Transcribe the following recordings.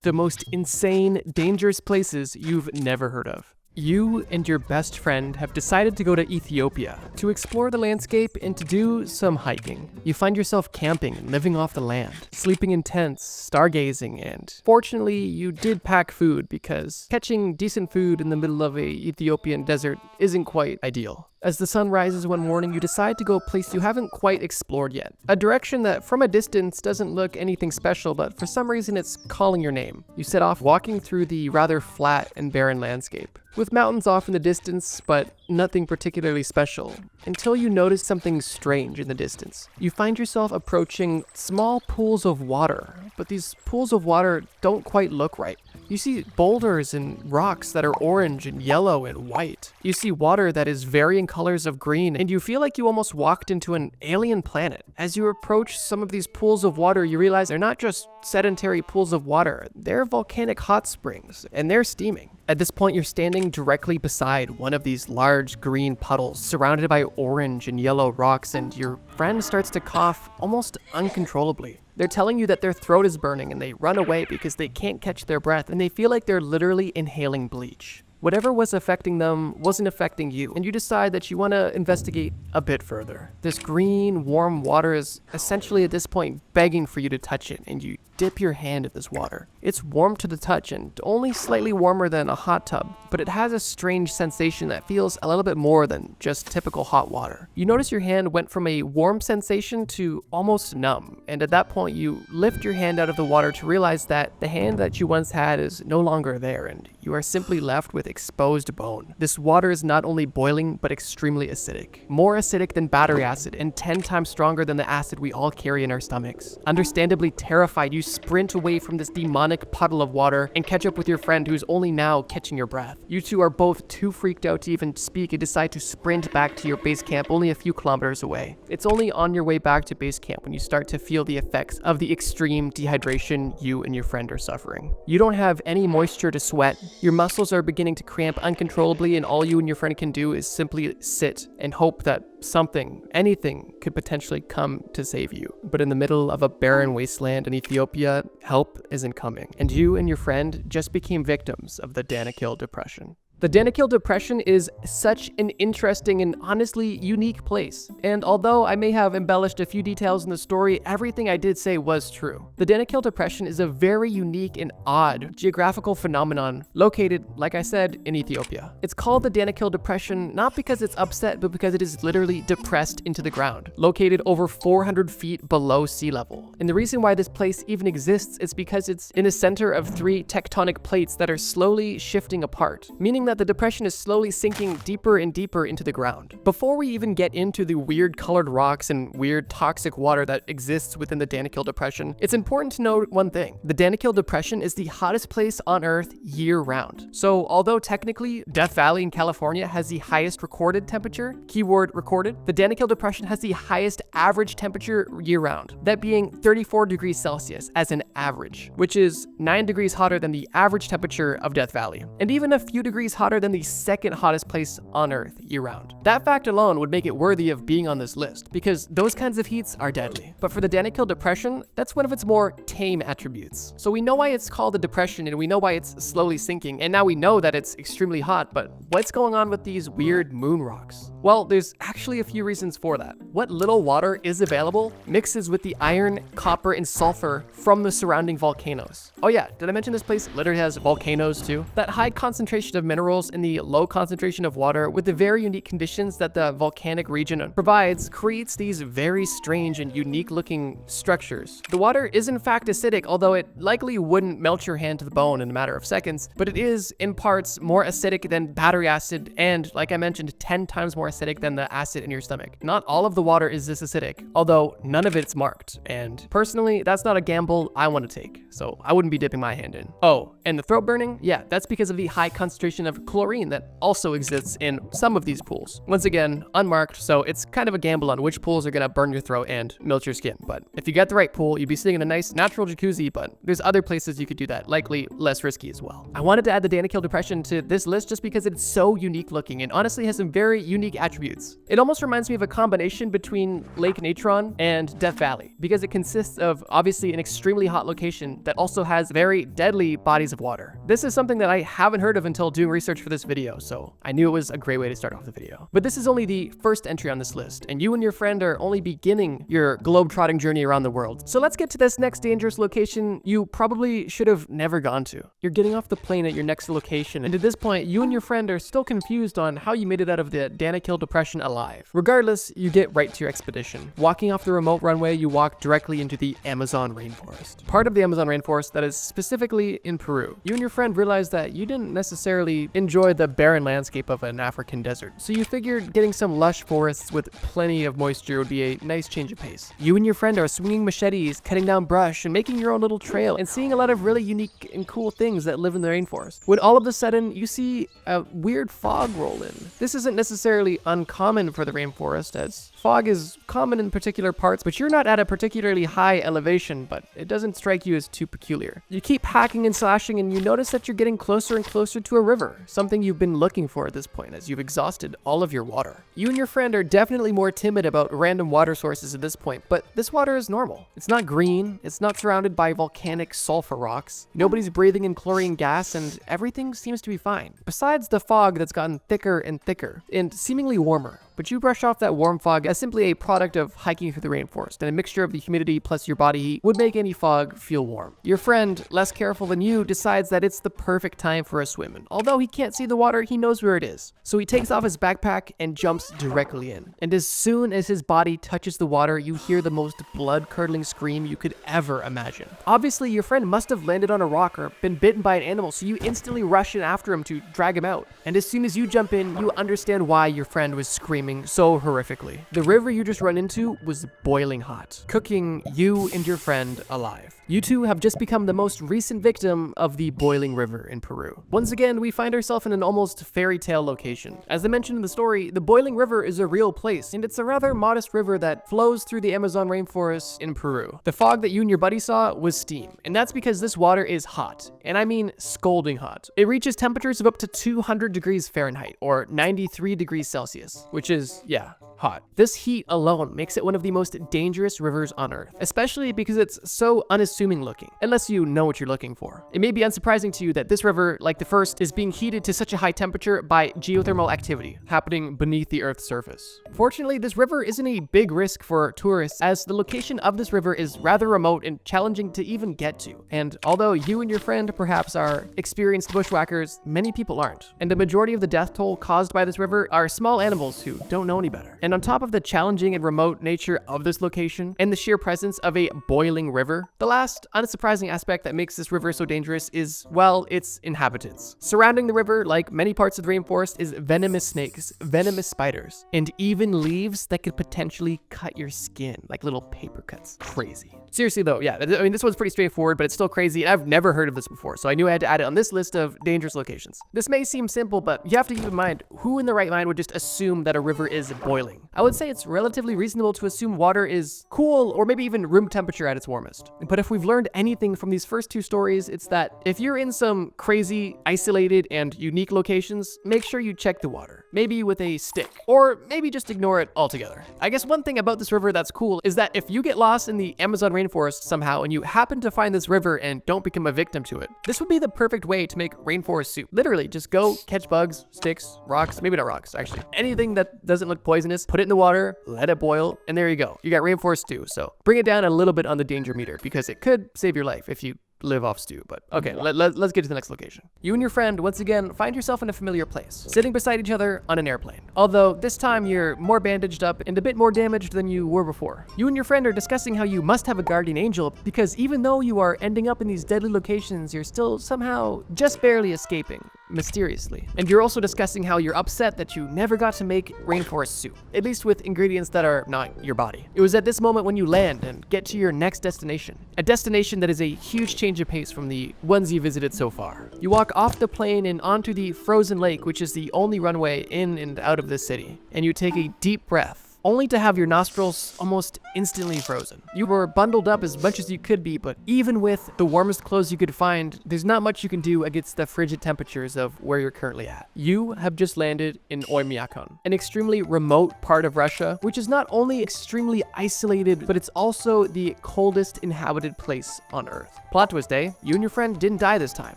the most insane, dangerous places you've never heard of. You and your best friend have decided to go to Ethiopia to explore the landscape and to do some hiking. You find yourself camping and living off the land, sleeping in tents, stargazing, and fortunately you did pack food because catching decent food in the middle of a Ethiopian desert isn't quite ideal. As the sun rises one morning, you decide to go a place you haven't quite explored yet. A direction that from a distance doesn't look anything special, but for some reason it's calling your name. You set off walking through the rather flat and barren landscape, with mountains off in the distance, but nothing particularly special, until you notice something strange in the distance. You find yourself approaching small pools of water, but these pools of water don't quite look right. You see boulders and rocks that are orange and yellow and white. You see water that is varying colors of green, and you feel like you almost walked into an alien planet. As you approach some of these pools of water, you realize they're not just sedentary pools of water, they're volcanic hot springs, and they're steaming. At this point, you're standing directly beside one of these large green puddles surrounded by orange and yellow rocks, and your friend starts to cough almost uncontrollably. They're telling you that their throat is burning and they run away because they can't catch their breath and they feel like they're literally inhaling bleach. Whatever was affecting them wasn't affecting you, and you decide that you want to investigate a bit further. This green, warm water is essentially at this point begging for you to touch it, and you dip your hand in this water. It's warm to the touch and only slightly warmer than a hot tub, but it has a strange sensation that feels a little bit more than just typical hot water. You notice your hand went from a warm sensation to almost numb, and at that point you lift your hand out of the water to realize that the hand that you once had is no longer there, and you are simply left with exposed bone. This water is not only boiling, but extremely acidic. More acidic than battery acid, and 10 times stronger than the acid we all carry in our stomachs. Understandably terrified, you sprint away from this demonic puddle of water and catch up with your friend who's only now catching your breath. You two are both too freaked out to even speak and decide to sprint back to your base camp only a few kilometers away. It's only on your way back to base camp when you start to feel the effects of the extreme dehydration you and your friend are suffering. You don't have any moisture to sweat, your muscles are beginning to cramp uncontrollably, and all you and your friend can do is simply sit and hope that something, anything, could potentially come to save you. But in the middle of a barren wasteland in Ethiopia, help isn't coming, and you and your friend just became victims of the Danakil Depression. The Danakil Depression is such an interesting and honestly unique place, and although I may have embellished a few details in the story, everything I did say was true. The Danakil Depression is a very unique and odd geographical phenomenon located, like I said, in Ethiopia. It's called the Danakil Depression not because it's upset, but because it is literally depressed into the ground, located over 400 feet below sea level. And the reason why this place even exists is because it's in the center of 3 tectonic plates that are slowly shifting apart, meaning that the depression is slowly sinking deeper and deeper into the ground. Before we even get into the weird colored rocks and weird toxic water that exists within the Danakil Depression, it's important to note one thing. The Danakil Depression is the hottest place on Earth year-round. So although technically Death Valley in California has the highest recorded temperature, keyword recorded, the Danakil Depression has the highest average temperature year-round, that being 34 degrees Celsius as an average, which is 9 degrees hotter than the average temperature of Death Valley, and even a few degrees hotter than the second hottest place on Earth year-round. That fact alone would make it worthy of being on this list, because those kinds of heats are deadly. But for the Danakil Depression, that's one of its more tame attributes. So we know why it's called a depression, and we know why it's slowly sinking, and now we know that it's extremely hot, but what's going on with these weird moon rocks? Well, there's actually a few reasons for that. What little water is available mixes with the iron, copper, and sulfur from the surrounding volcanoes. Oh yeah, did I mention this place literally has volcanoes too? That high concentration of minerals in the low concentration of water with the very unique conditions that the volcanic region provides creates these very strange and unique looking structures. The water is in fact acidic, although it likely wouldn't melt your hand to the bone in a matter of seconds, but it is in parts more acidic than battery acid and, like I mentioned, 10 times more acidic than the acid in your stomach. Not all of the water is this acidic, although none of it's marked, and personally, that's not a gamble I want to take, so I wouldn't be dipping my hand in. Oh, and the throat burning? Yeah, that's because of the high concentration of of chlorine that also exists in some of these pools. Once again, unmarked, so it's kind of a gamble on which pools are gonna burn your throat and melt your skin. But if you get the right pool, you'd be sitting in a nice natural jacuzzi, but there's other places you could do that, likely less risky as well. I wanted to add the Danakil Depression to this list just because it's so unique looking and honestly has some very unique attributes. It almost reminds me of a combination between Lake Natron and Death Valley, because it consists of obviously an extremely hot location that also has very deadly bodies of water. This is something that I haven't heard of until doing research for this video, so I knew it was a great way to start off the video. But this is only the first entry on this list, and you and your friend are only beginning your globe-trotting journey around the world. So let's get to this next dangerous location you probably should have never gone to. You're getting off the plane at your next location, and at this point, you and your friend are still confused on how you made it out of the Danakil Depression alive. Regardless, you get right to your expedition. Walking off the remote runway, you walk directly into the Amazon rainforest. Part of the Amazon rainforest that is specifically in Peru. You and your friend realized that you didn't necessarily enjoy the barren landscape of an African desert, so you figured getting some lush forests with plenty of moisture would be a nice change of pace. You and your friend are swinging machetes, cutting down brush, and making your own little trail, and seeing a lot of really unique and cool things that live in the rainforest. When all of a sudden, you see a weird fog roll in. This isn't necessarily uncommon for the rainforest, as fog is common in particular parts, but you're not at a particularly high elevation, but it doesn't strike you as too peculiar. You keep hacking and slashing, and you notice that you're getting closer and closer to a river, something you've been looking for at this point as you've exhausted all of your water. You and your friend are definitely more timid about random water sources at this point, but this water is normal. It's not green, it's not surrounded by volcanic sulfur rocks, nobody's breathing in chlorine gas, and everything seems to be fine. Besides the fog that's gotten thicker and thicker, and seemingly warmer. But you brush off that warm fog as simply a product of hiking through the rainforest, and a mixture of the humidity plus your body heat would make any fog feel warm. Your friend, less careful than you, decides that it's the perfect time for a swim, and although he can't see the water, he knows where it is. So he takes off his backpack and jumps directly in. And as soon as his body touches the water, you hear the most blood-curdling scream you could ever imagine. Obviously, your friend must have landed on a rock or been bitten by an animal, so you instantly rush in after him to drag him out. And as soon as you jump in, you understand why your friend was screaming so horrifically. The river you just run into was boiling hot, cooking you and your friend alive. You two have just become the most recent victim of the boiling river in Peru. Once again, we find ourselves in an almost fairy tale location. As I mentioned in the story, the boiling river is a real place, and it's a rather modest river that flows through the Amazon rainforest in Peru. The fog that you and your buddy saw was steam, and that's because this water is hot, and I mean scalding hot. It reaches temperatures of up to 200 degrees Fahrenheit, or 93 degrees Celsius, which is, yeah, hot. This heat alone makes it one of the most dangerous rivers on Earth, especially because it's so unassuming looking, unless you know what you're looking for. It may be unsurprising to you that this river, like the first, is being heated to such a high temperature by geothermal activity happening beneath the Earth's surface. Fortunately, this river isn't a big risk for tourists, as the location of this river is rather remote and challenging to even get to. And although you and your friend perhaps are experienced bushwhackers, many people aren't. And the majority of the death toll caused by this river are small animals who don't know any better. And on top of the challenging and remote nature of this location and the sheer presence of a boiling river, the last unsurprising aspect that makes this river so dangerous is, well, its inhabitants. Surrounding the river, like many parts of the rainforest, is venomous snakes, venomous spiders, and even leaves that could potentially cut your skin, like little paper cuts. Crazy. Seriously though, yeah, I mean, this one's pretty straightforward, but it's still crazy, and I've never heard of this before, so I knew I had to add it on this list of dangerous locations. This may seem simple, but you have to keep in mind, who in the right mind would just assume that a river is boiling? I would say it's relatively reasonable to assume water is cool, or maybe even room temperature at its warmest. But if we've learned anything from these first two stories, it's that if you're in some crazy, isolated, and unique locations, make sure you check the water. Maybe with a stick, or maybe just ignore it altogether. I guess one thing about this river that's cool is that if you get lost in the Amazon rainforest somehow and you happen to find this river and don't become a victim to it, this would be the perfect way to make rainforest soup. Literally, just go catch bugs, sticks, rocks, maybe not rocks, actually. Anything that doesn't look poisonous, put it in the water, let it boil, and there you go. You got rainforest stew. So bring it down a little bit on the danger meter, because it could save your life if you live off stew. But okay, let's get to the next location. You and your friend once again find yourself in a familiar place, sitting beside each other on an airplane. Although this time you're more bandaged up and a bit more damaged than you were before. You and your friend are discussing how you must have a guardian angel, because even though you are ending up in these deadly locations, you're still somehow just barely escaping, mysteriously. And you're also discussing how you're upset that you never got to make rainforest soup, at least with ingredients that are not your body. It was at this moment when you land and get to your next destination, a destination that is a huge change change of pace from the ones you visited so far. You walk off the plane and onto the frozen lake, which is the only runway in and out of this city, and you take a deep breath, only to have your nostrils almost instantly frozen. You were bundled up as much as you could be, but even with the warmest clothes you could find, there's not much you can do against the frigid temperatures of where you're currently at. You have just landed in Oymyakon, an extremely remote part of Russia, which is not only extremely isolated, but it's also the coldest inhabited place on Earth. Plot twist, eh? You and your friend didn't die this time.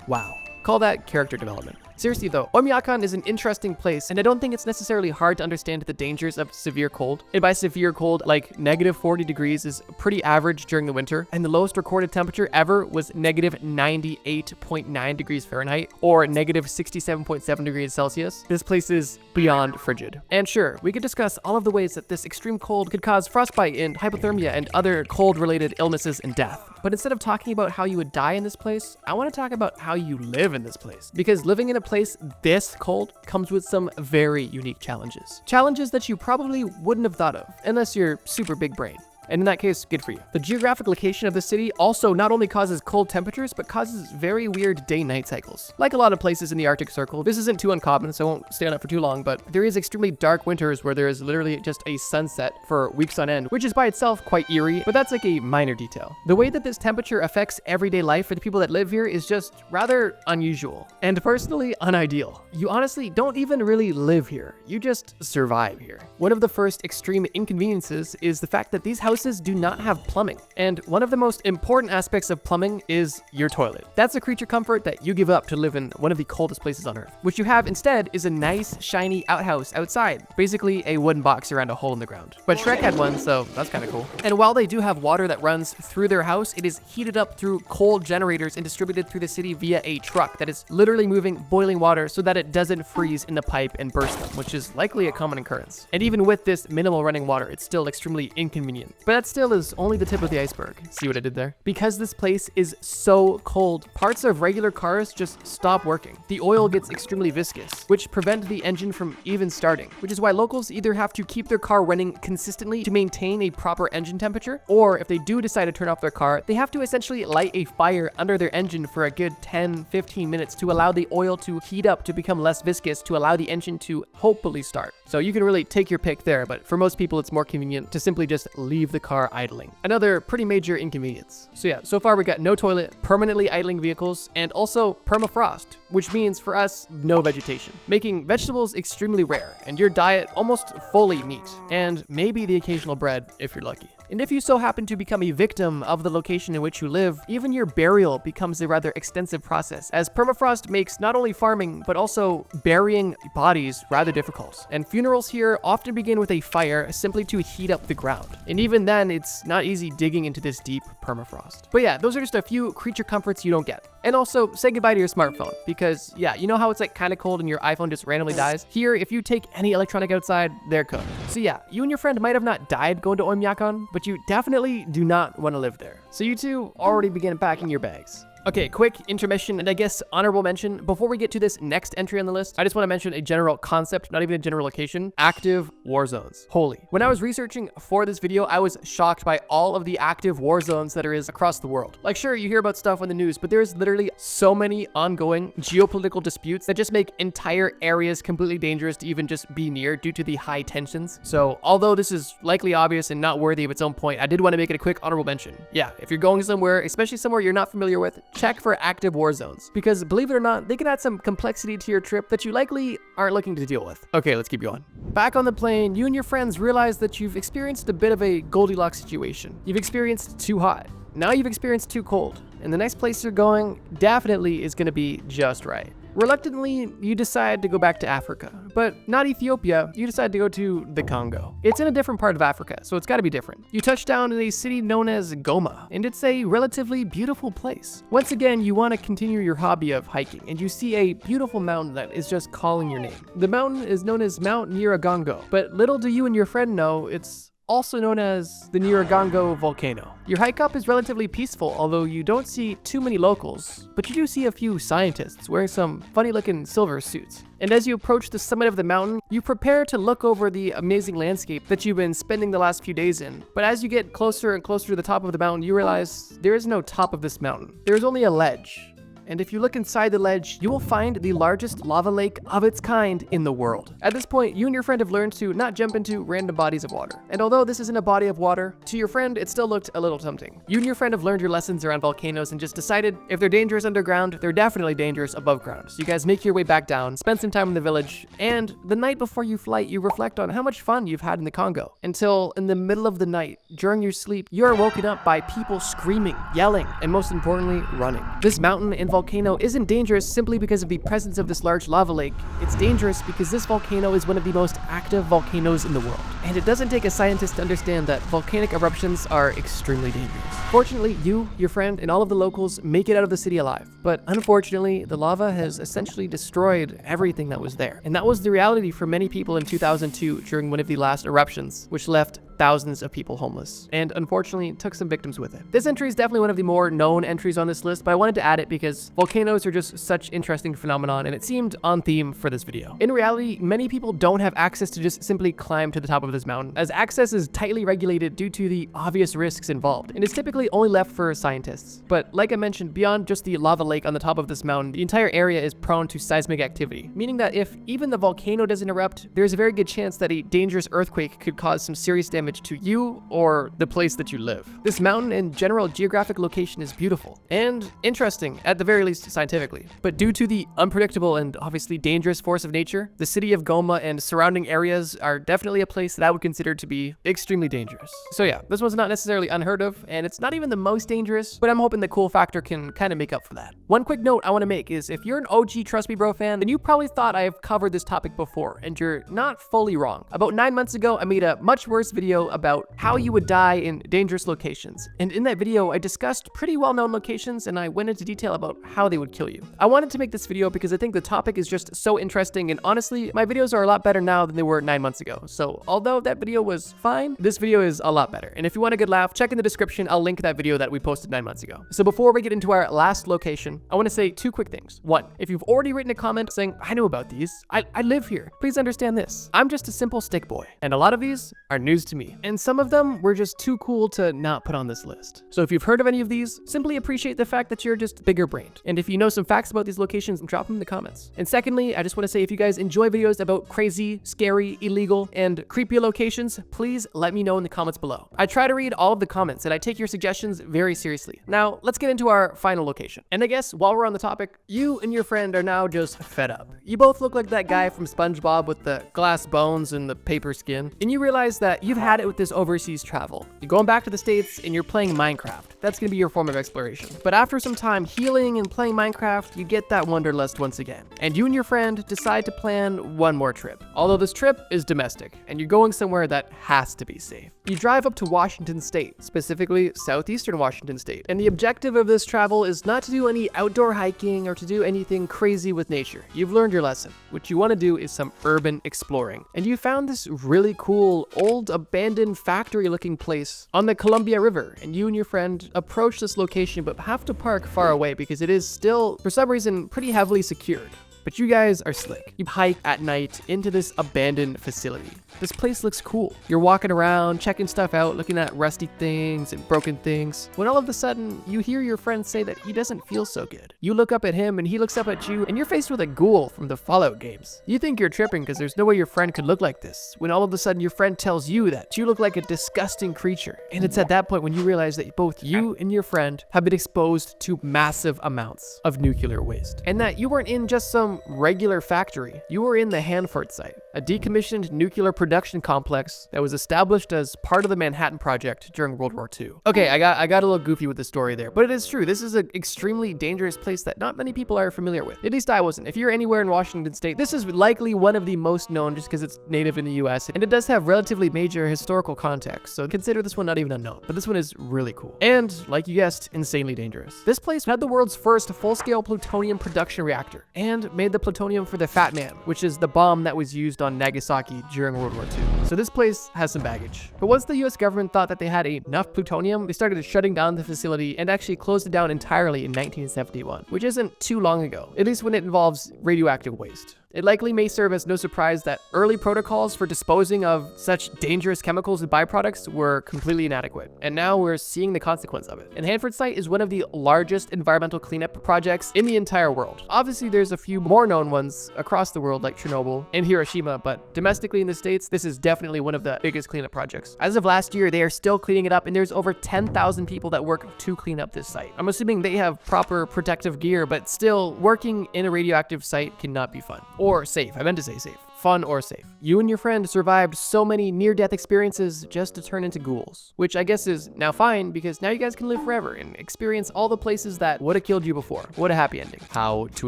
Wow. Call that character development. Seriously though, Oymyakon is an interesting place, and I don't think it's necessarily hard to understand the dangers of severe cold. And by severe cold, like -40 degrees is pretty average during the winter, and the lowest recorded temperature ever was -98.9 degrees Fahrenheit, or -67.7 degrees Celsius. This place is beyond frigid. And sure, we could discuss all of the ways that this extreme cold could cause frostbite and hypothermia and other cold-related illnesses and death. But instead of talking about how you would die in this place, I want to talk about how you live in this place. Because living in a place this cold comes with some very unique challenges. Challenges that you probably wouldn't have thought of, unless you're super big brain. And in that case, good for you. The geographic location of the city also not only causes cold temperatures, but causes very weird day-night cycles. Like a lot of places in the Arctic Circle, this isn't too uncommon, so I won't stay on it for too long, but there is extremely dark winters where there is literally just a sunset for weeks on end, which is by itself quite eerie, but that's like a minor detail. The way that this temperature affects everyday life for the people that live here is just rather unusual, and personally unideal. You honestly don't even really live here, you just survive here. One of the first extreme inconveniences is the fact that these houses do not have plumbing. And one of the most important aspects of plumbing is your toilet. That's a creature comfort that you give up to live in one of the coldest places on Earth. What you have instead is a nice, shiny outhouse outside. Basically a wooden box around a hole in the ground. But Shrek had one, so that's kind of cool. And while they do have water that runs through their house, it is heated up through cold generators and distributed through the city via a truck that is literally moving boiling water so that it doesn't freeze in the pipe and burst them, which is likely a common occurrence. And even with this minimal running water, it's still extremely inconvenient. But that still is only the tip of the iceberg. See what I did there? Because this place is so cold, parts of regular cars just stop working. The oil gets extremely viscous, which prevent the engine from even starting, which is why locals either have to keep their car running consistently to maintain a proper engine temperature, or if they do decide to turn off their car, they have to essentially light a fire under their engine for a good 10-15 minutes to allow the oil to heat up to become less viscous to allow the engine to hopefully start. So you can really take your pick there, but for most people it's more convenient to simply just leave the car idling. Another pretty major inconvenience. So yeah, so far we got no toilet, permanently idling vehicles, and also permafrost, which means for us, no vegetation, making vegetables extremely rare, and your diet almost fully meat, and maybe the occasional bread if you're lucky. And if you so happen to become a victim of the location in which you live, even your burial becomes a rather extensive process, as permafrost makes not only farming, but also burying bodies rather difficult. And funerals here often begin with a fire simply to heat up the ground. And even then, it's not easy digging into this deep permafrost. But yeah, those are just a few creature comforts you don't get. And also, say goodbye to your smartphone, because yeah, you know how it's like kind of cold and your iPhone just randomly dies? Here, if you take any electronic outside, they're cooked. So yeah, you and your friend might have not died going to Oymyakon, but you definitely do not want to live there. So you two already begin packing your bags. Okay, quick intermission and I guess honorable mention. Before we get to this next entry on the list, I just want to mention a general concept, not even a general location: active war zones. Holy. When I was researching for this video, I was shocked by all of the active war zones that there is across the world. Like sure, you hear about stuff on the news, but there's literally so many ongoing geopolitical disputes that just make entire areas completely dangerous to even just be near due to the high tensions. So although this is likely obvious and not worthy of its own point, I did want to make it a quick honorable mention. Yeah, if you're going somewhere, especially somewhere you're not familiar with, check for active war zones, because believe it or not, they can add some complexity to your trip that you likely aren't looking to deal with. Okay, let's keep going. Back on the plane, you and your friends realize that you've experienced a bit of a Goldilocks situation. You've experienced too hot. Now you've experienced too cold. And the next place you're going definitely is going to be just right. Reluctantly, you decide to go back to Africa, but not Ethiopia. You decide to go to the Congo. It's in a different part of Africa, so it's got to be different. You touch down in a city known as Goma, and it's a relatively beautiful place. Once again, you want to continue your hobby of hiking, and you see a beautiful mountain that is just calling your name. The mountain is known as Mount Nyiragongo, but little do you and your friend know, it's also known as the Nyiragongo volcano. Your hike up is relatively peaceful, although you don't see too many locals, but you do see a few scientists wearing some funny-looking silver suits. And as you approach the summit of the mountain, you prepare to look over the amazing landscape that you've been spending the last few days in. But as you get closer and closer to the top of the mountain, you realize there is no top of this mountain. There is only a ledge. And if you look inside the ledge, you will find the largest lava lake of its kind in the world. At this point, you and your friend have learned to not jump into random bodies of water. And although this isn't a body of water, to your friend, it still looked a little tempting. You and your friend have learned your lessons around volcanoes and just decided if they're dangerous underground, they're definitely dangerous above ground. So you guys make your way back down, spend some time in the village, and the night before you flight, you reflect on how much fun you've had in the Congo. Until in the middle of the night, during your sleep, you are woken up by people screaming, yelling, and most importantly, running. This mountain and volcano isn't dangerous simply because of the presence of this large lava lake. It's dangerous because this volcano is one of the most active volcanoes in the world. And it doesn't take a scientist to understand that volcanic eruptions are extremely dangerous. Fortunately, you, your friend, and all of the locals make it out of the city alive. But unfortunately, the lava has essentially destroyed everything that was there. And that was the reality for many people in 2002 during one of the last eruptions, which left thousands of people homeless, and unfortunately took some victims with it. This entry is definitely one of the more known entries on this list, but I wanted to add it because volcanoes are just such interesting phenomenon, and it seemed on theme for this video. In reality, many people don't have access to just simply climb to the top of this mountain, as access is tightly regulated due to the obvious risks involved, and is typically only left for scientists. But like I mentioned, beyond just the lava lake on the top of this mountain, the entire area is prone to seismic activity, meaning that if even the volcano doesn't erupt, there's a very good chance that a dangerous earthquake could cause some serious damage to you or the place that you live. This mountain and general geographic location is beautiful and interesting, at the very least scientifically. But due to the unpredictable and obviously dangerous force of nature, the city of Goma and surrounding areas are definitely a place that I would consider to be extremely dangerous. So yeah, this one's not necessarily unheard of, and it's not even the most dangerous, but I'm hoping the cool factor can kind of make up for that. One quick note I want to make is if you're an OG Trust Me Bro fan, then you probably thought I have covered this topic before, and you're not fully wrong. About 9 months ago, I made a much worse video about how you would die in dangerous locations. And in that video, I discussed pretty well-known locations and I went into detail about how they would kill you. I wanted to make this video because I think the topic is just so interesting, and honestly, my videos are a lot better now than they were 9 months ago. So although that video was fine, this video is a lot better. And if you want a good laugh, check in the description. I'll link that video that we posted 9 months ago. So before we get into our last location, I want to say 2 quick things. 1, if you've already written a comment saying, I know about these, I live here, please understand this. I'm just a simple stick boy, and a lot of these are news to me. And some of them were just too cool to not put on this list. So if you've heard of any of these, simply appreciate the fact that you're just bigger brained. And if you know some facts about these locations, drop them in the comments. And secondly, I just want to say if you guys enjoy videos about crazy, scary, illegal, and creepy locations, please let me know in the comments below. I try to read all of the comments and I take your suggestions very seriously. Now, let's get into our final location. And I guess while we're on the topic, you and your friend are now just fed up. You both look like that guy from SpongeBob with the glass bones and the paper skin. And you realize that you've had it with this overseas travel. You're going back to the States and you're playing Minecraft. That's gonna be your form of exploration. But after some time healing and playing Minecraft, you get that wanderlust once again. And you and your friend decide to plan one more trip. Although this trip is domestic, and you're going somewhere that has to be safe. You drive up to Washington State, specifically southeastern Washington State. And the objective of this travel is not to do any outdoor hiking or to do anything crazy with nature. You've learned your lesson. What you want to do is some urban exploring. And you found this really cool, old, abandoned factory-looking place on the Columbia River. And you and your friend approach this location but have to park far away because it is still, for some reason, pretty heavily secured. But you guys are slick. You hike at night into this abandoned facility. This place looks cool. You're walking around, checking stuff out, looking at rusty things and broken things, when all of a sudden, you hear your friend say that he doesn't feel so good. You look up at him and he looks up at you, and you're faced with a ghoul from the Fallout games. You think you're tripping because there's no way your friend could look like this, when all of a sudden your friend tells you that you look like a disgusting creature. And it's at that point when you realize that both you and your friend have been exposed to massive amounts of nuclear waste. And that you weren't in just some regular factory. You were in the Hanford site, a decommissioned nuclear production complex that was established as part of the Manhattan Project during World War II. Okay, I got a little goofy with the story there, but it is true. This is an extremely dangerous place that not many people are familiar with. At least I wasn't. If you're anywhere in Washington State, this is likely one of the most known just because it's native in the US, and it does have relatively major historical context, so consider this one not even unknown. But this one is really cool. And, like you guessed, insanely dangerous. This place had the world's first full-scale plutonium production reactor, and made the plutonium for the Fat Man, which is the bomb that was used on Nagasaki during World War II. So So this place has some baggage. But once the US government thought that they had enough plutonium, they started shutting down the facility and actually closed it down entirely in 1971, which isn't too long ago, at least when it involves radioactive waste. It likely may serve as no surprise that early protocols for disposing of such dangerous chemicals and byproducts were completely inadequate, and now we're seeing the consequence of it. And the Hanford site is one of the largest environmental cleanup projects in the entire world. Obviously, there's a few more known ones across the world like Chernobyl and Hiroshima, but domestically in the States, this is definitely one of the biggest cleanup projects. As of last year, they are still cleaning it up, and there's over 10,000 people that work to clean up this site. I'm assuming they have proper protective gear, but still, working in a radioactive site cannot be fun. Or safe. I meant to say safe. Fun or safe. You and your friend survived so many near-death experiences just to turn into ghouls, which I guess is now fine because now you guys can live forever and experience all the places that would have killed you before. What a happy ending. How to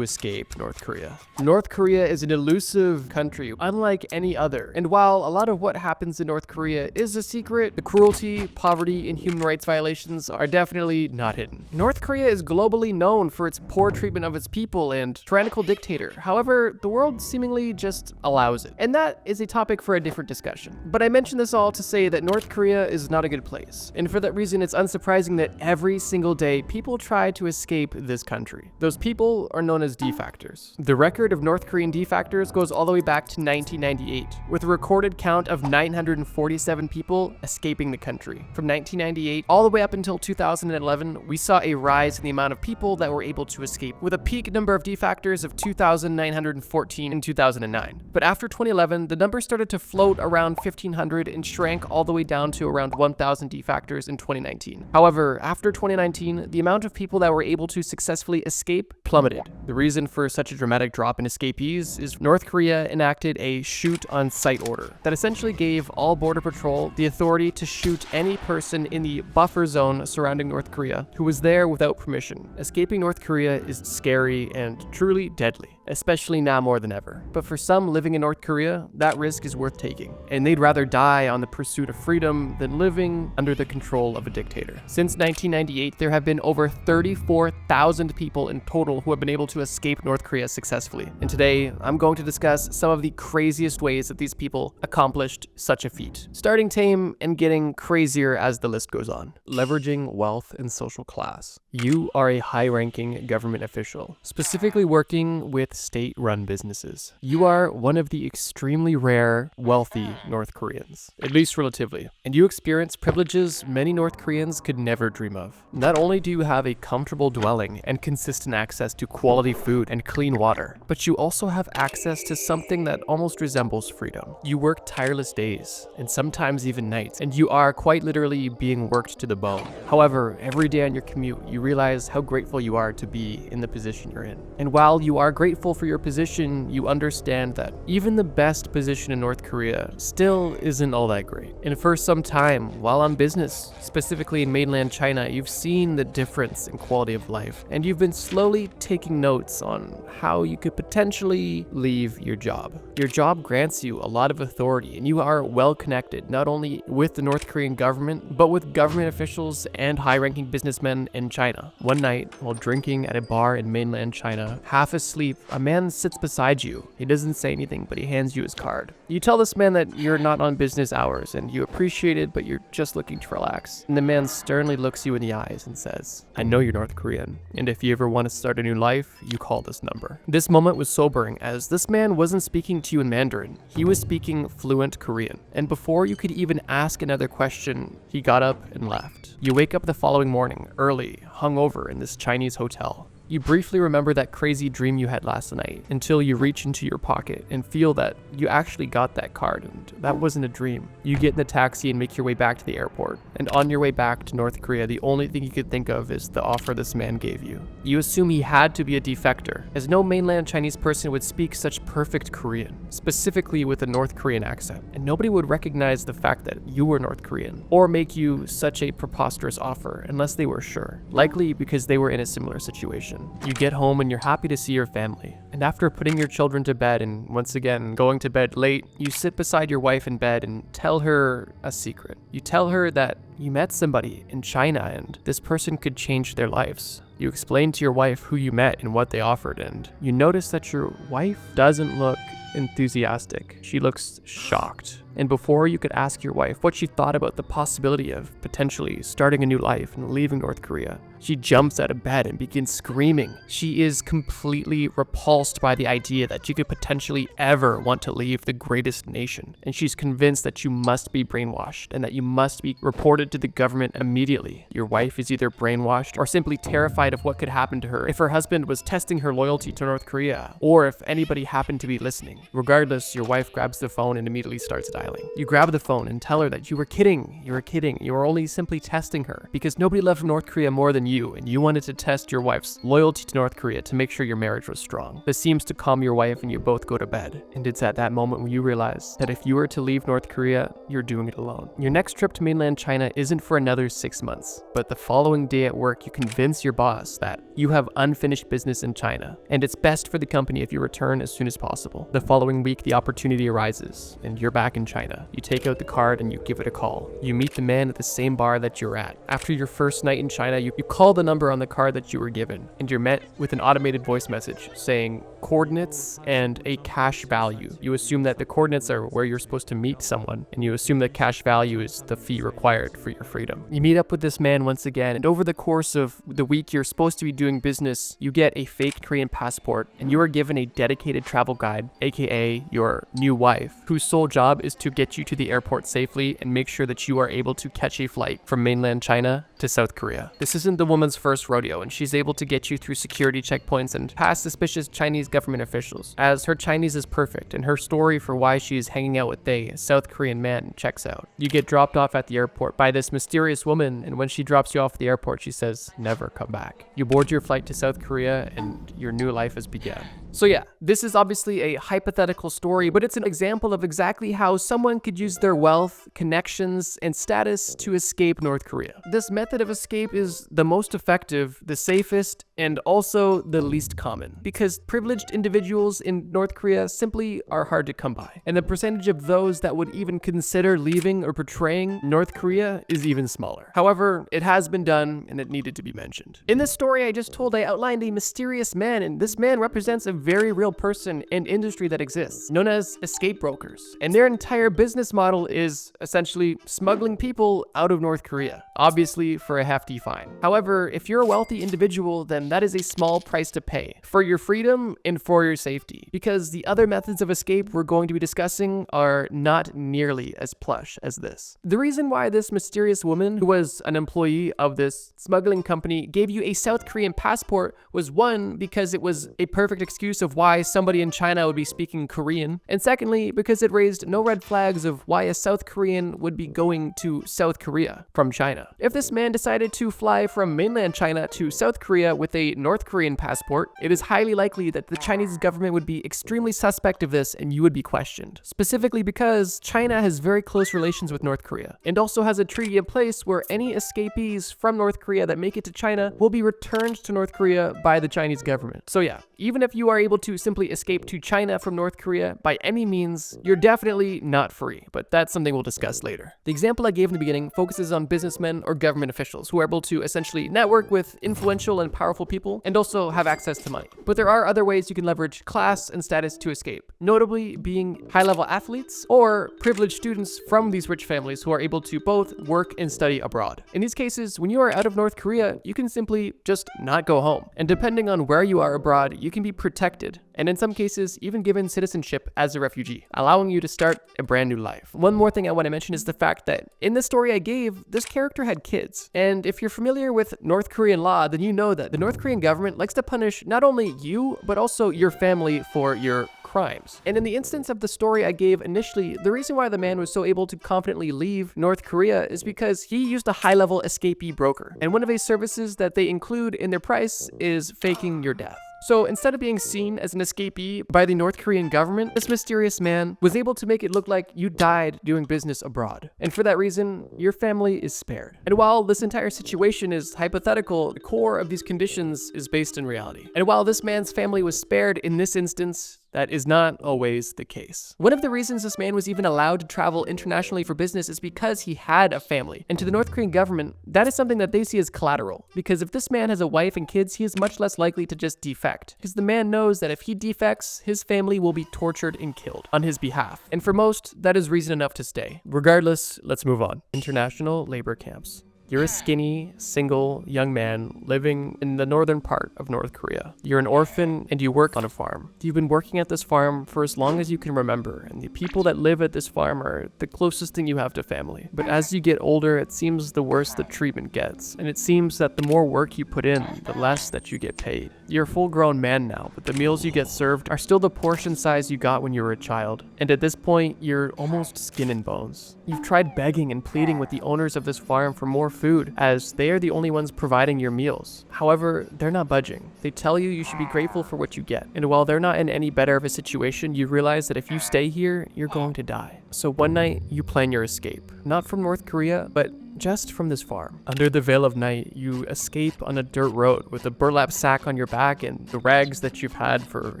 escape North Korea. North Korea is an elusive country, unlike any other. And while a lot of what happens in North Korea is a secret, the cruelty, poverty, and human rights violations are definitely not hidden. North Korea is globally known for its poor treatment of its people and tyrannical dictator. However, the world seemingly just allows it. And that is a topic for a different discussion. But I mention this all to say that North Korea is not a good place. And for that reason, it's unsurprising that every single day people try to escape this country. Those people are known as defectors. The record of North Korean defectors goes all the way back to 1998, with a recorded count of 947 people escaping the country. From 1998 all the way up until 2011, we saw a rise in the amount of people that were able to escape, with a peak number of defectors of 2,914 in 2009. But after 2011, the number started to float around 1,500 and shrank all the way down to around 1,000 defectors in 2019. However, after 2019, the amount of people that were able to successfully escape plummeted. The reason for such a dramatic drop in escapees is North Korea enacted a shoot-on-sight order that essentially gave all Border Patrol the authority to shoot any person in the buffer zone surrounding North Korea who was there without permission. Escaping North Korea is scary and truly deadly, especially now more than ever. But for some living in North Korea, that risk is worth taking, and they'd rather die on the pursuit of freedom than living under the control of a dictator. Since 1998, there have been over 34,000 people in total who have been able to escape North Korea successfully. And today, I'm going to discuss some of the craziest ways that these people accomplished such a feat, starting tame and getting crazier as the list goes on. Leveraging wealth and social class. You are a high-ranking government official, specifically working with state-run businesses. You are one of the extremely rare, wealthy North Koreans, at least relatively, and you experience privileges many North Koreans could never dream of. Not only do you have a comfortable dwelling and consistent access to quality food and clean water, but you also have access to something that almost resembles freedom. You work tireless days, and sometimes even nights, and you are quite literally being worked to the bone. However, every day on your commute, you realize how grateful you are to be in the position you're in. And while you are grateful for your position, you understand that even the best position in North Korea still isn't all that great. And for some time, while on business, specifically in mainland China, you've seen the difference in quality of life, and you've been slowly taking notes on how you could potentially leave your job. Your job grants you a lot of authority, and you are well connected, not only with the North Korean government, but with government officials and high-ranking businessmen in China. One night, while drinking at a bar in mainland China, half asleep, a man sits beside you. He doesn't say anything, but he hands you his card. You tell this man that you're not on business hours and you appreciate it, but you're just looking to relax. And the man sternly looks you in the eyes and says, "I know you're North Korean, and if you ever want to start a new life, you call this number." This moment was sobering, as this man wasn't speaking to you in Mandarin. He was speaking fluent Korean. And before you could even ask another question, he got up and left. You wake up the following morning, early, hungover in this Chinese hotel. You briefly remember that crazy dream you had last night until you reach into your pocket and feel that you actually got that card and that wasn't a dream. You get in the taxi and make your way back to the airport. And on your way back to North Korea, the only thing you could think of is the offer this man gave you. You assume he had to be a defector, as no mainland Chinese person would speak such perfect Korean, specifically with a North Korean accent. And nobody would recognize the fact that you were North Korean or make you such a preposterous offer unless they were sure, likely because they were in a similar situation. You get home and you're happy to see your family. And after putting your children to bed and once again going to bed late, you sit beside your wife in bed and tell her a secret. You tell her that you met somebody in China and this person could change their lives. You explain to your wife who you met and what they offered, and you notice that your wife doesn't look enthusiastic. She looks shocked. And before you could ask your wife what she thought about the possibility of potentially starting a new life and leaving North Korea, she jumps out of bed and begins screaming. She is completely repulsed by the idea that you could potentially ever want to leave the greatest nation. And she's convinced that you must be brainwashed and that you must be reported to the government immediately. Your wife is either brainwashed or simply terrified of what could happen to her if her husband was testing her loyalty to North Korea, or if anybody happened to be listening. Regardless, your wife grabs the phone and immediately starts dialing. You grab the phone and tell her that you were kidding. You were only simply testing her because nobody loved North Korea more than you, and you wanted to test your wife's loyalty to North Korea to make sure your marriage was strong. This seems to calm your wife and you both go to bed. And it's at that moment when you realize that if you were to leave North Korea, you're doing it alone. Your next trip to mainland China isn't for another 6 months, but the following day at work, you convince your boss that you have unfinished business in China, and it's best for the company if you return as soon as possible. The following week, the opportunity arises, and you're back in China. You take out the card and you give it a call. You meet the man at the same bar that you're at. After your first night in China, you call the number on the card that you were given, and you're met with an automated voice message saying coordinates and a cash value. You assume that the coordinates are where you're supposed to meet someone, and you assume that cash value is the fee required for your freedom. You meet up with this man once again, and over the course of the week you're supposed to be doing business, you get a fake Korean passport, and you are given a dedicated travel guide, aka your new wife, whose sole job is to get you to the airport safely and make sure that you are able to catch a flight from mainland China to South Korea. This isn't the woman's first rodeo, and she's able to get you through security checkpoints and past suspicious Chinese government officials, as her Chinese is perfect and her story for why she is hanging out with a South Korean man checks out. You get dropped off at the airport by this mysterious woman, and when she drops you off at the airport, she says, "Never come back." You board your flight to South Korea and your new life has begun. So yeah, this is obviously a hypothetical story, but it's an example of exactly how someone could use their wealth, connections, and status to escape North Korea. This method of escape is the most effective, the safest, and also the least common, because privileged individuals in North Korea simply are hard to come by. And the percentage of those that would even consider leaving or betraying North Korea is even smaller. However, it has been done and it needed to be mentioned. In this story I just told, I outlined a mysterious man, and this man represents a very real person and industry that exists, known as escape brokers. And their entire business model is essentially smuggling people out of North Korea, obviously for a hefty fine. However, if you're a wealthy individual, then that is a small price to pay for your freedom and for your safety, because the other methods of escape we're going to be discussing are not nearly as plush as this. The reason why this mysterious woman, who was an employee of this smuggling company, gave you a South Korean passport was, one, because it was a perfect excuse of why somebody in China would be speaking Korean, and secondly, because it raised no red flags of why a South Korean would be going to South Korea from China. If this man decided to fly from mainland China to South Korea with a North Korean passport, it is highly likely that the Chinese government would be extremely suspect of this and you would be questioned. Specifically because China has very close relations with North Korea, and also has a treaty in place where any escapees from North Korea that make it to China will be returned to North Korea by the Chinese government. So yeah, even if you are able to simply escape to China from North Korea by any means, you're definitely not free, but that's something we'll discuss later. The example I gave in the beginning focuses on businessmen or government officials who are able to essentially network with influential and powerful people and also have access to money. But there are other ways you can leverage class and status to escape, notably being high-level athletes or privileged students from these rich families who are able to both work and study abroad. In these cases, when you are out of North Korea, you can simply just not go home. And depending on where you are abroad, you can be protected, and in some cases even given citizenship as a refugee, allowing you to start a brand new life. One more thing I want to mention is the fact that in the story I gave, this character had kids. And if you're familiar with North Korean law, then you know that the North Korean government likes to punish not only you, but also your family for your crimes. And in the instance of the story I gave initially, the reason why the man was so able to confidently leave North Korea is because he used a high-level escapee broker. And one of his services that they include in their price is faking your death. So instead of being seen as an escapee by the North Korean government, this mysterious man was able to make it look like you died doing business abroad. And for that reason, your family is spared. And while this entire situation is hypothetical, the core of these conditions is based in reality. And while this man's family was spared in this instance, That is not always the case. One of the reasons this man was even allowed to travel internationally for business is because he had a family. And to the North Korean government, that is something that they see as collateral. Because if this man has a wife and kids, he is much less likely to just defect. Because the man knows that if he defects, his family will be tortured and killed on his behalf. And for most, that is reason enough to stay. Regardless, let's move on. International labor camps. You're a skinny, single, young man living in the northern part of North Korea. You're an orphan and you work on a farm. You've been working at this farm for as long as you can remember, and the people that live at this farm are the closest thing you have to family. But as you get older, it seems the worse the treatment gets, and it seems that the more work you put in, the less that you get paid. You're a full-grown man now, but the meals you get served are still the portion size you got when you were a child. And at this point, you're almost skin and bones. You've tried begging and pleading with the owners of this farm for more food, as they are the only ones providing your meals. However, they're not budging. They tell you should be grateful for what you get. And while they're not in any better of a situation, you realize that if you stay here, you're going to die. So one night, you plan your escape. Not from North Korea, but just from this farm. Under the veil of night, you escape on a dirt road with a burlap sack on your back and the rags that you've had for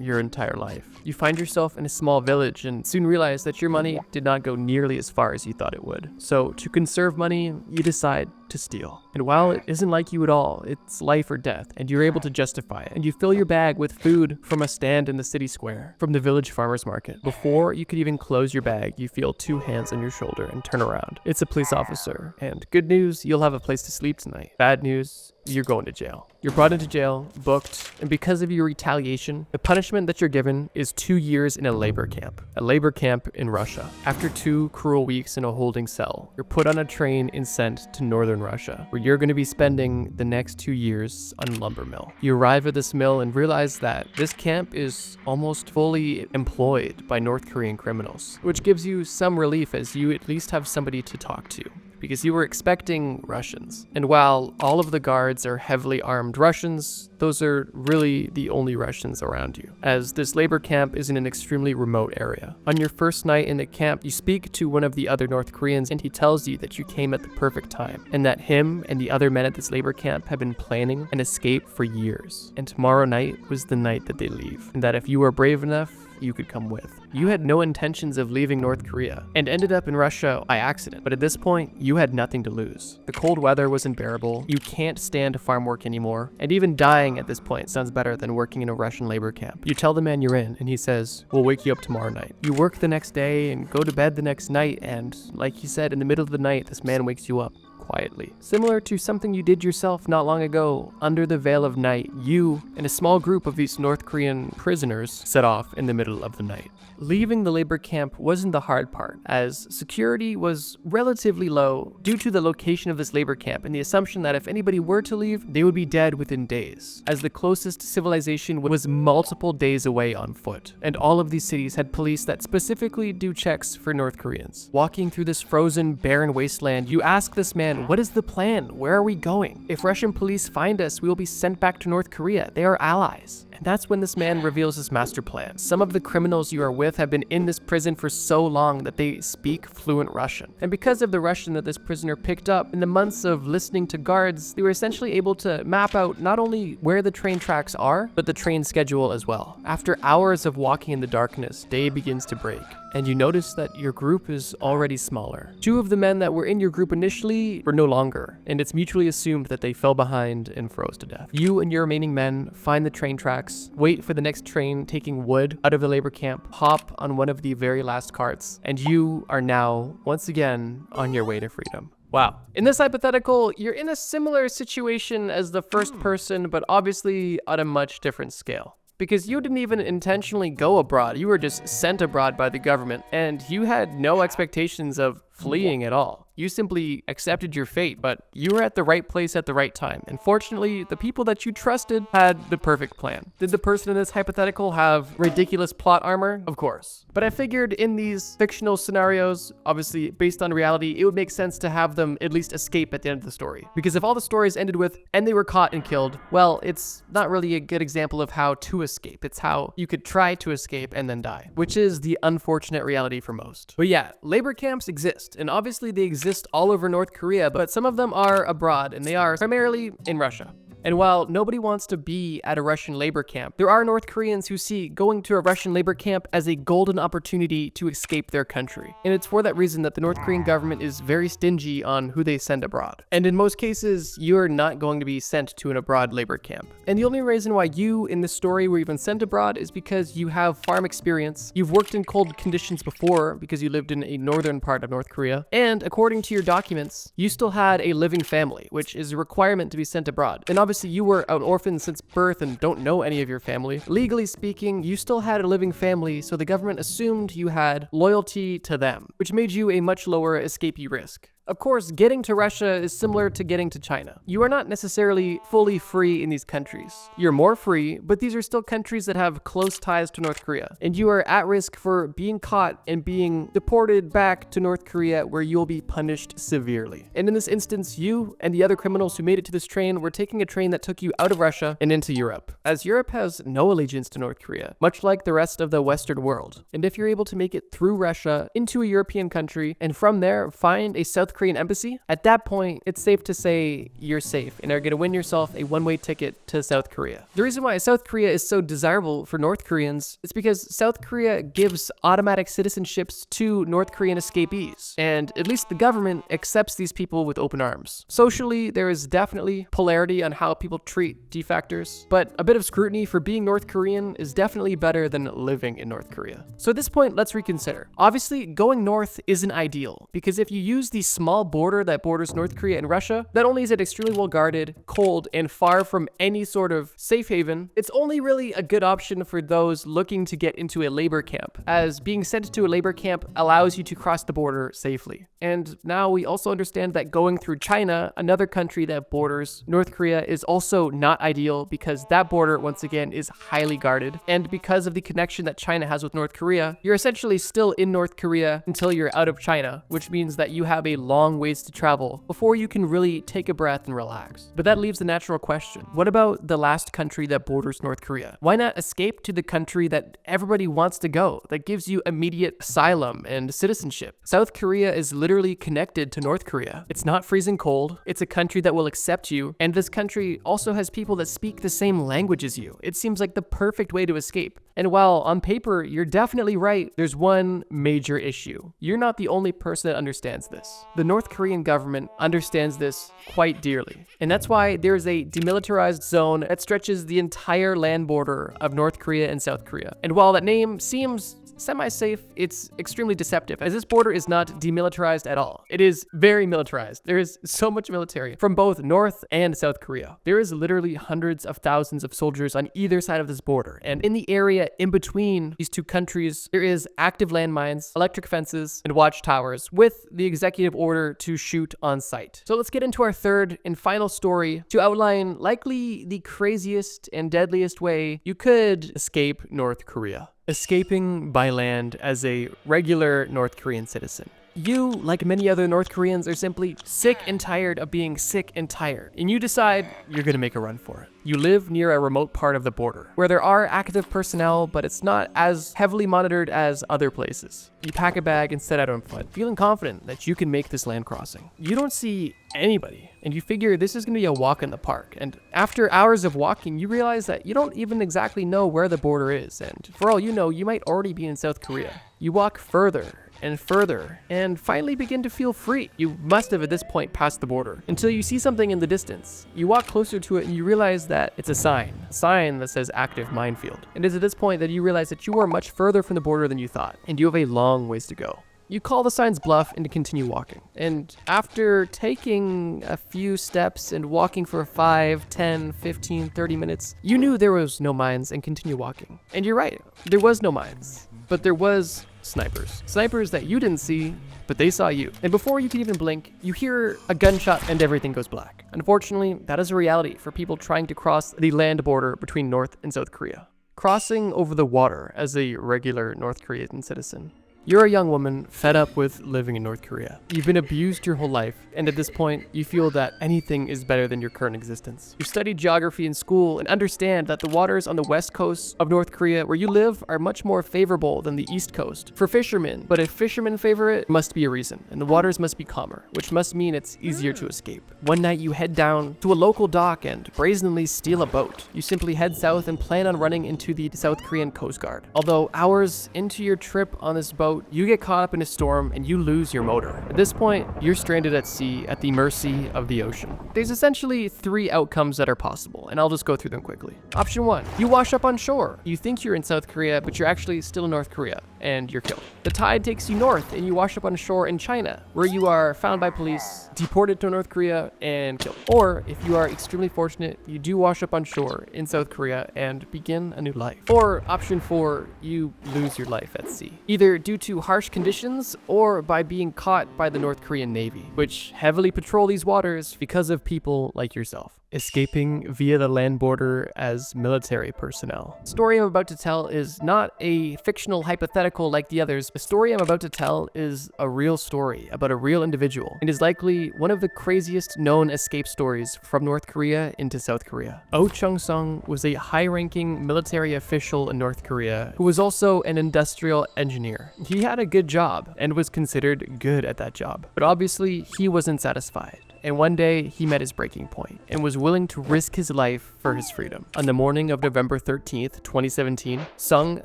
your entire life. You find yourself in a small village and soon realize that your money did not go nearly as far as you thought it would. So to conserve money, you decide to steal. And while it isn't like you at all, it's life or death, and you're able to justify it. And you fill your bag with food from a stand in the city square, from the village farmer's market. Before you could even close your bag, you feel two hands on your shoulder and turn around. It's a police officer, and good news, you'll have a place to sleep tonight. Bad news, you're going to jail. You're brought into jail, booked, and because of your retaliation, the punishment that you're given is 2 years in a labor camp in Russia. After 2 cruel weeks in a holding cell, you're put on a train and sent to northern Russia, where you're going to be spending the next 2 years on a lumber mill. You arrive at this mill and realize that this camp is almost fully employed by North Korean criminals, which gives you some relief as you at least have somebody to talk to, because you were expecting Russians. And while all of the guards are heavily armed Russians, those are really the only Russians around you, as this labor camp is in an extremely remote area. On your first night in the camp, you speak to one of the other North Koreans, and he tells you that you came at the perfect time, and that him and the other men at this labor camp have been planning an escape for years. And tomorrow night was the night that they leave, and that if you are brave enough, you could come with. You had no intentions of leaving North Korea and ended up in Russia by accident, but at this point, you had nothing to lose. The cold weather was unbearable, you can't stand farm work anymore, and even dying at this point sounds better than working in a Russian labor camp. You tell the man you're in, and he says, "We'll wake you up tomorrow night." You work the next day and go to bed the next night, and like he said, in the middle of the night, this man wakes you up quietly. Similar to something you did yourself not long ago, under the veil of night, you and a small group of these North Korean prisoners set off in the middle of the night. Leaving the labor camp wasn't the hard part, as security was relatively low due to the location of this labor camp and the assumption that if anybody were to leave, they would be dead within days, as the closest civilization was multiple days away on foot. And all of these cities had police that specifically do checks for North Koreans. Walking through this frozen, barren wasteland, you ask this man, "What is the plan? Where are we going? If Russian police find us, we will be sent back to North Korea. They are allies." And that's when this man reveals his master plan. Some of the criminals you are with have been in this prison for so long that they speak fluent Russian. And because of the Russian that this prisoner picked up, in the months of listening to guards, they were essentially able to map out not only where the train tracks are, but the train schedule as well. After hours of walking in the darkness, day begins to break, and you notice that your group is already smaller. 2 of the men that were in your group initially were no longer, and it's mutually assumed that they fell behind and froze to death. You and your remaining men find the train tracks, wait for the next train taking wood out of the labor camp, hop on one of the very last carts, and you are now, once again, on your way to freedom. Wow. In this hypothetical, you're in a similar situation as the first person, but obviously on a much different scale. Because you didn't even intentionally go abroad, you were just sent abroad by the government, and you had no expectations of fleeing at all. You simply accepted your fate, but you were at the right place at the right time. And fortunately, the people that you trusted had the perfect plan. Did the person in this hypothetical have ridiculous plot armor? Of course. But I figured in these fictional scenarios, obviously based on reality, it would make sense to have them at least escape at the end of the story. Because if all the stories ended with, "and they were caught and killed," well, it's not really a good example of how to escape. It's how you could try to escape and then die, which is the unfortunate reality for most. But yeah, labor camps exist, and obviously they exist all over North Korea, but some of them are abroad, and they are primarily in Russia. And while nobody wants to be at a Russian labor camp, there are North Koreans who see going to a Russian labor camp as a golden opportunity to escape their country. And it's for that reason that the North Korean government is very stingy on who they send abroad. And in most cases, you're not going to be sent to an abroad labor camp. And the only reason why you in this story were even sent abroad is because you have farm experience, you've worked in cold conditions before because you lived in a northern part of North Korea, and according to your documents, you still had a living family, which is a requirement to be sent abroad. And obviously you were an orphan since birth and don't know any of your family. Legally speaking, you still had a living family, so the government assumed you had loyalty to them, which made you a much lower escapee risk. Of course, getting to Russia is similar to getting to China. You are not necessarily fully free in these countries. You're more free, but these are still countries that have close ties to North Korea. And you are at risk for being caught and being deported back to North Korea, where you'll be punished severely. And in this instance, you and the other criminals who made it to this train were taking a train that took you out of Russia and into Europe, as Europe has no allegiance to North Korea, much like the rest of the Western world. And if you're able to make it through Russia into a European country, and from there find a South Korean embassy, at that point, it's safe to say you're safe and are going to win yourself a one-way ticket to South Korea. The reason why South Korea is so desirable for North Koreans is because South Korea gives automatic citizenships to North Korean escapees, and at least the government accepts these people with open arms. Socially, there is definitely polarity on how people treat defectors, but a bit of scrutiny for being North Korean is definitely better than living in North Korea. So at this point, let's reconsider. Obviously, going north isn't ideal, because if you use the small border that borders North Korea and Russia, not only is it extremely well guarded, cold, and far from any sort of safe haven, it's only really a good option for those looking to get into a labor camp, as being sent to a labor camp allows you to cross the border safely. And now we also understand that going through China, another country that borders North Korea, is also not ideal, because that border, once again, is highly guarded. And because of the connection that China has with North Korea, you're essentially still in North Korea until you're out of China, which means that you have a long ways to travel before you can really take a breath and relax. But that leaves the natural question. What about the last country that borders North Korea? Why not escape to the country that everybody wants to go, that gives you immediate asylum and citizenship? South Korea is literally connected to North Korea. It's not freezing cold. It's a country that will accept you. And this country also has people that speak the same language as you. It seems like the perfect way to escape. And while on paper, you're definitely right, there's one major issue. You're not the only person that understands this. The North Korean government understands this quite dearly. And that's why there's a demilitarized zone that stretches the entire land border of North Korea and South Korea. And while that name seems semi-safe, it's extremely deceptive, as this border is not demilitarized at all. It is very militarized. There is so much military from both North and South Korea. There is literally hundreds of thousands of soldiers on either side of this border. And in the area in between these two countries, there is active landmines, electric fences, and watchtowers with the executive order to shoot on sight. So let's get into our third and final story to outline likely the craziest and deadliest way you could escape North Korea. Escaping by land as a regular North Korean citizen. You, like many other North Koreans, are simply sick and tired of being sick and tired, and you decide you're gonna make a run for it. You live near a remote part of the border, where there are active personnel, but it's not as heavily monitored as other places. You pack a bag and set out on foot, feeling confident that you can make this land crossing. You don't see anybody, and you figure this is gonna be a walk in the park. And after hours of walking, you realize that you don't even exactly know where the border is, and for all you know, you might already be in South Korea. You walk further and further, and finally begin to feel free. You must have at this point passed the border, until you see something in the distance. You walk closer to it and you realize that it's a sign that says active minefield. And it's at this point that you realize that you are much further from the border than you thought, and you have a long ways to go. You call the sign's bluff and continue walking. And after taking a few steps and walking for 5, 10, 15, 30 minutes, you knew there was no mines and continue walking. And you're right, there was no mines, but there was snipers. Snipers that you didn't see, but they saw you. And before you can even blink, you hear a gunshot and everything goes black. Unfortunately, that is a reality for people trying to cross the land border between North and South Korea. Crossing over the water as a regular North Korean citizen. You're a young woman fed up with living in North Korea. You've been abused your whole life, and at this point, you feel that anything is better than your current existence. You've studied geography in school and understand that the waters on the west coast of North Korea where you live are much more favorable than the east coast for fishermen. But if fishermen favor it, must be a reason, and the waters must be calmer, which must mean it's easier to escape. One night you head down to a local dock and brazenly steal a boat. You simply head south and plan on running into the South Korean Coast Guard. Although hours into your trip on this boat, you get caught up in a storm and you lose your motor. At this point, you're stranded at sea at the mercy of the ocean. There's essentially 3 outcomes that are possible, and I'll just go through them quickly. Option 1, you wash up on shore. You think you're in South Korea, but you're actually still in North Korea, and you're killed. The tide takes you north and you wash up on shore in China, where you are found by police, deported to North Korea, and killed. Or if you are extremely fortunate, you do wash up on shore in South Korea and begin a new life. Or option 4, you lose your life at sea, either due to harsh conditions or by being caught by the North Korean Navy, which heavily patrol these waters because of people like yourself. Escaping via the land border as military personnel. The story I'm about to tell is not a fictional hypothetical like the others. The story I'm about to tell is a real story about a real individual and is likely one of the craziest known escape stories from North Korea into South Korea. Oh Chung-sung was a high-ranking military official in North Korea who was also an industrial engineer. He had a good job and was considered good at that job, but obviously he wasn't satisfied. And one day, he met his breaking point and was willing to risk his life for his freedom. On the morning of November 13th, 2017, Sung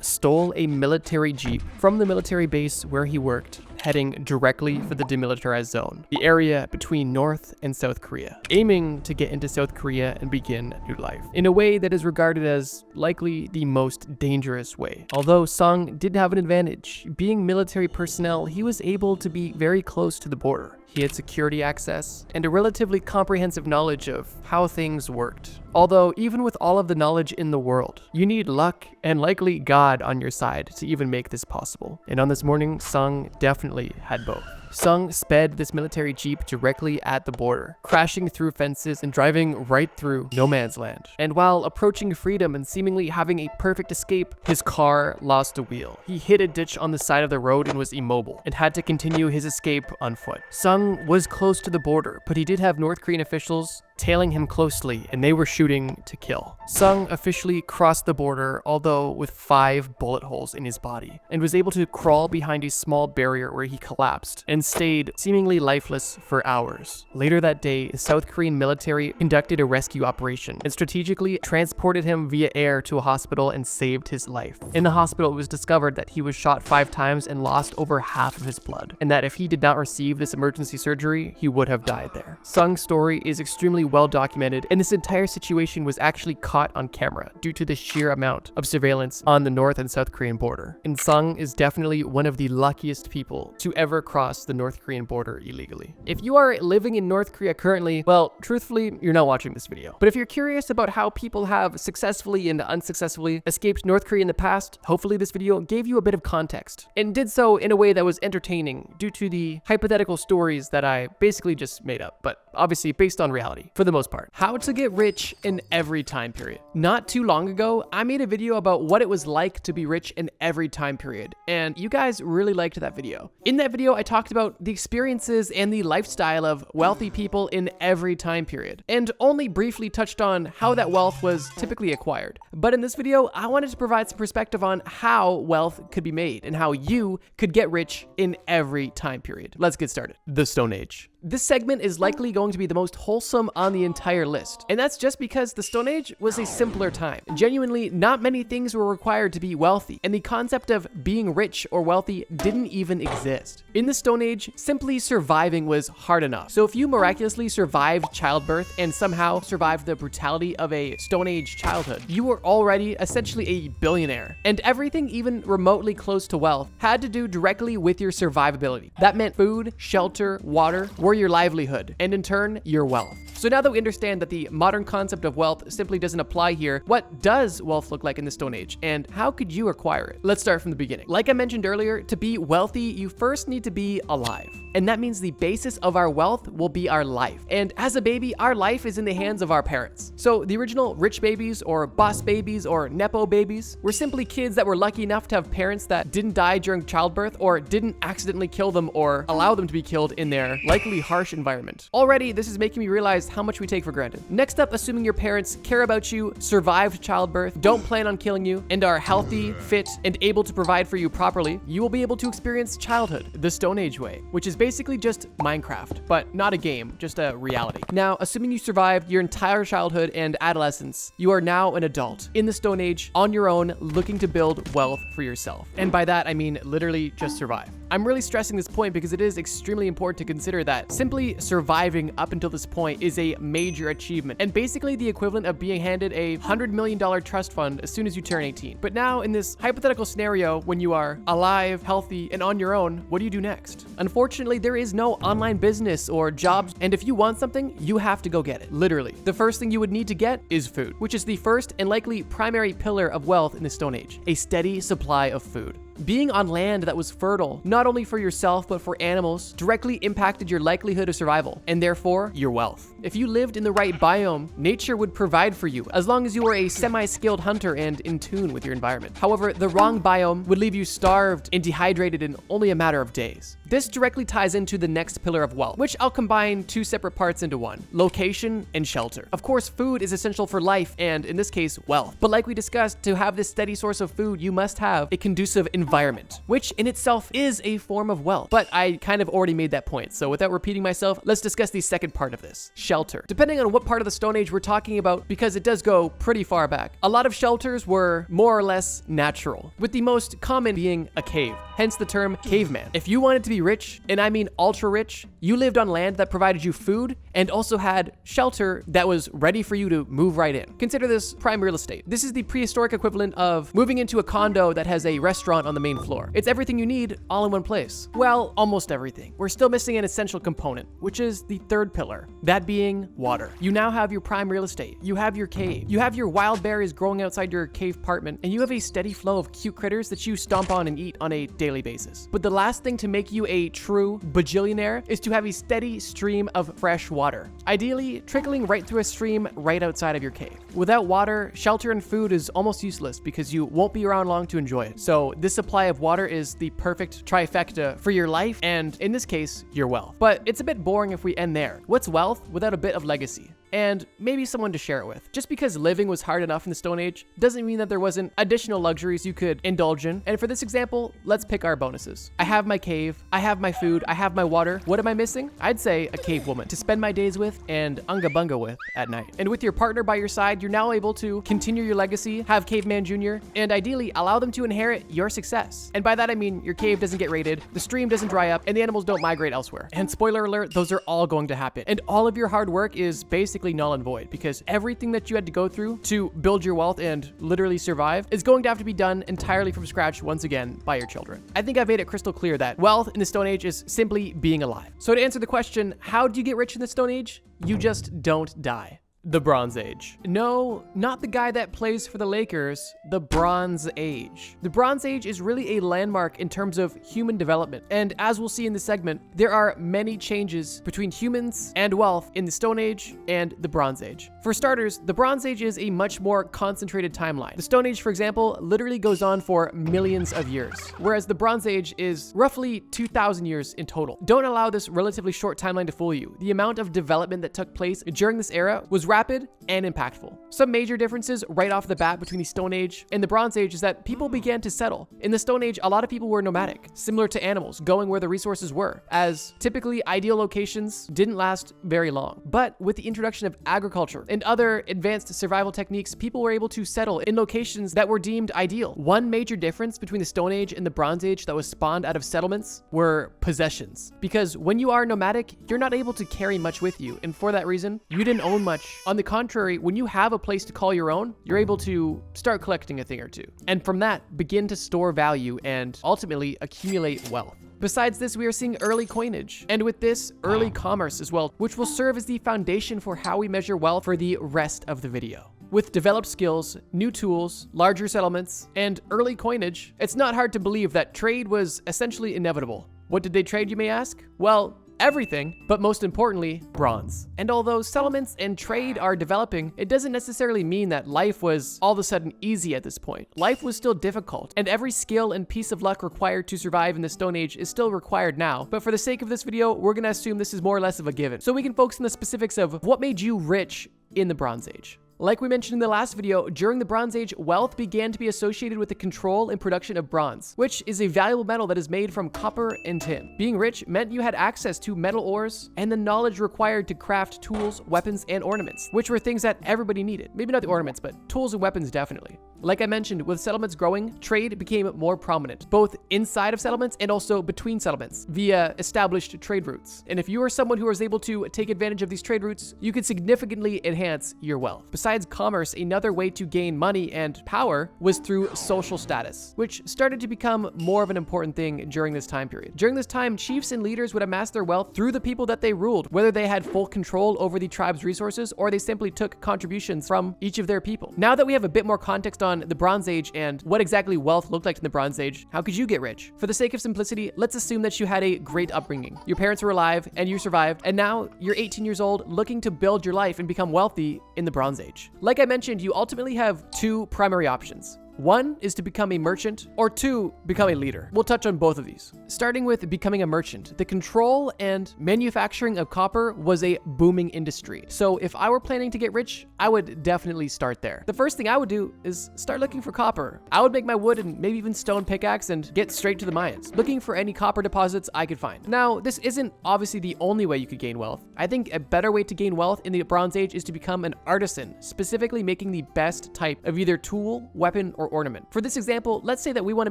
stole a military jeep from the military base where he worked, heading directly for the demilitarized zone, the area between North and South Korea, aiming to get into South Korea and begin a new life, in a way that is regarded as likely the most dangerous way. Although Sung did have an advantage, being military personnel, he was able to be very close to the border. He had security access and a relatively comprehensive knowledge of how things worked. Although, even with all of the knowledge in the world, you need luck and likely God on your side to even make this possible. And on this morning, Sung definitely had both. Sung sped this military jeep directly at the border, crashing through fences and driving right through no man's land. And while approaching freedom and seemingly having a perfect escape, his car lost a wheel. He hit a ditch on the side of the road and was immobile, and had to continue his escape on foot. Sung was close to the border, but he did have North Korean officials tailing him closely, and they were shooting to kill. Sung officially crossed the border, although with 5 bullet holes in his body, and was able to crawl behind a small barrier where he collapsed and stayed seemingly lifeless for hours. Later that day, the South Korean military conducted a rescue operation and strategically transported him via air to a hospital and saved his life. In the hospital, it was discovered that he was shot 5 times and lost over half of his blood, and that if he did not receive this emergency surgery, he would have died there. Sung's story is extremely well documented, and this entire situation was actually caught on camera due to the sheer amount of surveillance on the North and South Korean border. And Sung is definitely one of the luckiest people to ever cross the North Korean border illegally. If you are living in North Korea currently, well, truthfully, you're not watching this video. But if you're curious about how people have successfully and unsuccessfully escaped North Korea in the past, hopefully this video gave you a bit of context, and did so in a way that was entertaining due to the hypothetical stories that I basically just made up, but obviously based on reality for the most part. How to get rich in every time period. Not too long ago, I made a video about what it was like to be rich in every time period, and you guys really liked that video. In that video, I talked about the experiences and the lifestyle of wealthy people in every time period, and only briefly touched on how that wealth was typically acquired. But in this video, I wanted to provide some perspective on how wealth could be made and how you could get rich in every time period. Let's get started. The Stone Age. This segment is likely going to be the most wholesome on the entire list, and that's just because the Stone Age was a simpler time. Genuinely, not many things were required to be wealthy, and the concept of being rich or wealthy didn't even exist. In the Stone Age, simply surviving was hard enough. So if you miraculously survived childbirth and somehow survived the brutality of a Stone Age childhood, you were already essentially a billionaire. And everything even remotely close to wealth had to do directly with your survivability. That meant food, shelter, water, your livelihood, and in turn, your wealth. So now that we understand that the modern concept of wealth simply doesn't apply here, what does wealth look like in the Stone Age, and how could you acquire it? Let's start from the beginning. Like I mentioned earlier, to be wealthy, you first need to be alive. And that means the basis of our wealth will be our life. And as a baby, our life is in the hands of our parents. So the original rich babies or boss babies or Nepo babies were simply kids that were lucky enough to have parents that didn't die during childbirth or didn't accidentally kill them or allow them to be killed in their likely harsh environment. Already, this is making me realize how much we take for granted. Next up, assuming your parents care about you, survived childbirth, don't plan on killing you, and are healthy, fit, and able to provide for you properly, you will be able to experience childhood the Stone Age way, which is basically just Minecraft, but not a game, just a reality. Now, assuming you survived your entire childhood and adolescence, you are now an adult in the Stone Age on your own, looking to build wealth for yourself. And by that, I mean literally just survive. I'm really stressing this point because it is extremely important to consider that simply surviving up until this point is a major achievement and basically the equivalent of being handed a $100 million trust fund as soon as you turn 18. But now in this hypothetical scenario, when you are alive, healthy, and on your own, what do you do next? Unfortunately, there is no online business or jobs, and if you want something, you have to go get it. Literally. The first thing you would need to get is food, which is the first and likely primary pillar of wealth in the Stone Age, a steady supply of food. Being on land that was fertile, not only for yourself but for animals, directly impacted your likelihood of survival, and therefore your wealth. If you lived in the right biome, nature would provide for you, as long as you were a semi-skilled hunter and in tune with your environment. However, the wrong biome would leave you starved and dehydrated in only a matter of days. This directly ties into the next pillar of wealth, which I'll combine two separate parts into one: location and shelter. Of course, food is essential for life and, in this case, wealth. But like we discussed, to have this steady source of food, you must have a conducive environment, which in itself is a form of wealth. But I kind of already made that point, so without repeating myself, let's discuss the second part of this: shelter. Depending on what part of the Stone Age we're talking about, because it does go pretty far back, a lot of shelters were more or less natural, with the most common being a cave, hence the term caveman. If you wanted to be rich, and I mean ultra rich, you lived on land that provided you food and also had shelter that was ready for you to move right in. Consider this prime real estate. This is the prehistoric equivalent of moving into a condo that has a restaurant on the main floor. It's everything you need all in one place. Well, almost everything. We're still missing an essential component, which is the third pillar, that being water. You now have your prime real estate. You have your cave. You have your wild berries growing outside your cave apartment, and you have a steady flow of cute critters that you stomp on and eat on a daily basis. But the last thing to make you a true bajillionaire is to have a steady stream of fresh water, ideally trickling right through a stream right outside of your cave. Without water, shelter and food is almost useless because you won't be around long to enjoy it. So this supply of water is the perfect trifecta for your life and, in this case, your wealth. But it's a bit boring if we end there. What's wealth without a bit of legacy? And maybe someone to share it with. Just because living was hard enough in the Stone Age doesn't mean that there wasn't additional luxuries you could indulge in. And for this example, let's pick our bonuses. I have my cave, I have my food, I have my water. What am I missing? I'd say a cave woman to spend my days with and unga bunga with at night. And with your partner by your side, you're now able to continue your legacy, have Caveman Jr., and ideally allow them to inherit your success. And by that I mean your cave doesn't get raided, the stream doesn't dry up, and the animals don't migrate elsewhere. And spoiler alert, those are all going to happen. And all of your hard work is basically null and void because everything that you had to go through to build your wealth and literally survive is going to have to be done entirely from scratch once again by your children. I think I've made it crystal clear that wealth in the Stone Age is simply being alive. So to answer the question, how do you get rich in the Stone Age? You just don't die. The Bronze Age. No, not the guy that plays for the Lakers, the Bronze Age. The Bronze Age is really a landmark in terms of human development, and as we'll see in this segment, there are many changes between humans and wealth in the Stone Age and the Bronze Age. For starters, the Bronze Age is a much more concentrated timeline. The Stone Age, for example, literally goes on for millions of years, whereas the Bronze Age is roughly 2,000 years in total. Don't allow this relatively short timeline to fool you. The amount of development that took place during this era was rapid and impactful. Some major differences right off the bat between the Stone Age and the Bronze Age is that people began to settle. In the Stone Age, a lot of people were nomadic, similar to animals, going where the resources were, as typically ideal locations didn't last very long. But with the introduction of agriculture and other advanced survival techniques, people were able to settle in locations that were deemed ideal. One major difference between the Stone Age and the Bronze Age that was spawned out of settlements were possessions. Because when you are nomadic, you're not able to carry much with you, and for that reason, you didn't own much. On the contrary, when you have a place to call your own, you're able to start collecting a thing or two. And from that, begin to store value and ultimately accumulate wealth. Besides this, we are seeing early coinage, and with this, early commerce as well, which will serve as the foundation for how we measure wealth for the rest of the video. With developed skills, new tools, larger settlements, and early coinage, it's not hard to believe that trade was essentially inevitable. What did they trade, you may ask? Well, everything, but most importantly, bronze. And although settlements and trade are developing, it doesn't necessarily mean that life was all of a sudden easy at this point. Life was still difficult, and every skill and piece of luck required to survive in the Stone Age is still required now. But for the sake of this video, we're gonna assume this is more or less of a given, so we can focus on the specifics of what made you rich in the Bronze Age. Like we mentioned in the last video, during the Bronze Age, wealth began to be associated with the control and production of bronze, which is a valuable metal that is made from copper and tin. Being rich meant you had access to metal ores and the knowledge required to craft tools, weapons, and ornaments, which were things that everybody needed. Maybe not the ornaments, but tools and weapons definitely. Like I mentioned, with settlements growing, trade became more prominent, both inside of settlements and also between settlements via established trade routes. And if you are someone who was able to take advantage of these trade routes, you could significantly enhance your wealth. Besides commerce, another way to gain money and power was through social status, which started to become more of an important thing during this time period. During this time, chiefs and leaders would amass their wealth through the people that they ruled, whether they had full control over the tribe's resources or they simply took contributions from each of their people. Now that we have a bit more context on the Bronze Age and what exactly wealth looked like in the Bronze Age, how could you get rich? For the sake of simplicity, let's assume that you had a great upbringing. Your parents were alive and you survived, and now you're 18 years old looking to build your life and become wealthy in the Bronze Age. Like I mentioned, you ultimately have two primary options. One is to become a merchant, or two, become a leader. We'll touch on both of these. Starting with becoming a merchant, the control and manufacturing of copper was a booming industry. So if I were planning to get rich, I would definitely start there. The first thing I would do is start looking for copper. I would make my wood and maybe even stone pickaxe and get straight to the mines, looking for any copper deposits I could find. Now, this isn't obviously the only way you could gain wealth. I think a better way to gain wealth in the Bronze Age is to become an artisan, specifically making the best type of either tool, weapon, or ornament. For this example, let's say that we want to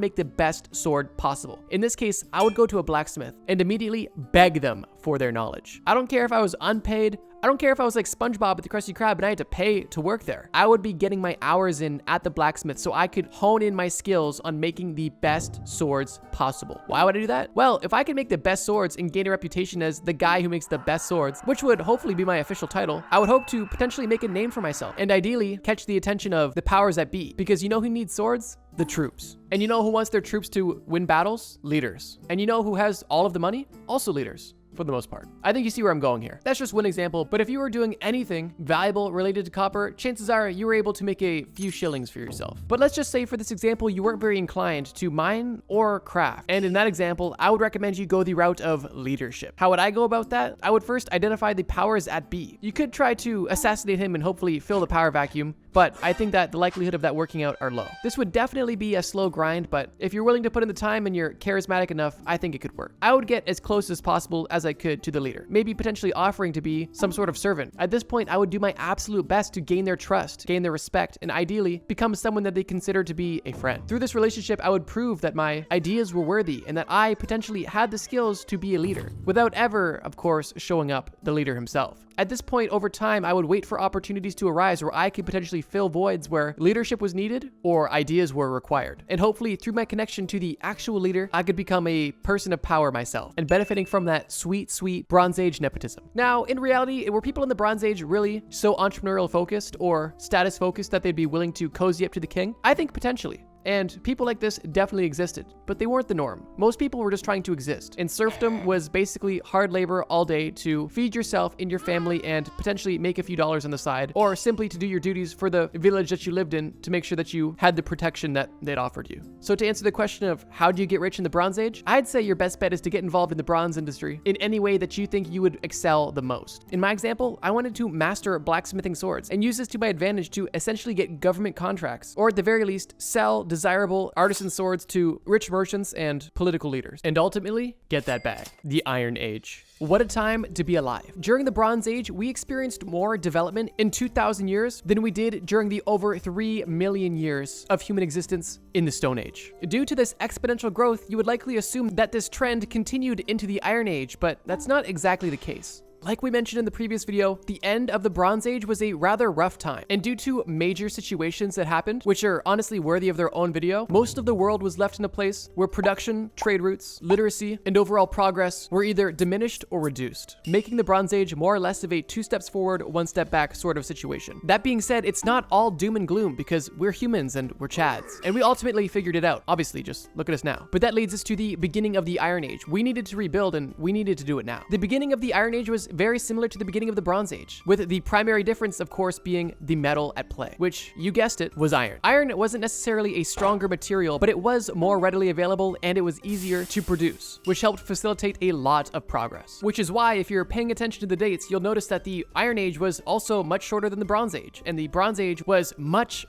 make the best sword possible. In this case, I would go to a blacksmith and immediately beg them for their knowledge. I don't care if I was unpaid. I don't care if I was like SpongeBob at the Krusty Krab and I had to pay to work there. I would be getting my hours in at the blacksmith so I could hone in my skills on making the best swords possible. Why would I do that? Well, if I could make the best swords and gain a reputation as the guy who makes the best swords, which would hopefully be my official title, I would hope to potentially make a name for myself and ideally catch the attention of the powers that be. Because you know who needs swords? The troops. And you know who wants their troops to win battles? Leaders. And you know who has all of the money? Also leaders. For the most part. I think you see where I'm going here. That's just one example, but if you were doing anything valuable related to copper, chances are you were able to make a few shillings for yourself. But let's just say for this example, you weren't very inclined to mine or craft. And in that example, I would recommend you go the route of leadership. How would I go about that? I would first identify the powers that be. You could try to assassinate him and hopefully fill the power vacuum, but I think that the likelihood of that working out are low. This would definitely be a slow grind, but if you're willing to put in the time and you're charismatic enough, I think it could work. I would get as close as possible as I could to the leader, maybe potentially offering to be some sort of servant. At this point, I would do my absolute best to gain their trust, gain their respect, and ideally become someone that they consider to be a friend. Through this relationship, I would prove that my ideas were worthy and that I potentially had the skills to be a leader, without ever, of course, showing up the leader himself. At this point, over time, I would wait for opportunities to arise where I could potentially fill voids where leadership was needed or ideas were required. And hopefully, through my connection to the actual leader, I could become a person of power myself and benefiting from that sweet, sweet Bronze Age nepotism. Now, in reality, were people in the Bronze Age really so entrepreneurial focused or status focused that they'd be willing to cozy up to the king? I think potentially. And people like this definitely existed, but they weren't the norm. Most people were just trying to exist, and serfdom was basically hard labor all day to feed yourself and your family and potentially make a few dollars on the side, or simply to do your duties for the village that you lived in to make sure that you had the protection that they'd offered you. So to answer the question of how do you get rich in the Bronze Age, I'd say your best bet is to get involved in the bronze industry in any way that you think you would excel the most. In my example, I wanted to master blacksmithing swords and use this to my advantage to essentially get government contracts, or at the very least, sell desirable artisan swords to rich merchants and political leaders, and ultimately get that bag. The Iron Age. What a time to be alive. During the Bronze Age, we experienced more development in 2,000 years than we did during the over 3 million years of human existence in the Stone Age. Due to this exponential growth, you would likely assume that this trend continued into the Iron Age, but that's not exactly the case. Like we mentioned in the previous video, the end of the Bronze Age was a rather rough time, and due to major situations that happened, which are honestly worthy of their own video, most of the world was left in a place where production, trade routes, literacy, and overall progress were either diminished or reduced, making the Bronze Age more or less of a 2 steps forward, 1 step back sort of situation. That being said, it's not all doom and gloom because we're humans and we're Chads, and we ultimately figured it out. Obviously, just look at us now. But that leads us to the beginning of the Iron Age. We needed to rebuild, and we needed to do it now. The beginning of the Iron Age was very similar to the beginning of the Bronze Age, with the primary difference, of course, being the metal at play, which, you guessed it, was iron. Iron wasn't necessarily a stronger material, but it was more readily available and it was easier to produce, which helped facilitate a lot of progress. Which is why, if you're paying attention to the dates, you'll notice that the Iron Age was also much shorter than the Bronze Age, and the Bronze Age was much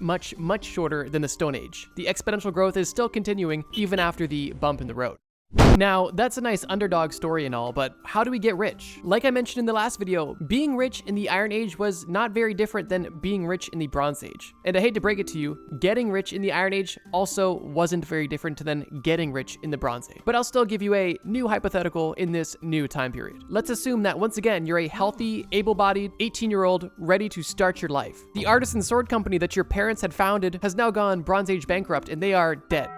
shorter than the Stone Age. The exponential growth is still continuing even after the bump in the road. Now, that's a nice underdog story and all, but how do we get rich? Like I mentioned in the last video, being rich in the Iron Age was not very different than being rich in the Bronze Age. And I hate to break it to you, getting rich in the Iron Age also wasn't very different than getting rich in the Bronze Age. But I'll still give you a new hypothetical in this new time period. Let's assume that once again, you're a healthy, able-bodied 18-year-old ready to start your life. The artisan sword company that your parents had founded has now gone Bronze Age bankrupt and they are dead.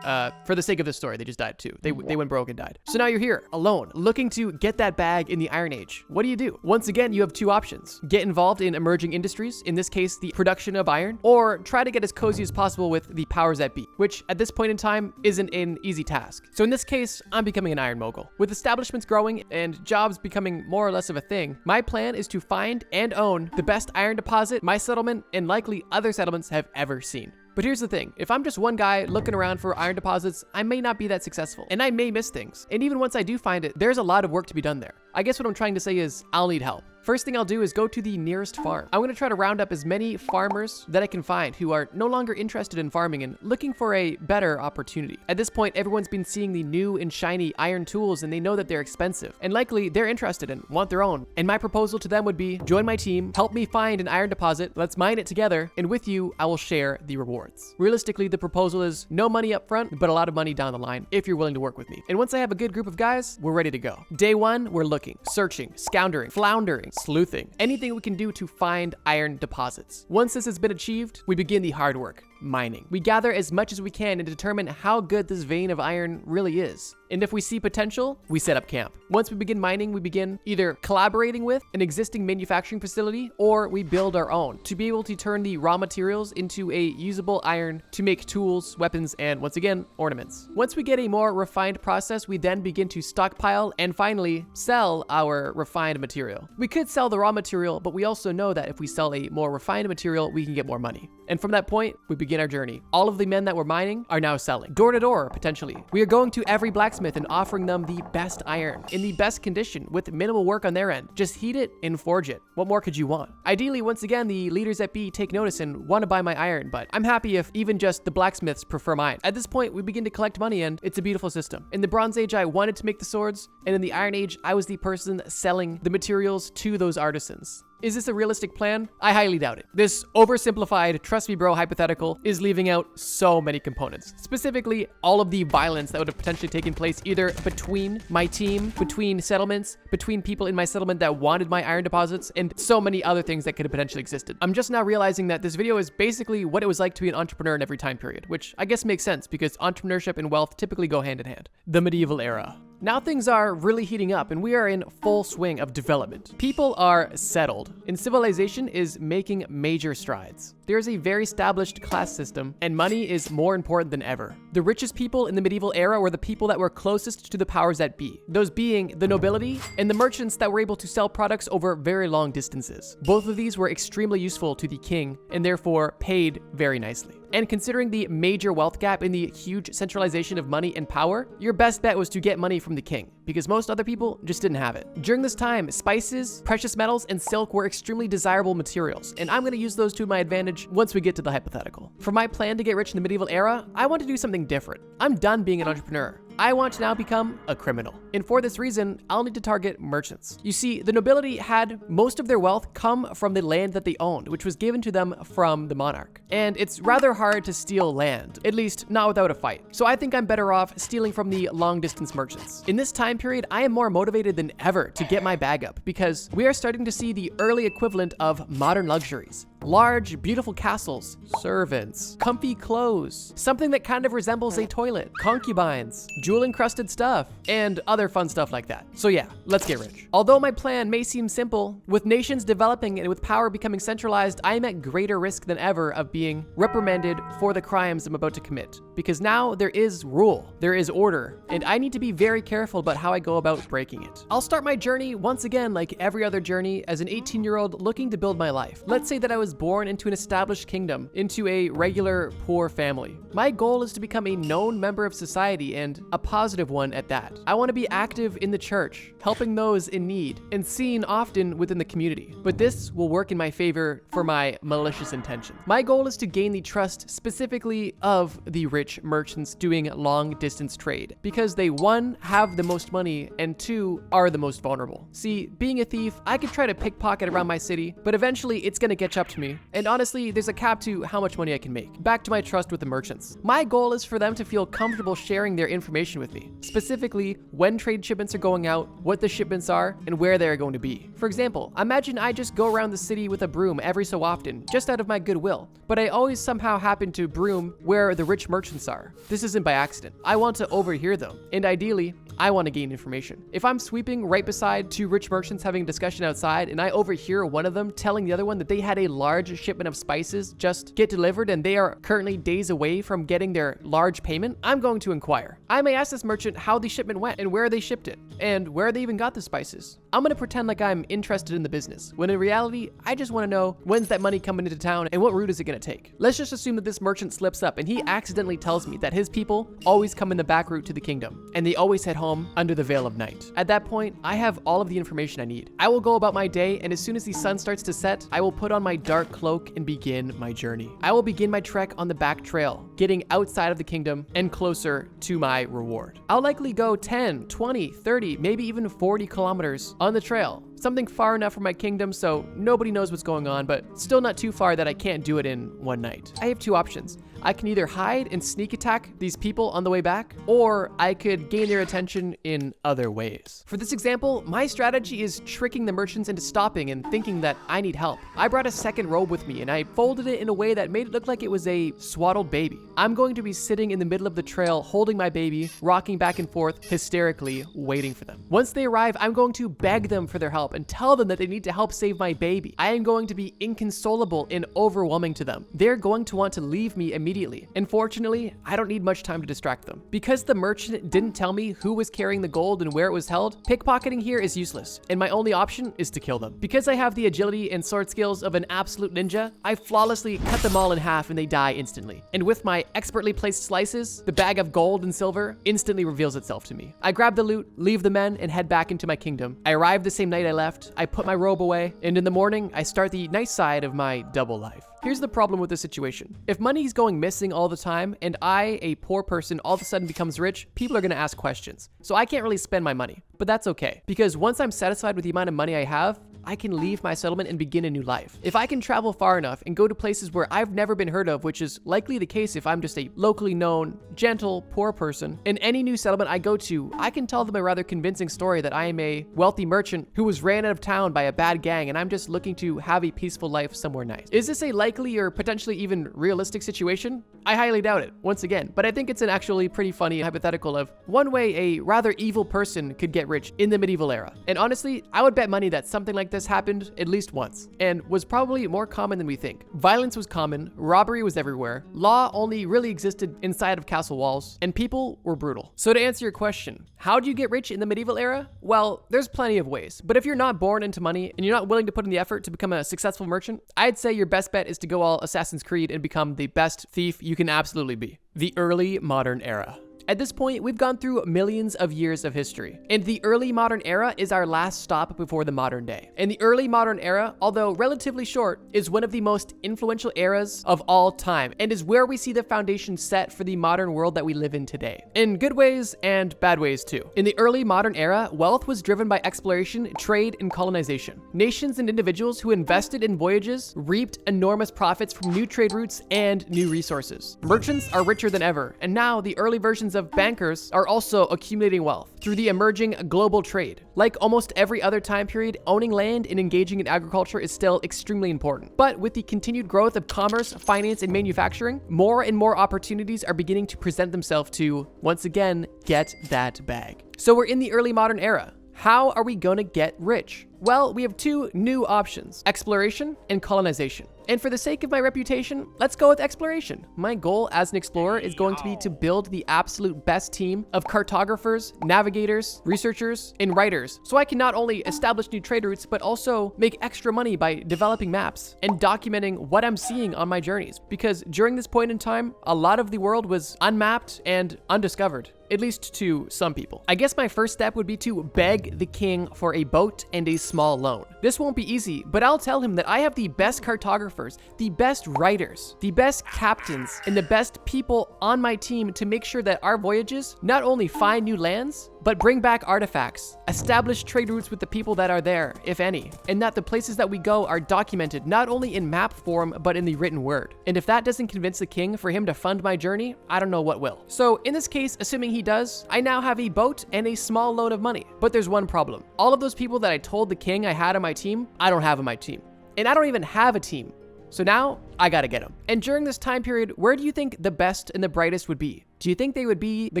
For the sake of this story, they just died too. They went broke and died. So now you're here, alone, looking to get that bag in the Iron Age. What do you do? Once again, you have 2 options. Get involved in emerging industries, in this case, the production of iron, or try to get as cozy as possible with the powers that be, which at this point in time isn't an easy task. So in this case, I'm becoming an iron mogul. With establishments growing and jobs becoming more or less of a thing, my plan is to find and own the best iron deposit my settlement and likely other settlements have ever seen. But here's the thing, if I'm just one guy looking around for iron deposits, I may not be that successful, and I may miss things. And even once I do find it, there's a lot of work to be done there. I guess what I'm trying to say is, I'll need help. First thing I'll do is go to the nearest farm. I'm gonna try to round up as many farmers that I can find who are no longer interested in farming and looking for a better opportunity. At this point, everyone's been seeing the new and shiny iron tools and they know that they're expensive. And likely they're interested and want their own. And my proposal to them would be, join my team, help me find an iron deposit, let's mine it together, and with you, I will share the rewards. Realistically, the proposal is no money up front, but a lot of money down the line if you're willing to work with me. And once I have a good group of guys, we're ready to go. Day 1, we're looking, searching, scoundering, floundering, sleuthing, anything we can do to find iron deposits. Once this has been achieved, we begin the hard work, mining. We gather as much as we can and determine how good this vein of iron really is. And if we see potential, we set up camp. Once we begin mining, we begin either collaborating with an existing manufacturing facility or we build our own to be able to turn the raw materials into a usable iron to make tools, weapons, and once again, ornaments. Once we get a more refined process, we then begin to stockpile and finally sell our refined material. We could sell the raw material, but we also know that if we sell a more refined material, we can get more money. And from that point, we begin our journey. All of the men that were mining are now selling. Door to door, potentially. We are going to every blacksmith and offering them the best iron in the best condition with minimal work on their end. Just heat it and forge it. What more could you want? Ideally, once again, the leaders at B take notice and want to buy my iron, but I'm happy if even just the blacksmiths prefer mine. At this point, we begin to collect money and it's a beautiful system. In the Bronze Age, I wanted to make the swords, and in the Iron Age, I was the person selling the materials to those artisans. Is this a realistic plan? I highly doubt it. This oversimplified, trust me bro hypothetical is leaving out so many components. Specifically, all of the violence that would have potentially taken place either between my team, between settlements, between people in my settlement that wanted my iron deposits, and so many other things that could have potentially existed. I'm just now realizing that this video is basically what it was like to be an entrepreneur in every time period, which I guess makes sense because entrepreneurship and wealth typically go hand in hand. The medieval era. Now things are really heating up and we are in full swing of development. People are settled and civilization is making major strides. There's a very established class system and money is more important than ever. The richest people in the medieval era were the people that were closest to the powers that be, those being the nobility and the merchants that were able to sell products over very long distances. Both of these were extremely useful to the king and therefore paid very nicely. And considering the major wealth gap in the huge centralization of money and power, your best bet was to get money from the king, because most other people just didn't have it. During this time, spices, precious metals, and silk were extremely desirable materials, and I'm going to use those to my advantage once we get to the hypothetical. For my plan to get rich in the medieval era, I want to do something different. I'm done being an entrepreneur. I want to now become a criminal. And for this reason, I'll need to target merchants. You see, the nobility had most of their wealth come from the land that they owned, which was given to them from the monarch. And it's rather hard to steal land, at least not without a fight. So I think I'm better off stealing from the long-distance merchants. In this time period, I am more motivated than ever to get my bag up because we are starting to see the early equivalent of modern luxuries. Large, beautiful castles, servants, comfy clothes, something that kind of resembles a toilet, concubines, jewel-encrusted stuff, and other fun stuff like that. So yeah, let's get rich. Although my plan may seem simple, with nations developing and with power becoming centralized, I am at greater risk than ever of being reprimanded for the crimes I'm about to commit. Because now there is rule, there is order, and I need to be very careful about how I go about breaking it. I'll start my journey once again like every other journey as an 18-year-old looking to build my life. Let's say that I was born into an established kingdom, into a regular poor family. My goal is to become a known member of society and a positive one at that. I want to be active in the church, helping those in need, and seen often within the community. But this will work in my favor for my malicious intentions. My goal is to gain the trust specifically of the rich merchants doing long distance trade because they, one, have the most money, and two, are the most vulnerable. See, being a thief, I could try to pickpocket around my city, but eventually it's gonna catch up to me. And honestly, there's a cap to how much money I can make. Back to my trust with the merchants. My goal is for them to feel comfortable sharing their information with me, specifically when trade shipments are going out, what the shipments are, and where they are going to be. For example, imagine I just go around the city with a broom every so often, just out of my goodwill, but I always somehow happen to broom where the rich merchants are. This isn't by accident. I want to overhear them, and ideally, I want to gain information. If I'm sweeping right beside two rich merchants having a discussion outside and I overhear one of them telling the other one that they had a large shipment of spices just get delivered and they are currently days away from getting their large payment, I'm going to inquire. I may ask this merchant how the shipment went and where they shipped it and where they even got the spices. I'm going to pretend like I'm interested in the business, when in reality, I just want to know when's that money coming into town and what route is it going to take. Let's just assume that this merchant slips up and he accidentally tells me that his people always come in the back route to the kingdom and they always head home under the veil of night. At that point, I have all of the information I need. I will go about my day, and as soon as the sun starts to set, I will put on my dark cloak and begin my journey. I will begin my trek on the back trail, getting outside of the kingdom and closer to my reward. I'll likely go 10, 20, 30, maybe even 40 kilometers on the trail. Something far enough from my kingdom so nobody knows what's going on, but still not too far that I can't do it in one night. I have two options. I can either hide and sneak attack these people on the way back, or I could gain their attention in other ways. For this example, my strategy is tricking the merchants into stopping and thinking that I need help. I brought a second robe with me and I folded it in a way that made it look like it was a swaddled baby. I'm going to be sitting in the middle of the trail holding my baby, rocking back and forth, hysterically waiting for them. Once they arrive, I'm going to beg them for their help and tell them that they need to help save my baby. I am going to be inconsolable and overwhelming to them. They're going to want to leave me immediately. And fortunately, I don't need much time to distract them. Because the merchant didn't tell me who was carrying the gold and where it was held, pickpocketing here is useless, and my only option is to kill them. Because I have the agility and sword skills of an absolute ninja, I flawlessly cut them all in half and they die instantly. And with my expertly placed slices, the bag of gold and silver instantly reveals itself to me. I grab the loot, leave the men, and head back into my kingdom. I arrive the same night I left, I put my robe away, and in the morning, I start the nice side of my double life. Here's the problem with this situation. If money's going missing all the time and I, a poor person, all of a sudden becomes rich, people are gonna ask questions. So I can't really spend my money, but that's okay. Because once I'm satisfied with the amount of money I have, I can leave my settlement and begin a new life. If I can travel far enough and go to places where I've never been heard of, which is likely the case if I'm just a locally known, gentle, poor person, in any new settlement I go to, I can tell them a rather convincing story that I am a wealthy merchant who was ran out of town by a bad gang and I'm just looking to have a peaceful life somewhere nice. Is this a likely or potentially even realistic situation? I highly doubt it, once again, but I think it's an actually pretty funny hypothetical of one way a rather evil person could get rich in the medieval era. And honestly, I would bet money that something like this happened at least once, and was probably more common than we think. Violence was common, robbery was everywhere, law only really existed inside of castle walls, and people were brutal. So to answer your question, how do you get rich in the medieval era? Well, there's plenty of ways, but if you're not born into money and you're not willing to put in the effort to become a successful merchant, I'd say your best bet is to go all Assassin's Creed and become the best thief you can absolutely be. The early modern era. At this point, we've gone through millions of years of history, and the early modern era is our last stop before the modern day. And the early modern era, although relatively short, is one of the most influential eras of all time, and is where we see the foundation set for the modern world that we live in today, in good ways and bad ways too. In the early modern era, wealth was driven by exploration, trade, and colonization. Nations and individuals who invested in voyages reaped enormous profits from new trade routes and new resources. Merchants are richer than ever, and now the early versions of bankers are also accumulating wealth through the emerging global trade. Like almost every other time period, owning land and engaging in agriculture is still extremely important. But with the continued growth of commerce, finance, and manufacturing, more and more opportunities are beginning to present themselves to, once again, get that bag. So we're in the early modern era. How are we gonna get rich? Well, we have two new options: exploration and colonization. And for the sake of my reputation, let's go with exploration. My goal as an explorer is going to be to build the absolute best team of cartographers, navigators, researchers, and writers, so I can not only establish new trade routes, but also make extra money by developing maps and documenting what I'm seeing on my journeys. Because during this point in time, a lot of the world was unmapped and undiscovered, at least to some people. I guess my first step would be to beg the king for a boat and a small loan. This won't be easy, but I'll tell him that I have the best cartographers, the best writers, the best captains, and the best people on my team to make sure that our voyages not only find new lands, but bring back artifacts, establish trade routes with the people that are there, if any, and that the places that we go are documented not only in map form, but in the written word. And if that doesn't convince the king for him to fund my journey, I don't know what will. So in this case, assuming he does, I now have a boat and a small loan of money. But there's one problem. All of those people that I told the king I had on my team, I don't have on my team. And I don't even have a team. So now I gotta get them. And during this time period, where do you think the best and the brightest would be? Do you think they would be the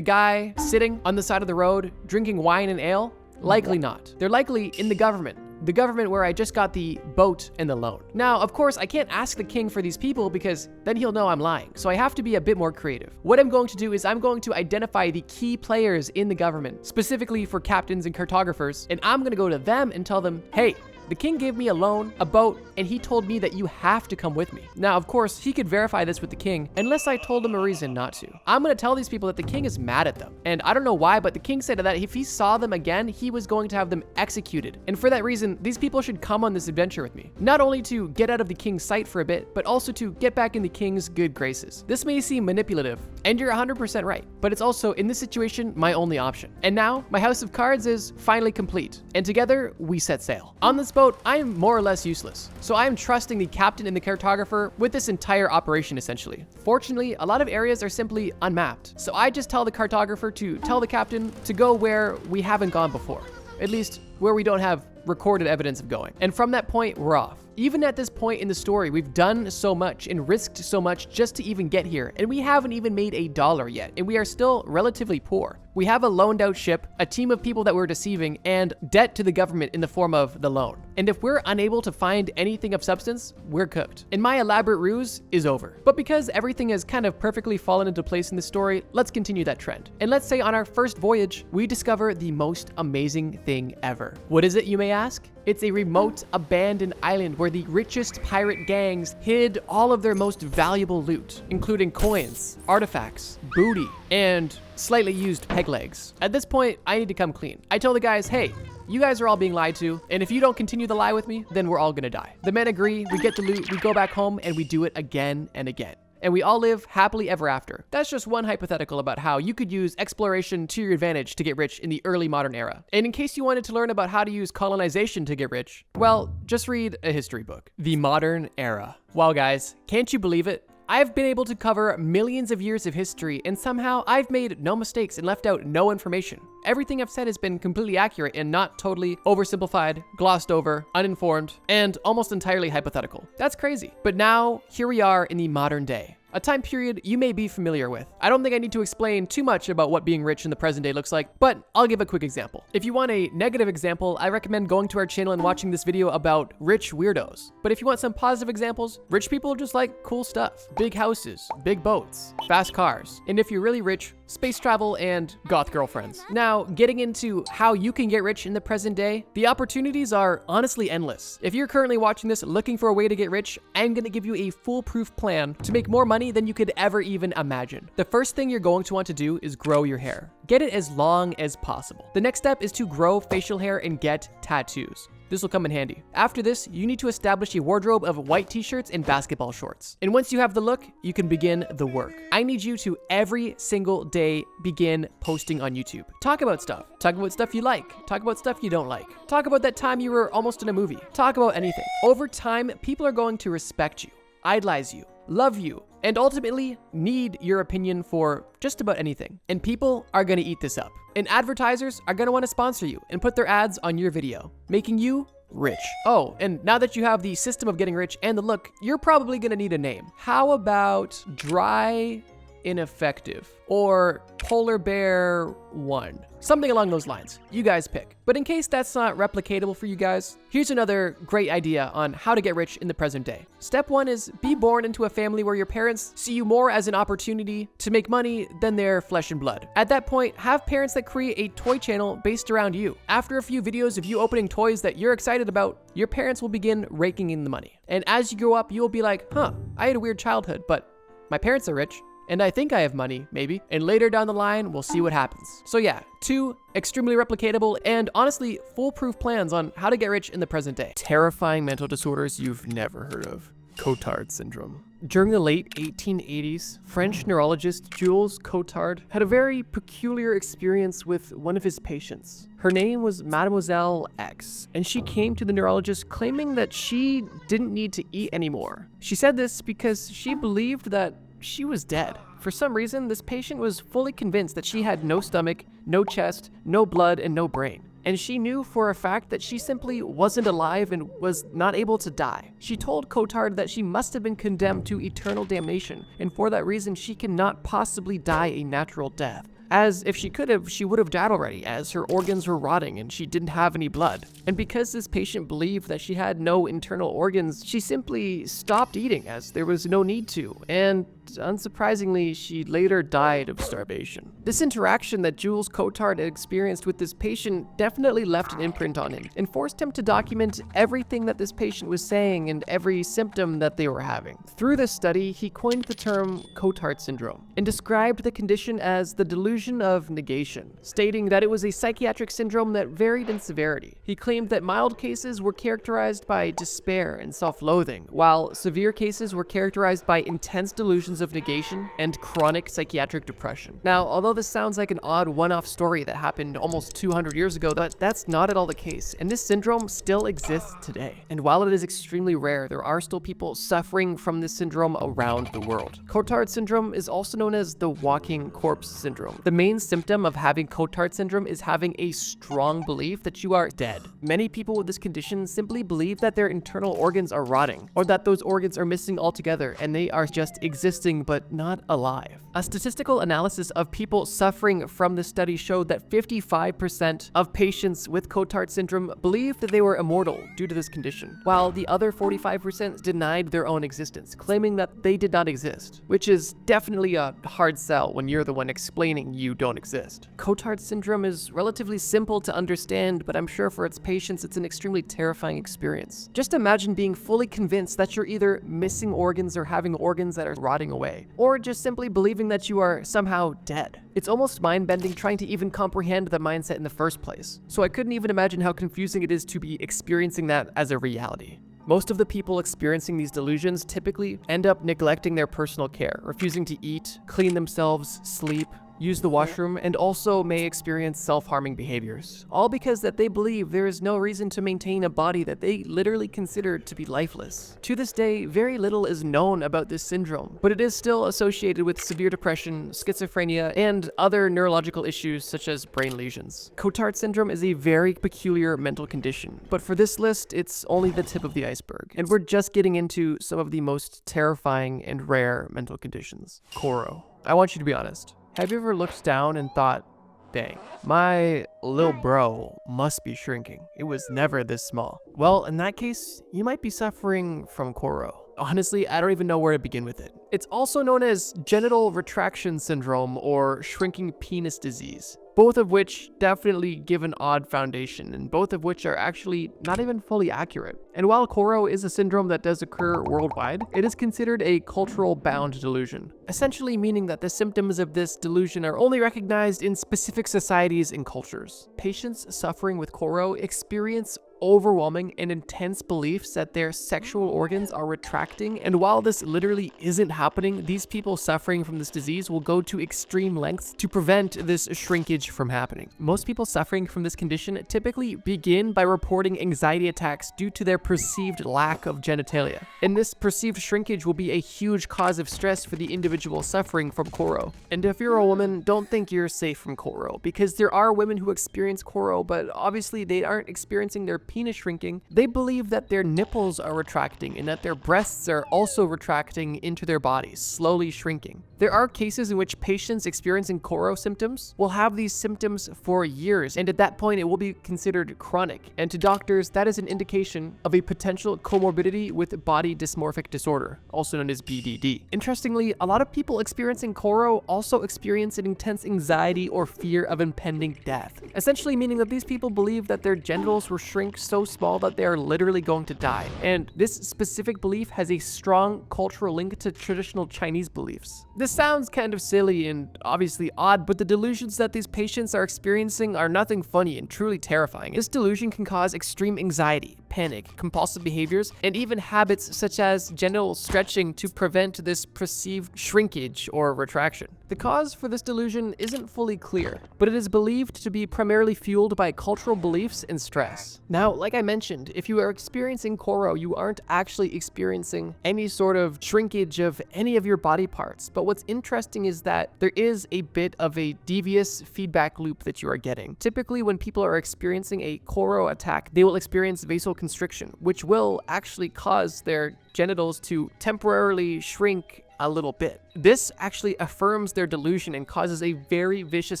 guy sitting on the side of the road drinking wine and ale? Likely not. They're likely in the government where I just got the boat and the loan. Now, of course, I can't ask the king for these people because then he'll know I'm lying. So I have to be a bit more creative. What I'm going to do is I'm going to identify the key players in the government, specifically for captains and cartographers, and I'm gonna go to them and tell them, hey, the king gave me a loan, a boat, and he told me that you have to come with me. Now, of course, he could verify this with the king, unless I told him a reason not to. I'm gonna tell these people that the king is mad at them. And I don't know why, but the king said that if he saw them again, he was going to have them executed. And for that reason, these people should come on this adventure with me. Not only to get out of the king's sight for a bit, but also to get back in the king's good graces. This may seem manipulative, and you're 100% right, but it's also, in this situation, my only option. And now, my house of cards is finally complete, and together, we set sail. On this boat, I am more or less useless, so I am trusting the captain and the cartographer with this entire operation essentially. Fortunately, a lot of areas are simply unmapped, so I just tell the cartographer to tell the captain to go where we haven't gone before, at least where we don't have recorded evidence of going. And from that point, we're off. Even at this point in the story, we've done so much and risked so much just to even get here, and we haven't even made $1 yet, and we are still relatively poor. We have a loaned out ship, a team of people that we're deceiving, and debt to the government in the form of the loan. And if we're unable to find anything of substance, we're cooked. And my elaborate ruse is over. But because everything has kind of perfectly fallen into place in the story, let's continue that trend. And let's say on our first voyage, we discover the most amazing thing ever. What is it, you may ask? It's a remote, abandoned island where the richest pirate gangs hid all of their most valuable loot, including coins, artifacts, booty, and slightly used peg legs. At this point, I need to come clean. I tell the guys, hey, you guys are all being lied to, and if you don't continue the lie with me, then we're all gonna die. The men agree, we get to loot, we go back home, and we do it again and again. And we all live happily ever after. That's just one hypothetical about how you could use exploration to your advantage to get rich in the early modern era. And in case you wanted to learn about how to use colonization to get rich, well, just read a history book. The modern era. Wow, guys, can't you believe it? I've been able to cover millions of years of history, and somehow I've made no mistakes and left out no information. Everything I've said has been completely accurate and not totally oversimplified, glossed over, uninformed, and almost entirely hypothetical. That's crazy. But now, here we are in the modern day. A time period you may be familiar with. I don't think I need to explain too much about what being rich in the present day looks like, but I'll give a quick example. If you want a negative example, I recommend going to our channel and watching this video about rich weirdos. But if you want some positive examples, rich people just like cool stuff. Big houses, big boats, fast cars. And if you're really rich, space travel and goth girlfriends. Now, getting into how you can get rich in the present day, the opportunities are honestly endless. If you're currently watching this looking for a way to get rich, I'm gonna give you a foolproof plan to make more money money than you could ever even imagine. The first thing you're going to want to do is grow your hair. Get it as long as possible. The next step is to grow facial hair and get tattoos. This will come in handy. After this, you need to establish a wardrobe of white t-shirts and basketball shorts. And once you have the look, you can begin the work. I need you to every single day begin posting on YouTube. Talk about stuff. Talk about stuff you like. Talk about stuff you don't like. Talk about that time you were almost in a movie. Talk about anything. Over time, people are going to respect you, idolize you, love you, and ultimately need your opinion for just about anything. And people are gonna eat this up. And advertisers are gonna wanna sponsor you and put their ads on your video, making you rich. Oh, and now that you have the system of getting rich and the look, you're probably gonna need a name. How about Dry Ineffective or Polar Bear 1? Something along those lines. You guys pick. But in case that's not replicatable for you guys, here's another great idea on how to get rich in the present day. Step 1 is be born into a family where your parents see you more as an opportunity to make money than their flesh and blood. At that point, have parents that create a toy channel based around you. After a few videos of you opening toys that you're excited about, your parents will begin raking in the money. And as you grow up, you'll be like, I had a weird childhood, but my parents are rich. And I think I have money, maybe. And later down the line, we'll see what happens. So yeah, 2 extremely replicatable and honestly foolproof plans on how to get rich in the present day. Terrifying mental disorders you've never heard of. Cotard syndrome. During the late 1880s, French neurologist Jules Cotard had a very peculiar experience with one of his patients. Her name was Mademoiselle X, and she came to the neurologist claiming that she didn't need to eat anymore. She said this because she believed that she was dead. For some reason, this patient was fully convinced that she had no stomach, no chest, no blood, and no brain. And she knew for a fact that she simply wasn't alive and was not able to die. She told Cotard that she must have been condemned to eternal damnation, and for that reason, she cannot possibly die a natural death. As if she could have, she would have died already, as her organs were rotting and she didn't have any blood. And because this patient believed that she had no internal organs, she simply stopped eating as there was no need to. And unsurprisingly, she later died of starvation. This interaction that Jules Cotard had experienced with this patient definitely left an imprint on him and forced him to document everything that this patient was saying and every symptom that they were having. Through this study, he coined the term Cotard syndrome and described the condition as the delusion of negation, stating that it was a psychiatric syndrome that varied in severity. He claimed that mild cases were characterized by despair and self-loathing, while severe cases were characterized by intense delusions of negation and chronic psychiatric depression. Now, although this sounds like an odd one-off story that happened almost 200 years ago, that's not at all the case, and this syndrome still exists today. And while it is extremely rare, there are still people suffering from this syndrome around the world. Cotard syndrome is also known as the walking corpse syndrome. The main symptom of having Cotard syndrome is having a strong belief that you are dead. Many people with this condition simply believe that their internal organs are rotting, or that those organs are missing altogether and they are just existing but not alive. A statistical analysis of people suffering from this study showed that 55% of patients with Cotard syndrome believed that they were immortal due to this condition, while the other 45% denied their own existence, claiming that they did not exist, which is definitely a hard sell when you're the one explaining you don't exist. Cotard syndrome is relatively simple to understand, but I'm sure for its patients it's an extremely terrifying experience. Just imagine being fully convinced that you're either missing organs or having organs that are rotting away, or just simply believing that you are somehow dead. It's almost mind-bending trying to even comprehend the mindset in the first place. So I couldn't even imagine how confusing it is to be experiencing that as a reality. Most of the people experiencing these delusions typically end up neglecting their personal care, refusing to eat, clean themselves, sleep, use the washroom, and also may experience self-harming behaviors. All because that they believe there is no reason to maintain a body that they literally consider to be lifeless. To this day, very little is known about this syndrome, but it is still associated with severe depression, schizophrenia, and other neurological issues such as brain lesions. Cotard syndrome is a very peculiar mental condition, but for this list, it's only the tip of the iceberg, and we're just getting into some of the most terrifying and rare mental conditions. Koro. I want you to be honest. Have you ever looked down and thought, dang, my little bro must be shrinking. It was never this small. Well, in that case, you might be suffering from Koro. Honestly, I don't even know where to begin with it. It's also known as genital retraction syndrome or shrinking penis disease. both of which definitely give an odd foundation, and both of which are actually not even fully accurate. And while Koro is a syndrome that does occur worldwide, it is considered a cultural bound delusion, essentially meaning that the symptoms of this delusion are only recognized in specific societies and cultures. Patients suffering with Koro experience overwhelming and intense beliefs that their sexual organs are retracting, and while this literally isn't happening, these people suffering from this disease will go to extreme lengths to prevent this shrinkage from happening. Most people suffering from this condition typically begin by reporting anxiety attacks due to their perceived lack of genitalia, and this perceived shrinkage will be a huge cause of stress for the individual suffering from Koro. And if you're a woman, don't think you're safe from Koro, because there are women who experience Koro, but obviously they aren't experiencing their penis shrinking. They believe that their nipples are retracting and that their breasts are also retracting into their bodies, slowly shrinking. There are cases in which patients experiencing Koro symptoms will have these symptoms for years, and at that point it will be considered chronic, and to doctors that is an indication of a potential comorbidity with body dysmorphic disorder, also known as BDD. Interestingly, a lot of people experiencing Koro also experience an intense anxiety or fear of impending death, essentially meaning that these people believe that their genitals will shrink so small that they are literally going to die. And this specific belief has a strong cultural link to traditional Chinese beliefs. This sounds kind of silly and obviously odd, but the delusions that these patients are experiencing are nothing funny and truly terrifying. This delusion can cause extreme anxiety, panic, compulsive behaviors, and even habits such as genital stretching to prevent this perceived shrinkage or retraction. The cause for this delusion isn't fully clear, but it is believed to be primarily fueled by cultural beliefs and stress. Now, like I mentioned, if you are experiencing Koro, you aren't actually experiencing any sort of shrinkage of any of your body parts, but what's interesting is that there is a bit of a devious feedback loop that you are getting. Typically, when people are experiencing a Koro attack, they will experience vasoconstriction, which will actually cause their genitals to temporarily shrink a little bit. This actually affirms their delusion and causes a very vicious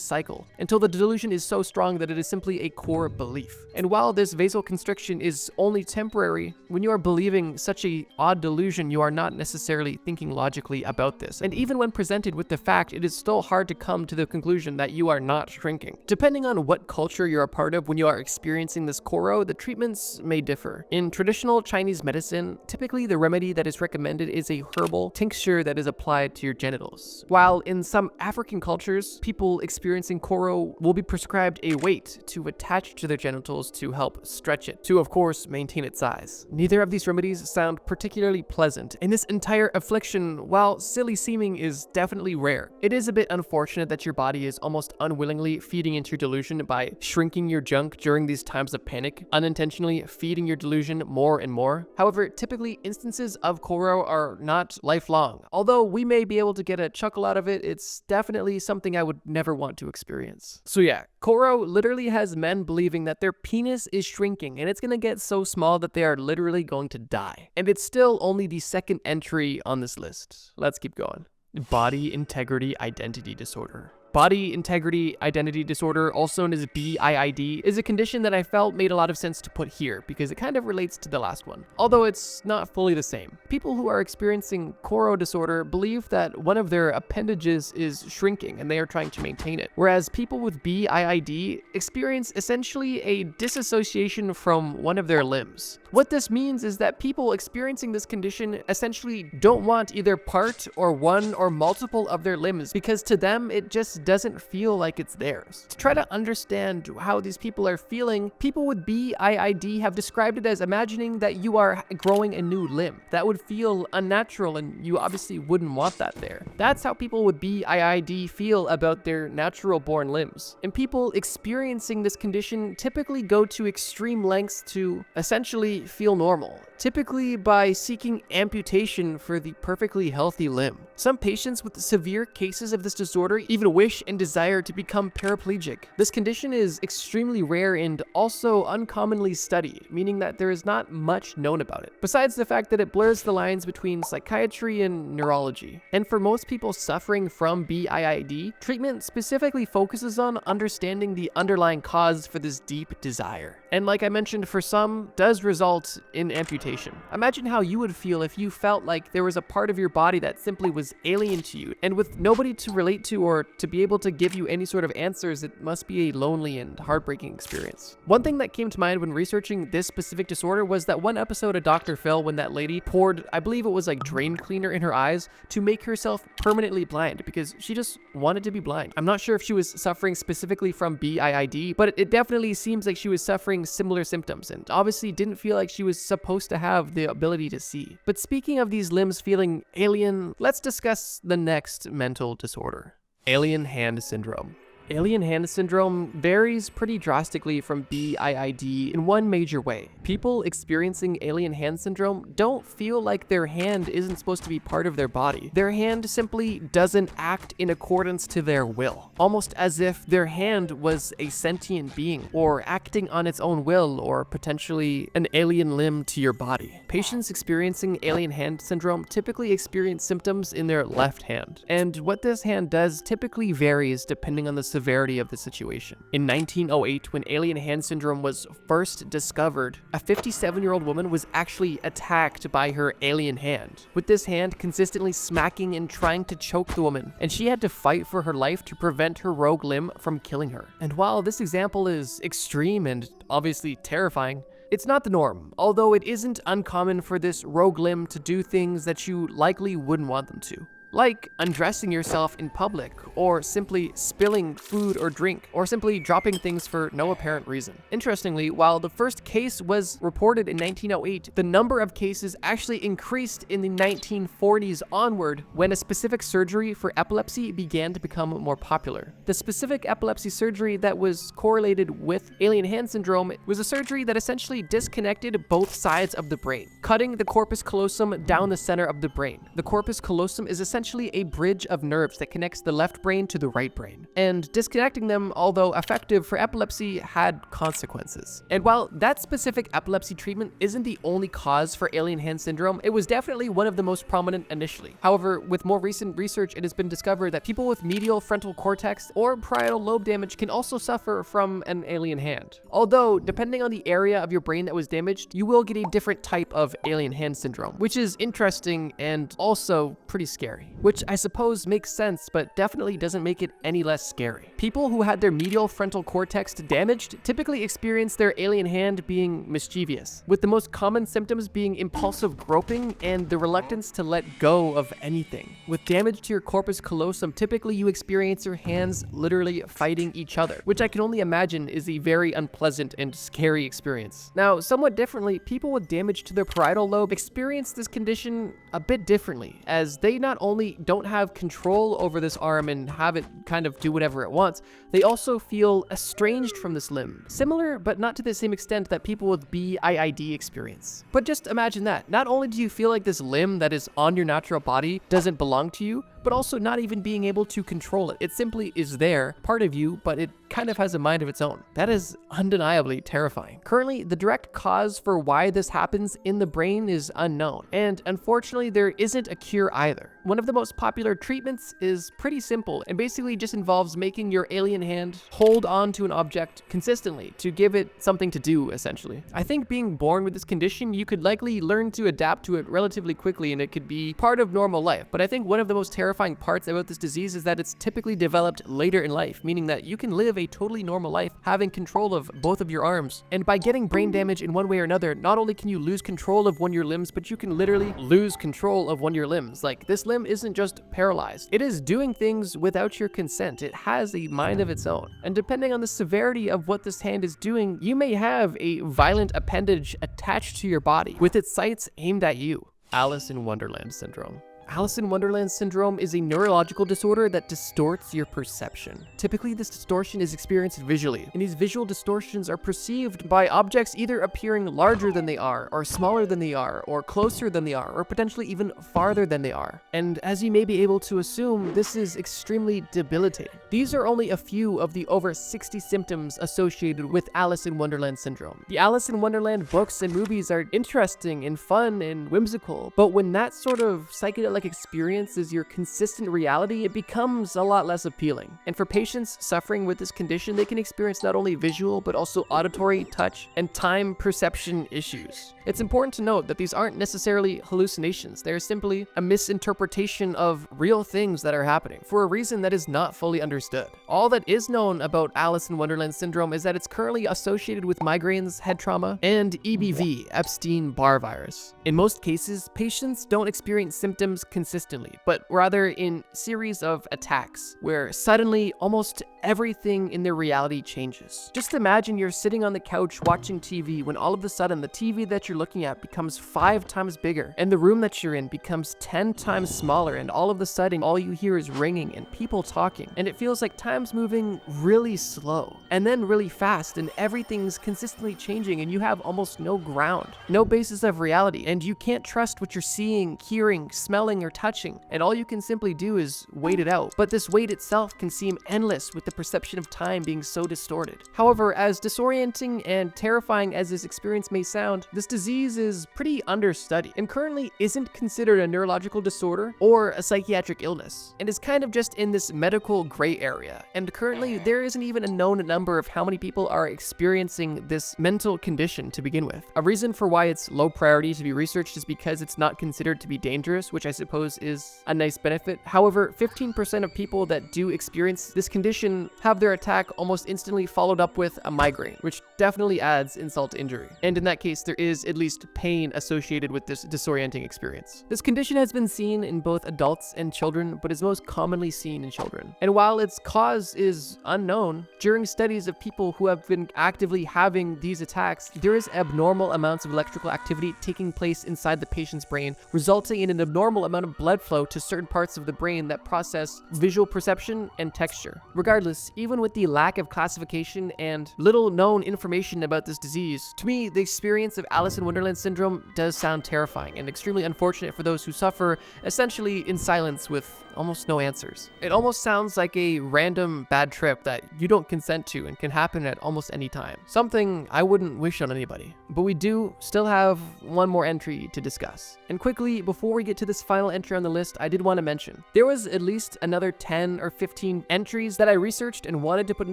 cycle until the delusion is so strong that it is simply a core belief. And while this vasoconstriction is only temporary, when you are believing such a odd delusion, you are not necessarily thinking logically about this. And even when presented with the fact, it is still hard to come to the conclusion that you are not shrinking. Depending on what culture you're a part of when you are experiencing this Koro, the treatments may differ. In traditional Chinese medicine, typically the remedy that is recommended is a herbal tincture that is applied to your genitals. While in some African cultures, people experiencing Koro will be prescribed a weight to attach to their genitals to help stretch it, to of course maintain its size. Neither of these remedies sound particularly pleasant, and this entire affliction, while silly seeming, is definitely rare. It is a bit unfortunate that your body is almost unwillingly feeding into your delusion by shrinking your junk during these times of panic, unintentionally feeding your delusion more and more. However, typically instances of Koro are not lifelong. Although we may be able to get a chuckle out of it, it's definitely something I would never want to experience. So yeah, Koro literally has men believing that their penis is shrinking and it's gonna get so small that they are literally going to die. And it's still only the second entry on this list. Let's keep going. Body integrity identity disorder. Body integrity identity disorder, also known as BIID, is a condition that I felt made a lot of sense to put here because it kind of relates to the last one, although it's not fully the same. People who are experiencing Koro disorder believe that one of their appendages is shrinking and they are trying to maintain it, whereas people with BIID experience essentially a disassociation from one of their limbs. What this means is that people experiencing this condition essentially don't want either part or one or multiple of their limbs because to them it just doesn't feel like it's theirs. To try to understand how these people are feeling, people with BIID have described it as imagining that you are growing a new limb. That would feel unnatural and you obviously wouldn't want that there. That's how people with BIID feel about their natural born limbs. And people experiencing this condition typically go to extreme lengths to essentially feel normal, typically by seeking amputation for the perfectly healthy limb. Some patients with severe cases of this disorder even wish and desire to become paraplegic. This condition is extremely rare and also uncommonly studied, meaning that there is not much known about it, besides the fact that it blurs the lines between psychiatry and neurology. And for most people suffering from BIID, treatment specifically focuses on understanding the underlying cause for this deep desire. And like I mentioned, for some, does result in amputation. Imagine how you would feel if you felt like there was a part of your body that simply was was alien to you, and with nobody to relate to or to be able to give you any sort of answers, it must be a lonely and heartbreaking experience. One thing that came to mind when researching this specific disorder was that one episode of Dr. Phil when that lady poured, I believe it was like drain cleaner in her eyes to make herself permanently blind because she just wanted to be blind. I'm not sure if she was suffering specifically from BIID, but it definitely seems like she was suffering similar symptoms and obviously didn't feel like she was supposed to have the ability to see. But speaking of these limbs feeling alien, let's discuss the next mental disorder: alien hand syndrome. Alien hand syndrome varies pretty drastically from BIID in one major way. People experiencing alien hand syndrome don't feel like their hand isn't supposed to be part of their body. Their hand simply doesn't act in accordance to their will, almost as if their hand was a sentient being or acting on its own will, or potentially an alien limb to your body. Patients experiencing alien hand syndrome typically experience symptoms in their left hand, and what this hand does typically varies depending on the severity of the situation. In 1908, when alien hand syndrome was first discovered, a 57-year-old woman was actually attacked by her alien hand, with this hand consistently smacking and trying to choke the woman, and she had to fight for her life to prevent her rogue limb from killing her. And while this example is extreme and obviously terrifying, it's not the norm, although it isn't uncommon for this rogue limb to do things that you likely wouldn't want them to, like undressing yourself in public, or simply spilling food or drink, or simply dropping things for no apparent reason. Interestingly, while the first case was reported in 1908, the number of cases actually increased in the 1940s onward when a specific surgery for epilepsy began to become more popular. The specific epilepsy surgery that was correlated with alien hand syndrome was a surgery that essentially disconnected both sides of the brain, cutting the corpus callosum down the center of the brain. The corpus callosum is essentially a bridge of nerves that connects the left brain to the right brain, and disconnecting them, although effective for epilepsy, had consequences. And while that specific epilepsy treatment isn't the only cause for alien hand syndrome, it was definitely one of the most prominent initially. However, with more recent research, it has been discovered that people with medial frontal cortex or parietal lobe damage can also suffer from an alien hand. Although, depending on the area of your brain that was damaged, you will get a different type of alien hand syndrome, which is interesting and also pretty scary. Which I suppose makes sense, but definitely doesn't make it any less scary. People who had their medial frontal cortex damaged typically experience their alien hand being mischievous, with the most common symptoms being impulsive groping and the reluctance to let go of anything. With damage to your corpus callosum, typically you experience your hands literally fighting each other, which I can only imagine is a very unpleasant and scary experience. Now, somewhat differently, people with damage to their parietal lobe experience this condition a bit differently, as they not only don't have control over this arm and have it kind of do whatever it wants, they also feel estranged from this limb, similar but not to the same extent that people with BIID experience. But just imagine that. Not only do you feel like this limb that is on your natural body doesn't belong to you, but also not even being able to control it. It simply is there, part of you, but it kind of has a mind of its own. That is undeniably terrifying. Currently, the direct cause for why this happens in the brain is unknown, and unfortunately, there isn't a cure either. One of the most popular treatments is pretty simple and basically just involves making your alien hand hold on to an object consistently to give it something to do, essentially. I think being born with this condition, you could likely learn to adapt to it relatively quickly and it could be part of normal life. But I think one of the most terrifying parts about this disease is that it's typically developed later in life, meaning that you can live a totally normal life having control of both of your arms. And by getting brain damage in one way or another, not only can you lose control of one of your limbs, but you can literally lose control of one of your limbs. Like, this limb isn't just paralyzed. It is doing things without your consent. It has a mind of its own. And depending on the severity of what this hand is doing, you may have a violent appendage attached to your body with its sights aimed at you. Alice in Wonderland syndrome. Alice in Wonderland syndrome is a neurological disorder that distorts your perception. Typically, this distortion is experienced visually, and these visual distortions are perceived by objects either appearing larger than they are, or smaller than they are, or closer than they are, or potentially even farther than they are. And as you may be able to assume, this is extremely debilitating. These are only a few of the over 60 symptoms associated with Alice in Wonderland syndrome. The Alice in Wonderland books and movies are interesting and fun and whimsical, but when that sort of psychedelic dreamlike experience is your consistent reality, it becomes a lot less appealing. And for patients suffering with this condition, they can experience not only visual, but also auditory, touch, and time perception issues. It's important to note that these aren't necessarily hallucinations. They're simply a misinterpretation of real things that are happening for a reason that is not fully understood. All that is known about Alice in Wonderland syndrome is that it's currently associated with migraines, head trauma, and EBV, Epstein-Barr virus. In most cases, patients don't experience symptoms consistently, but rather in series of attacks, where suddenly almost everything in their reality changes. Just imagine you're sitting on the couch watching TV when all of a sudden the TV that you're looking at becomes 5 times bigger, and the room that you're in becomes 10 times smaller, and all of a sudden all you hear is ringing and people talking, and it feels like time's moving really slow and then really fast, and everything's consistently changing, and you have almost no ground, no basis of reality, and you can't trust what you're seeing, hearing, smelling, or touching, and all you can simply do is wait it out. But this wait itself can seem endless with the perception of time being so distorted. However, as disorienting and terrifying as this experience may sound, this disease is pretty understudied and currently isn't considered a neurological disorder or a psychiatric illness, and is kind of just in this medical gray area. And currently, there isn't even a known number of how many people are experiencing this mental condition to begin with. A reason for why it's low priority to be researched is because it's not considered to be dangerous, which I suppose is a nice benefit. However, 15% of people that do experience this condition have their attack almost instantly followed up with a migraine, which definitely adds insult to injury. And in that case, there is at least pain associated with this disorienting experience. This condition has been seen in both adults and children, but is most commonly seen in children. And while its cause is unknown, during studies of people who have been actively having these attacks, there is abnormal amounts of electrical activity taking place inside the patient's brain, resulting in an abnormal amount of blood flow to certain parts of the brain that process visual perception and texture. Regardless, even with the lack of classification and little known information about this disease, to me, the experience of Alice in Wonderland syndrome does sound terrifying and extremely unfortunate for those who suffer essentially in silence with almost no answers. It almost sounds like a random bad trip that you don't consent to and can happen at almost any time. Something I wouldn't wish on anybody. But we do still have one more entry to discuss. And quickly, before we get to this final entry on the list, I did want to mention, there was at least another 10 or 15 entries that I researched and wanted to put in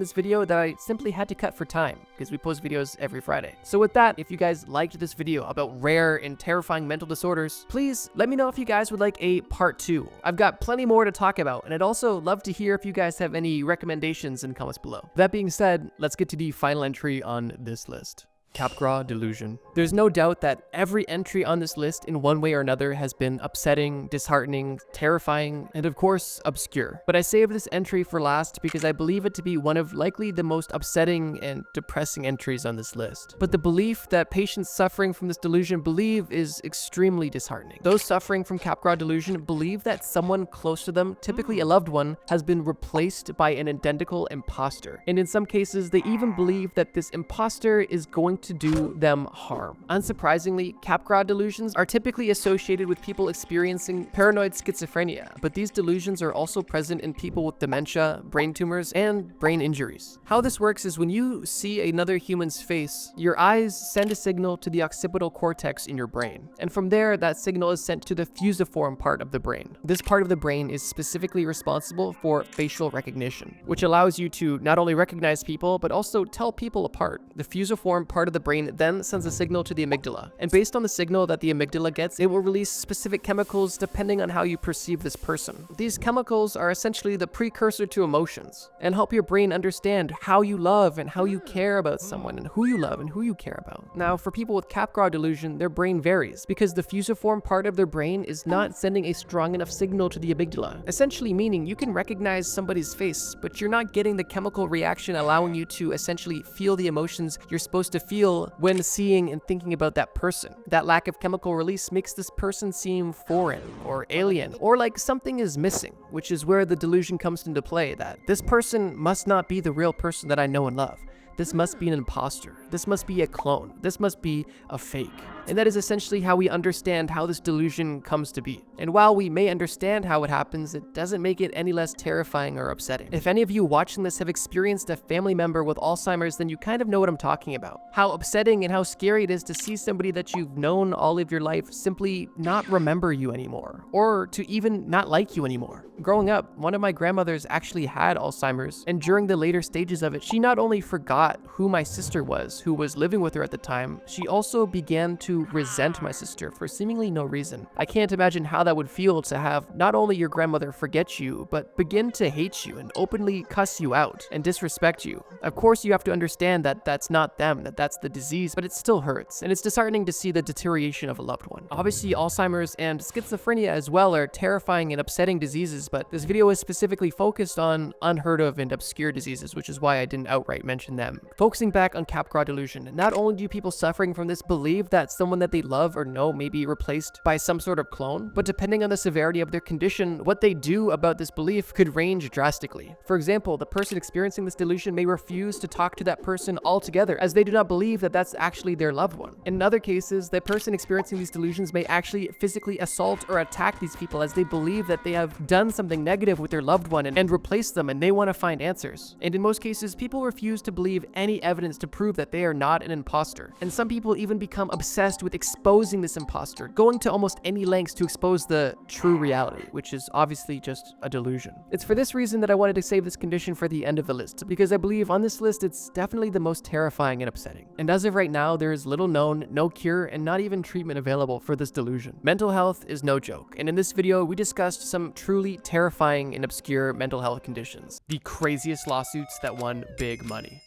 this video that I simply had to cut for time, because we post videos every Friday. So with that, if you guys liked this video about rare and terrifying mental disorders, please let me know if you guys would like a part 2. I've got plenty more to talk about, and I'd also love to hear if you guys have any recommendations in the comments below. That being said, let's get to the final entry on this list. Capgras delusion. There's no doubt that every entry on this list in one way or another has been upsetting, disheartening, terrifying, and of course, obscure. But I saved this entry for last because I believe it to be one of likely the most upsetting and depressing entries on this list. But the belief that patients suffering from this delusion believe is extremely disheartening. Those suffering from Capgras delusion believe that someone close to them, typically a loved one, has been replaced by an identical imposter. And in some cases, they even believe that this imposter is going to do them harm. Unsurprisingly, Capgras delusions are typically associated with people experiencing paranoid schizophrenia, but these delusions are also present in people with dementia, brain tumors, and brain injuries. How this works is when you see another human's face, your eyes send a signal to the occipital cortex in your brain, and from there, that signal is sent to the fusiform part of the brain. This part of the brain is specifically responsible for facial recognition, which allows you to not only recognize people, but also tell people apart. The fusiform part of the brain then sends a signal to the amygdala, and based on the signal that the amygdala gets, it will release specific chemicals depending on how you perceive this person. These chemicals are essentially the precursor to emotions and help your brain understand how you love and how you care about someone, and who you love and who you care about. Now, for people with Capgras delusion, their brain varies because the fusiform part of their brain is not sending a strong enough signal to the amygdala, essentially meaning you can recognize somebody's face, but you're not getting the chemical reaction allowing you to essentially feel the emotions you're supposed to feel when seeing and thinking about that person. That lack of chemical release makes this person seem foreign or alien, or like something is missing, which is where the delusion comes into play, that this person must not be the real person that I know and love. this must be an imposter. This must be a clone. This must be a fake. And that is essentially how we understand how this delusion comes to be. And while we may understand how it happens, it doesn't make it any less terrifying or upsetting. If any of you watching this have experienced a family member with Alzheimer's, then you kind of know what I'm talking about. How upsetting and how scary it is to see somebody that you've known all of your life simply not remember you anymore, or to even not like you anymore. Growing up, one of my grandmothers actually had Alzheimer's, and during the later stages of it, she not only forgot who my sister was, who was living with her at the time, she also began to resent my sister for seemingly no reason. I can't imagine how that would feel to have not only your grandmother forget you, but begin to hate you and openly cuss you out and disrespect you. Of course, you have to understand that that's not them, that that's the disease, but it still hurts, and it's disheartening to see the deterioration of a loved one. Obviously, Alzheimer's and schizophrenia as well are terrifying and upsetting diseases, but this video is specifically focused on unheard of and obscure diseases, which is why I didn't outright mention them. Focusing back on Capgras delusion, not only do people suffering from this believe that someone that they love or know may be replaced by some sort of clone, but depending on the severity of their condition, what they do about this belief could range drastically. For example, the person experiencing this delusion may refuse to talk to that person altogether, as they do not believe that that's actually their loved one. In other cases, the person experiencing these delusions may actually physically assault or attack these people, as they believe that they have done something negative with their loved one and replaced them, and they want to find answers. And in most cases, people refuse to believe any evidence to prove that they are not an imposter. And some people even become obsessed with exposing this imposter, going to almost any lengths to expose the true reality, which is obviously just a delusion. It's for this reason that I wanted to save this condition for the end of the list, because I believe on this list it's definitely the most terrifying and upsetting. And as of right now, there is little known, no cure, and not even treatment available for this delusion. Mental health is no joke, and in this video we discussed some truly terrifying and obscure mental health conditions. The craziest lawsuits that won big money.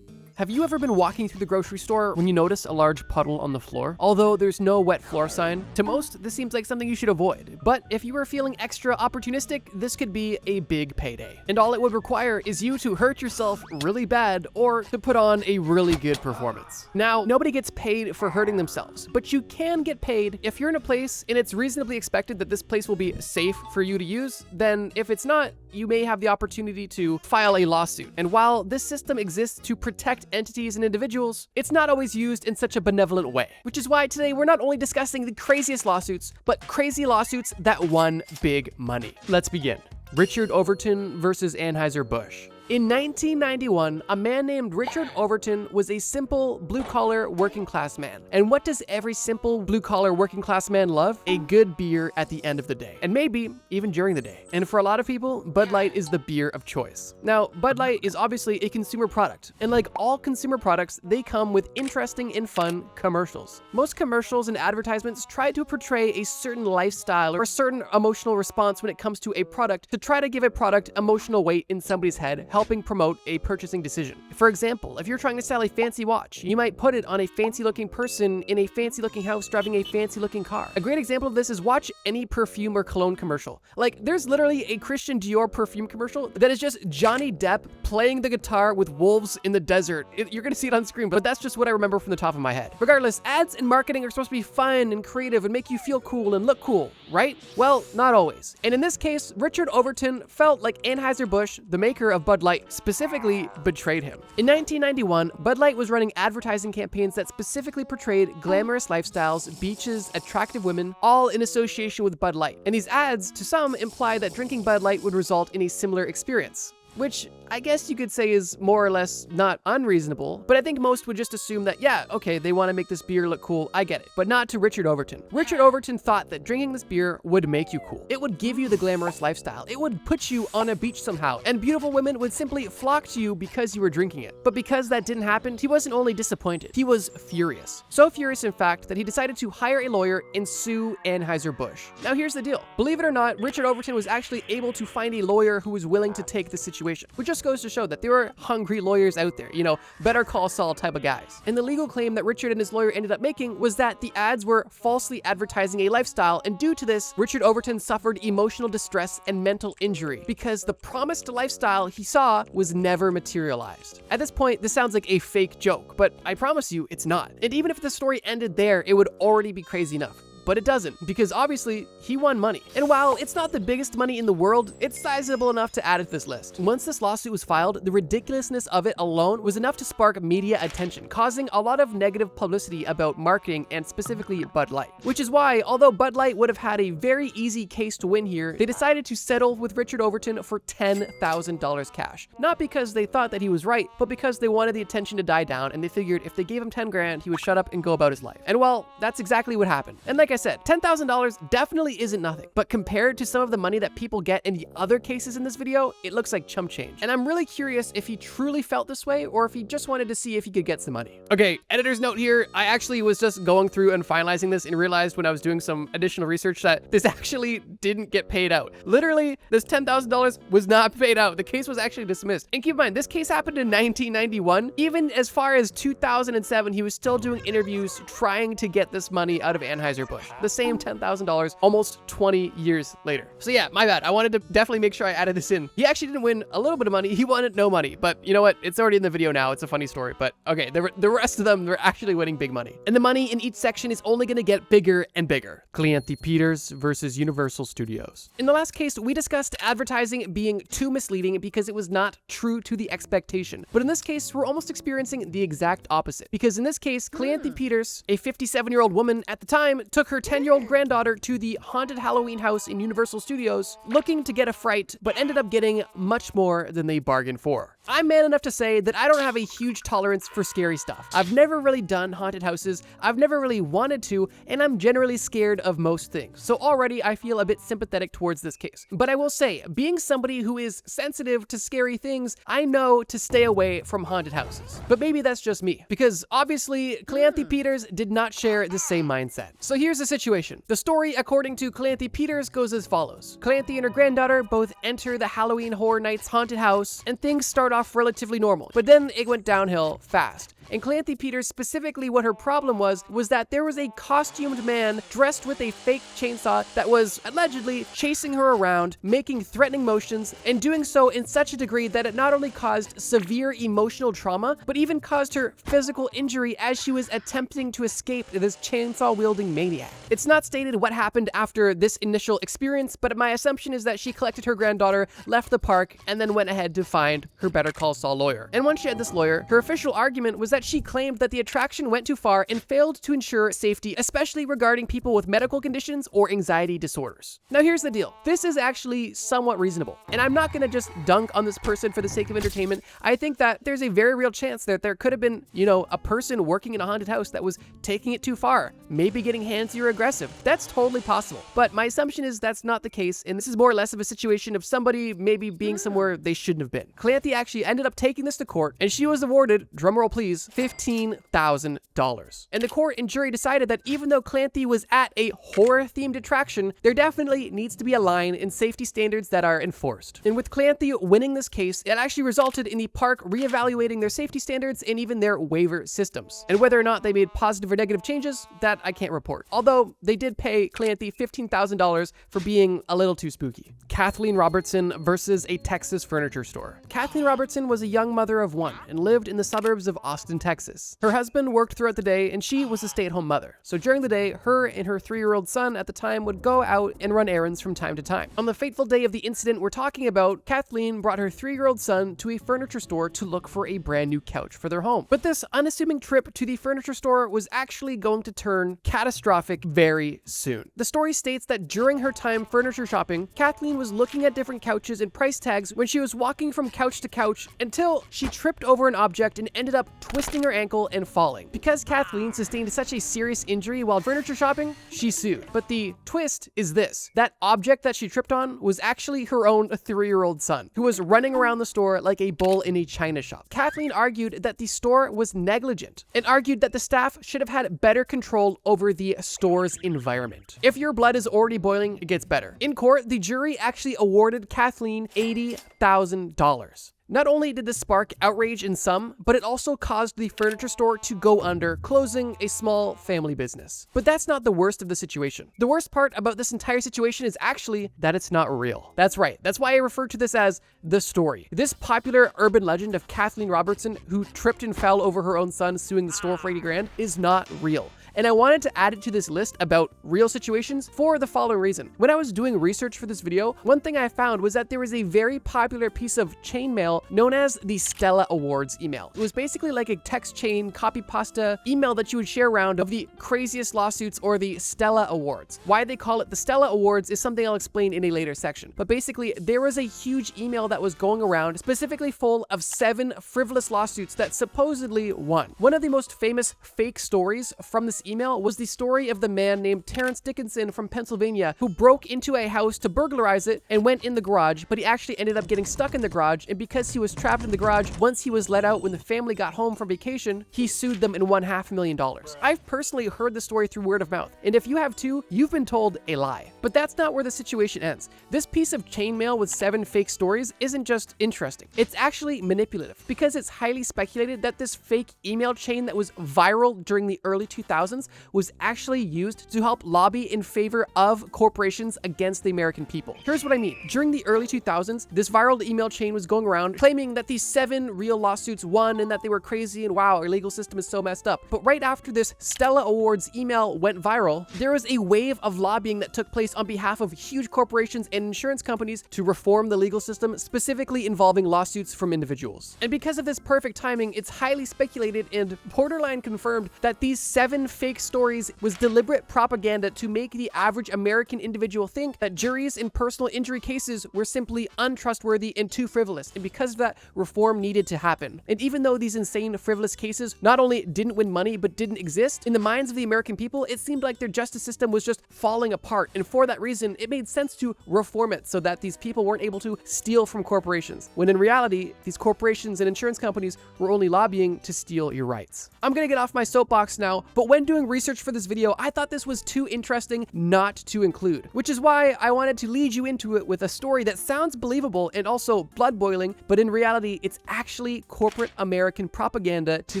Have you ever been walking through the grocery store when you notice a large puddle on the floor? Although there's no wet floor sign, to most, this seems like something you should avoid. But if you are feeling extra opportunistic, this could be a big payday. And all it would require is you to hurt yourself really bad or to put on a really good performance. Now, nobody gets paid for hurting themselves, but you can get paid if you're in a place and it's reasonably expected that this place will be safe for you to use. Then if it's not, you may have the opportunity to file a lawsuit. And while this system exists to protect entities and individuals, it's not always used in such a benevolent way. Which is why today we're not only discussing the craziest lawsuits, but crazy lawsuits that won big money. Let's begin. Richard Overton versus Anheuser-Busch. In 1991, a man named Richard Overton was a simple blue-collar working-class man. And what does every simple blue-collar working-class man love? A good beer at the end of the day, and maybe even during the day. And for a lot of people, Bud Light is the beer of choice. Now, Bud Light is obviously a consumer product, and like all consumer products, they come with interesting and fun commercials. Most commercials and advertisements try to portray a certain lifestyle or a certain emotional response when it comes to a product to try to give a product emotional weight in somebody's head, helping promote a purchasing decision. For example, if you're trying to sell a fancy watch, you might put it on a fancy looking person in a fancy looking house driving a fancy looking car. A great example of this is watch any perfume or cologne commercial. Like, there's literally a Christian Dior perfume commercial that is just Johnny Depp playing the guitar with wolves in the desert. You're gonna see it on screen, but that's just what I remember from the top of my head. Regardless, ads and marketing are supposed to be fun and creative and make you feel cool and look cool, right? Well, not always. And in this case, Richard Overton felt like Anheuser-Busch, the maker of Bud Light, specifically betrayed him. In 1991, Bud Light was running advertising campaigns that specifically portrayed glamorous lifestyles, beaches, attractive women, all in association with Bud Light. And these ads, to some, imply that drinking Bud Light would result in a similar experience, which I guess you could say is more or less not unreasonable, but I think most would just assume that, yeah, okay, they want to make this beer look cool, I get it, but not to Richard Overton. Richard Overton thought that drinking this beer would make you cool. It would give you the glamorous lifestyle. It would put you on a beach somehow, and beautiful women would simply flock to you because you were drinking it. But because that didn't happen, he wasn't only disappointed, he was furious. So furious, in fact, that he decided to hire a lawyer and sue Anheuser-Busch. Now here's the deal. Believe it or not, Richard Overton was actually able to find a lawyer who was willing to take the situation, which just goes to show that there are hungry lawyers out there, you know, Better Call Saul type of guys. And the legal claim that Richard and his lawyer ended up making was that the ads were falsely advertising a lifestyle, and due to this, Richard Overton suffered emotional distress and mental injury because the promised lifestyle he saw was never materialized. At this point, this sounds like a fake joke, but I promise you it's not. And even if the story ended there, it would already be crazy enough. but it doesn't, because obviously he won money. And while it's not the biggest money in the world, it's sizable enough to add it to this list. Once this lawsuit was filed, the ridiculousness of it alone was enough to spark media attention, causing a lot of negative publicity about marketing and specifically Bud Light. Which is why, although Bud Light would have had a very easy case to win here, they decided to settle with Richard Overton for $10,000 cash. Not because they thought that he was right, but because they wanted the attention to die down, and they figured if they gave him 10 grand, he would shut up and go about his life. And well, that's exactly what happened. And like I said, $10,000 definitely isn't nothing, but compared to some of the money that people get in the other cases in this video, it looks like chump change. And I'm really curious if he truly felt this way or if he just wanted to see if he could get some money. Okay, editor's note here. I actually was just going through and finalizing this and realized when I was doing some additional research that this actually didn't get paid out. Literally, this $10,000 was not paid out. The case was actually dismissed. And keep in mind, this case happened in 1991. Even as far as 2007, he was still doing interviews trying to get this money out of Anheuser-Busch. The same $10,000 almost 20 years later. So yeah, my bad. I wanted to definitely make sure I added this in. He actually didn't win a little bit of money. He wanted no money. But you know what? It's already in the video now. It's a funny story. But okay, the rest of them, they're actually winning big money. And the money in each section is only going to get bigger and bigger. Cleanthropy Peters versus Universal Studios. In the last case, we discussed advertising being too misleading because it was not true to the expectation. But in this case, we're almost experiencing the exact opposite. Because in this case, Cleanthropy Peters, a 57-year-old woman at the time, took her 10-year-old granddaughter to the haunted Halloween house in Universal Studios looking to get a fright, but ended up getting much more than they bargained for. I'm man enough to say that I don't have a huge tolerance for scary stuff. I've never really done haunted houses, I've never really wanted to, and I'm generally scared of most things. So already I feel a bit sympathetic towards this case. But I will say, being somebody who is sensitive to scary things, I know to stay away from haunted houses. But maybe that's just me, because obviously Cleanthropy Peters did not share the same mindset. So here's the situation. The story, according to Cleanthropy Peters, goes as follows. Cleanthropy and her granddaughter both enter the Halloween Horror Nights haunted house, and things start off relatively normal, but then it went downhill fast. And Cleanthropy Peters, specifically what her problem was that there was a costumed man dressed with a fake chainsaw that was allegedly chasing her around, making threatening motions, and doing so in such a degree that it not only caused severe emotional trauma, but even caused her physical injury as she was attempting to escape this chainsaw-wielding maniac. It's not stated what happened after this initial experience, but my assumption is that she collected her granddaughter, left the park, and then went ahead to find her Better Call Saul lawyer. And once she had this lawyer, her official argument was that she claimed that the attraction went too far and failed to ensure safety, especially regarding people with medical conditions or anxiety disorders. Now here's the deal. This is actually somewhat reasonable, and I'm not gonna just dunk on this person for the sake of entertainment. I think that there's a very real chance that there could have been, a person working in a haunted house that was taking it too far, maybe getting handsy or aggressive. That's totally possible. But my assumption is that's not the case, and this is more or less of a situation of somebody maybe being somewhere they shouldn't have been. Cleanthropy actually ended up taking this to court, and she was awarded, drumroll please, $15,000. And the court and jury decided that even though Cleanthropy was at a horror-themed attraction, there definitely needs to be a line in safety standards that are enforced. And with Cleanthropy winning this case, it actually resulted in the park reevaluating their safety standards and even their waiver systems. And whether or not they made positive or negative changes, that I can't report. Although they did pay Cleanthropy $15,000 for being a little too spooky. Kathleen Robertson versus a Texas furniture store. Kathleen Robertson was a young mother of one and lived in the suburbs of Austin, Texas. Her husband worked throughout the day and she was a stay-at-home mother. So during the day, her and her 3-year-old son at the time would go out and run errands from time to time. On the fateful day of the incident we're talking about, Kathleen brought her 3-year-old son to a furniture store to look for a brand new couch for their home. But this unassuming trip to the furniture store was actually going to turn catastrophic very soon. The story states that during her time furniture shopping, Kathleen was looking at different couches and price tags when she was walking from couch to couch until she tripped over an object and ended up twisting her ankle and falling. Because Kathleen sustained such a serious injury while furniture shopping, she sued. But the twist is this: that object that she tripped on was actually her own 3-year-old son, who was running around the store like a bull in a china shop. Kathleen argued that the store was negligent and argued that the staff should have had better control over the store's environment. If your blood is already boiling, it gets better. In court, the jury actually awarded Kathleen $80,000. Not only did this spark outrage in some, but it also caused the furniture store to go under, closing a small family business. But that's not the worst of the situation. The worst part about this entire situation is actually that it's not real. That's right. That's why I refer to this as the story. This popular urban legend of Kathleen Robertson, who tripped and fell over her own son suing the store for 80 grand, is not real. and I wanted to add it to this list about real situations for the following reason. When I was doing research for this video, one thing I found was that there was a very popular piece of chainmail known as the Stella Awards email. It was basically like a text chain copy pasta email that you would share around of the craziest lawsuits or the Stella Awards. Why they call it the Stella Awards is something I'll explain in a later section. But basically, there was a huge email that was going around specifically full of 7 frivolous lawsuits that supposedly won. One of the most famous fake stories from this email was the story of the man named Terrence Dickinson from Pennsylvania who broke into a house to burglarize it and went in the garage, but he actually ended up getting stuck in the garage, and because he was trapped in the garage, once he was let out when the family got home from vacation, he sued them and won $500,000. I've personally heard the story through word of mouth, and if you have too, you've been told a lie. But that's not where the situation ends. This piece of chainmail with 7 fake stories isn't just interesting. It's actually manipulative, because it's highly speculated that this fake email chain that was viral during the early 2000s was actually used to help lobby in favor of corporations against the American people. Here's what I mean. During the early 2000s, this viral email chain was going around claiming that these 7 real lawsuits won and that they were crazy and wow, our legal system is so messed up. But right after this Stella Awards email went viral, there was a wave of lobbying that took place on behalf of huge corporations and insurance companies to reform the legal system, specifically involving lawsuits from individuals. And because of this perfect timing, it's highly speculated and borderline confirmed that these 7 fake stories was deliberate propaganda to make the average American individual think that juries in personal injury cases were simply untrustworthy and too frivolous, and because of that, reform needed to happen. And even though these insane frivolous cases not only didn't win money but didn't exist, in the minds of the American people, it seemed like their justice system was just falling apart, and for that reason, it made sense to reform it so that these people weren't able to steal from corporations, when in reality, these corporations and insurance companies were only lobbying to steal your rights. I'm gonna get off my soapbox now, but when doing research for this video, I thought this was too interesting not to include, which is why I wanted to lead you into it with a story that sounds believable and also blood-boiling, but in reality, it's actually corporate American propaganda to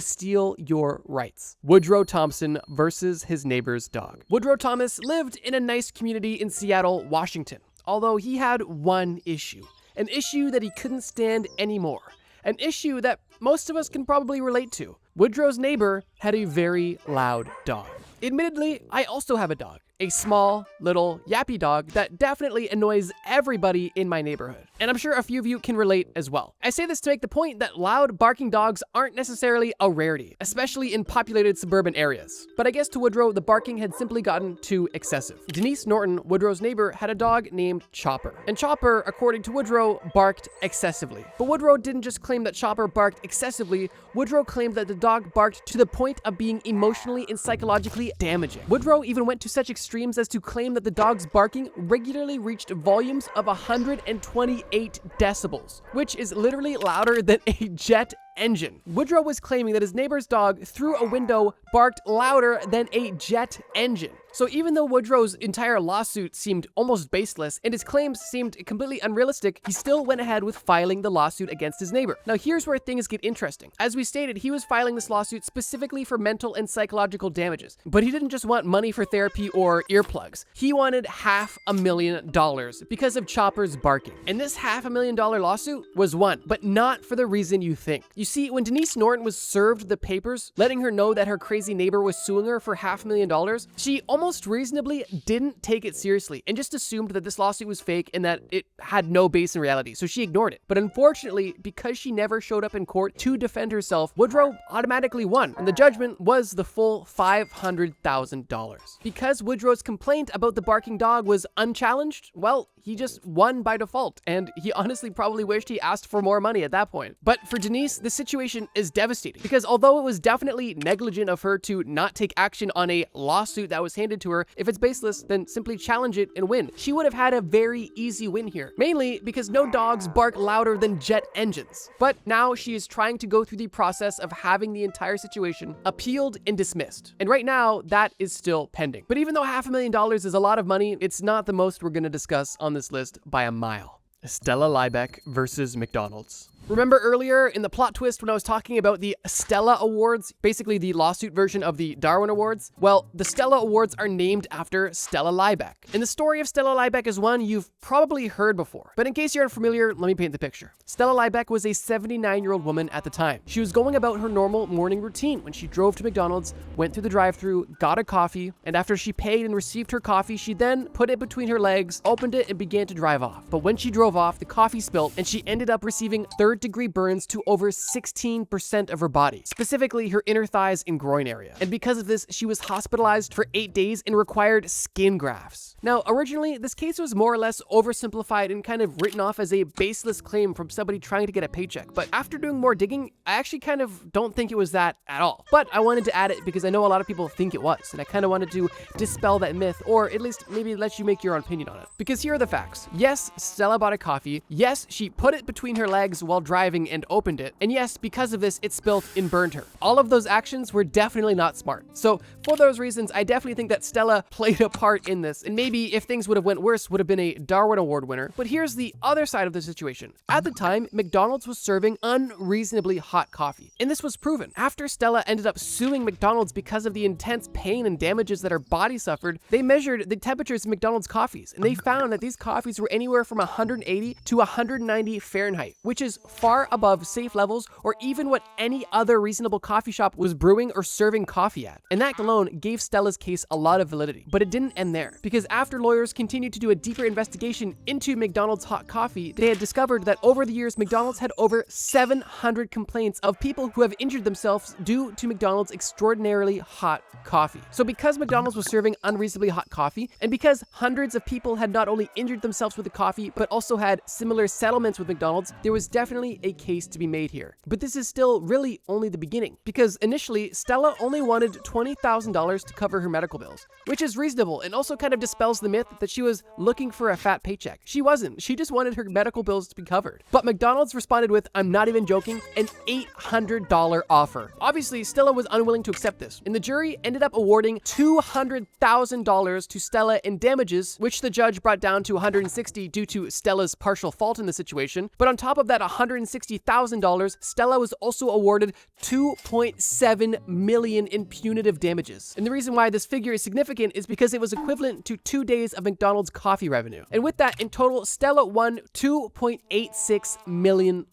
steal your rights. Woodrow Thompson versus his neighbor's dog. Woodrow Thomas lived in a nice community in Seattle, Washington, although he had one issue, an issue that he couldn't stand anymore, an issue that most of us can probably relate to. Woodrow's neighbor had a very loud dog. Admittedly, I also have a dog, a small, little, yappy dog that definitely annoys everybody in my neighborhood. And I'm sure a few of you can relate as well. I say this to make the point that loud, barking dogs aren't necessarily a rarity, especially in populated suburban areas. But I guess to Woodrow, the barking had simply gotten too excessive. Denise Norton, Woodrow's neighbor, had a dog named Chopper. And Chopper, according to Woodrow, barked excessively. But Woodrow didn't just claim that Chopper barked excessively, Woodrow claimed that the dog barked to the point of being emotionally and psychologically damaging. Woodrow even went to such extremes as to claim that the dog's barking regularly reached volumes of 128 decibels, which is literally louder than a jet engine. Woodrow was claiming that his neighbor's dog through a window barked louder than a jet engine. So even though Woodrow's entire lawsuit seemed almost baseless and his claims seemed completely unrealistic, he still went ahead with filing the lawsuit against his neighbor. Now here's where things get interesting. As we stated, he was filing this lawsuit specifically for mental and psychological damages. But he didn't just want money for therapy or earplugs. He wanted $500,000 because of Chopper's barking. And this $500,000 lawsuit was won, but not for the reason you think. You see, when Denise Norton was served the papers letting her know that her crazy neighbor was suing her for $500,000, she almost reasonably didn't take it seriously and just assumed that this lawsuit was fake and that it had no base in reality, so she ignored it. But unfortunately, because she never showed up in court to defend herself, Woodrow automatically won, and the judgment was the full $500,000. Because Woodrow's complaint about the barking dog was unchallenged, well, he just won by default, and he honestly probably wished he asked for more money at that point. But for Denise, the situation is devastating, because although it was definitely negligent of her to not take action on a lawsuit that was handed to her, if it's baseless, then simply challenge it and win. She would have had a very easy win here, mainly because no dogs bark louder than jet engines. But now she is trying to go through the process of having the entire situation appealed and dismissed. And right now, that is still pending. But even though $500,000 is a lot of money, it's not the most we're going to discuss on this list by a mile. Stella Liebeck versus McDonald's. Remember earlier in the plot twist when I was talking about the Stella Awards, basically the lawsuit version of the Darwin Awards? Well, the Stella Awards are named after Stella Liebeck. And the story of Stella Liebeck is one you've probably heard before. But in case you're unfamiliar, let me paint the picture. Stella Liebeck was a 79-year-old woman at the time. She was going about her normal morning routine when she drove to McDonald's, went through the drive-thru, got a coffee, and after she paid and received her coffee, she then put it between her legs, opened it, and began to drive off. But when she drove off, the coffee spilled, and she ended up receiving third-degree burns to over 16% of her body, specifically her inner thighs and groin area. And because of this, she was hospitalized for 8 days and required skin grafts. Now, originally, this case was more or less oversimplified and kind of written off as a baseless claim from somebody trying to get a paycheck. But after doing more digging, I actually kind of don't think it was that at all. But I wanted to add it because I know a lot of people think it was, and I kind of wanted to dispel that myth, or at least maybe let you make your own opinion on it. Because here are the facts. Yes, Stella bought a coffee. Yes, she put it between her legs while driving and opened it. And yes, because of this, it spilled and burned her. All of those actions were definitely not smart. So for those reasons, I definitely think that Stella played a part in this, and maybe if things would have went worse, would have been a Darwin Award winner. But here's the other side of the situation. At the time, McDonald's was serving unreasonably hot coffee. And this was proven. After Stella ended up suing McDonald's because of the intense pain and damages that her body suffered, they measured the temperatures of McDonald's coffees, and they found that these coffees were anywhere from 180 to 190 Fahrenheit, which is far above safe levels or even what any other reasonable coffee shop was brewing or serving coffee at. And that alone gave Stella's case a lot of validity. But it didn't end there, because after lawyers continued to do a deeper investigation into McDonald's hot coffee, they had discovered that over the years, McDonald's had over 700 complaints of people who have injured themselves due to McDonald's extraordinarily hot coffee. So because McDonald's was serving unreasonably hot coffee, and because hundreds of people had not only injured themselves with the coffee, but also had similar settlements with McDonald's, there was definitely a case to be made here. But this is still really only the beginning, because initially, Stella only wanted $20,000 to cover her medical bills, which is reasonable and also kind of dispels the myth that she was looking for a fat paycheck. She wasn't. She just wanted her medical bills to be covered. But McDonald's responded with, I'm not even joking, an $800 offer. Obviously, Stella was unwilling to accept this, and the jury ended up awarding $200,000 to Stella in damages, which the judge brought down to $160,000 due to Stella's partial fault in the situation. But on top of that $160,000, Stella was also awarded $2.7 million in punitive damages. And the reason why this figure is significant is because it was equivalent to 2 days of McDonald's coffee revenue. And with that, in total, Stella won $2.86 million.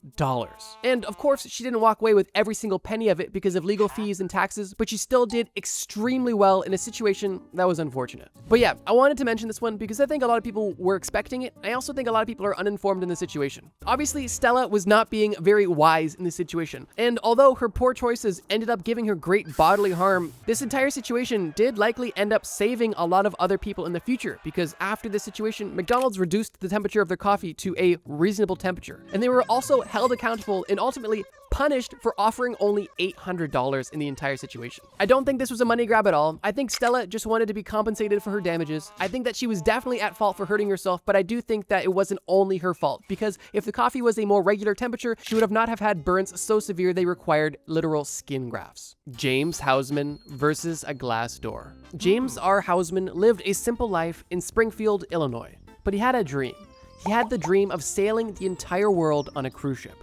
And of course, she didn't walk away with every single penny of it because of legal fees and taxes, but she still did extremely well in a situation that was unfortunate. But yeah, I wanted to mention this one because I think a lot of people were expecting it. I also think a lot of people are uninformed in the situation. Obviously, Stella was not being very wise in this situation. And although her poor choices ended up giving her great bodily harm, this entire situation did likely end up saving a lot of other people in the future, because after this situation, McDonald's reduced the temperature of their coffee to a reasonable temperature. And they were also held accountable and ultimately punished for offering only $800 in the entire situation. I don't think this was a money grab at all. I think Stella just wanted to be compensated for her damages. I think that she was definitely at fault for hurting herself, but I do think that it wasn't only her fault, because if the coffee was a more regular temperature, she would have not have had burns so severe they required literal skin grafts. James Hausman versus a glass door. James R. Hausman lived a simple life in Springfield, Illinois, but he had a dream. He had the dream of sailing the entire world on a cruise ship.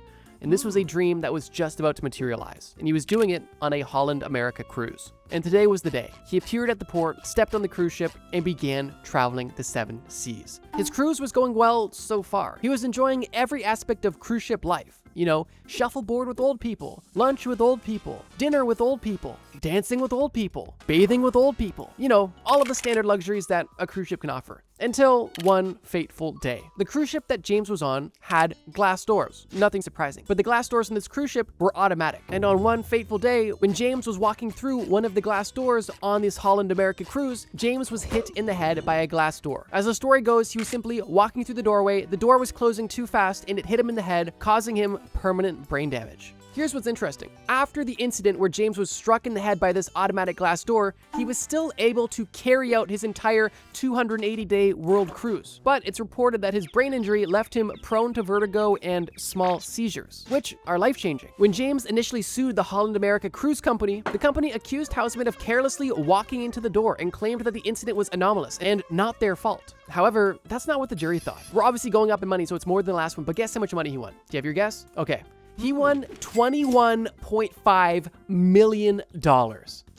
And this was a dream that was just about to materialize, and he was doing it on a Holland America cruise. And today was the day. He appeared at the port, stepped on the cruise ship, and began traveling the 7 seas. His cruise was going well so far. He was enjoying every aspect of cruise ship life. You know, shuffleboard with old people, lunch with old people, dinner with old people, dancing with old people, bathing with old people. You know, all of the standard luxuries that a cruise ship can offer. Until one fateful day. The cruise ship that James was on had glass doors. Nothing surprising. But the glass doors in this cruise ship were automatic. And on one fateful day, when James was walking through one of the glass doors on this Holland America cruise, James was hit in the head by a glass door. As the story goes, he was simply walking through the doorway, the door was closing too fast, and it hit him in the head, causing him permanent brain damage. Here's what's interesting. After the incident where James was struck in the head by this automatic glass door, he was still able to carry out his entire 280-day world cruise. But it's reported that his brain injury left him prone to vertigo and small seizures, which are life-changing. When James initially sued the Holland America Cruise Company, the company accused Hausman of carelessly walking into the door and claimed that the incident was anomalous and not their fault. However, that's not what the jury thought. We're obviously going up in money, so it's more than the last one, but guess how much money he won? Do you have your guess? Okay. He won $21.5 million.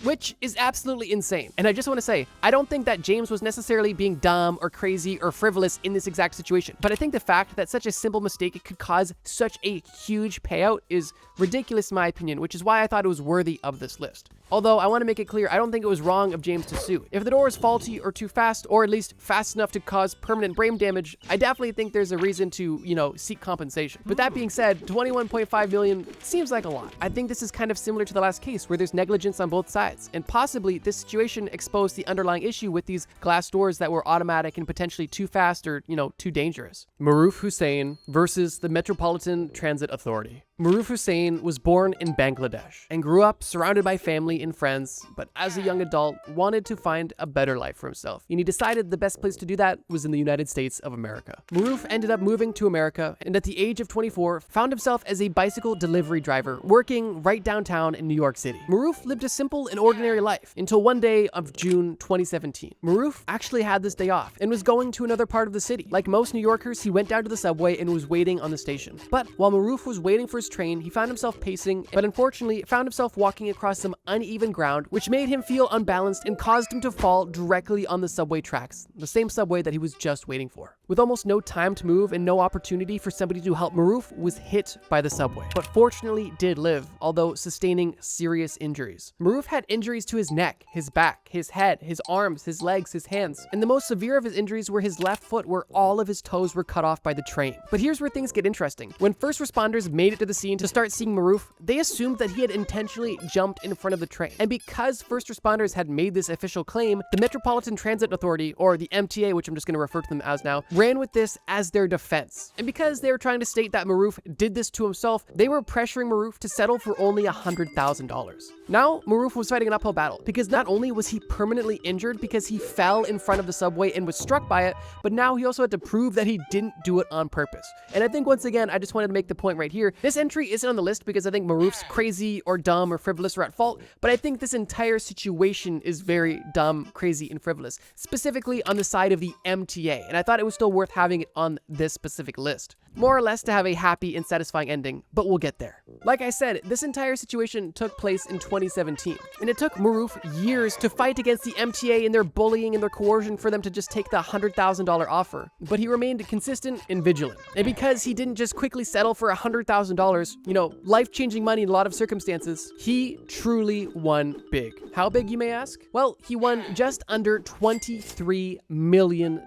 Which is absolutely insane. And I just want to say, I don't think that James was necessarily being dumb or crazy or frivolous in this exact situation. But I think the fact that such a simple mistake could cause such a huge payout is ridiculous in my opinion, which is why I thought it was worthy of this list. Although I want to make it clear, I don't think it was wrong of James to sue. If the door is faulty or too fast, or at least fast enough to cause permanent brain damage, I definitely think there's a reason to, seek compensation. But that being said, $21.5 million seems like a lot. I think this is kind of similar to the last case where there's negligence on both sides. And possibly this situation exposed the underlying issue with these glass doors that were automatic and potentially too fast or, too dangerous. Maroof Hussain versus the Metropolitan Transit Authority. Maroof Hussain was born in Bangladesh and grew up surrounded by family and friends, but as a young adult, wanted to find a better life for himself. And he decided the best place to do that was in the United States of America. Maroof ended up moving to America, and at the age of 24, found himself as a bicycle delivery driver, working right downtown in New York City. Maroof lived a simple and ordinary life until one day of June 2017. Maroof actually had this day off and was going to another part of the city. Like most New Yorkers, he went down to the subway and was waiting on the station. But while Maroof was waiting for his train, he found himself pacing, but unfortunately found himself walking across some uneven ground, which made him feel unbalanced and caused him to fall directly on the subway tracks, the same subway that he was just waiting for. With almost no time to move and no opportunity for somebody to help, Maroof was hit by the subway, but fortunately did live, although sustaining serious injuries. Maroof had injuries to his neck, his back, his head, his arms, his legs, his hands, and the most severe of his injuries were his left foot, where all of his toes were cut off by the train. But here's where things get interesting. When first responders made it to the scene to start seeing Maroof, they assumed that he had intentionally jumped in front of the train. And because first responders had made this official claim, the Metropolitan Transit Authority, or the MTA, which I'm just going to refer to them as now, ran with this as their defense. And because they were trying to state that Maroof did this to himself, they were pressuring Maroof to settle for only $100,000. Now, Maroof was fighting an uphill battle, because not only was he permanently injured because he fell in front of the subway and was struck by it, but now he also had to prove that he didn't do it on purpose. And I think once again, I just wanted to make the point right here, this entry isn't on the list because I think Maroof's crazy or dumb or frivolous or at fault, but I think this entire situation is very dumb, crazy, and frivolous, specifically on the side of the MTA, and I thought it was still worth having it on this specific list. More or less to have a happy and satisfying ending, but we'll get there. Like I said, this entire situation took place in 2017, and it took Maroof years to fight against the MTA and their bullying and their coercion for them to just take the $100,000 offer, but he remained consistent and vigilant. And because he didn't just quickly settle for $100,000, life-changing money in a lot of circumstances, he truly won big. How big, you may ask? Well, he won just under $23 million,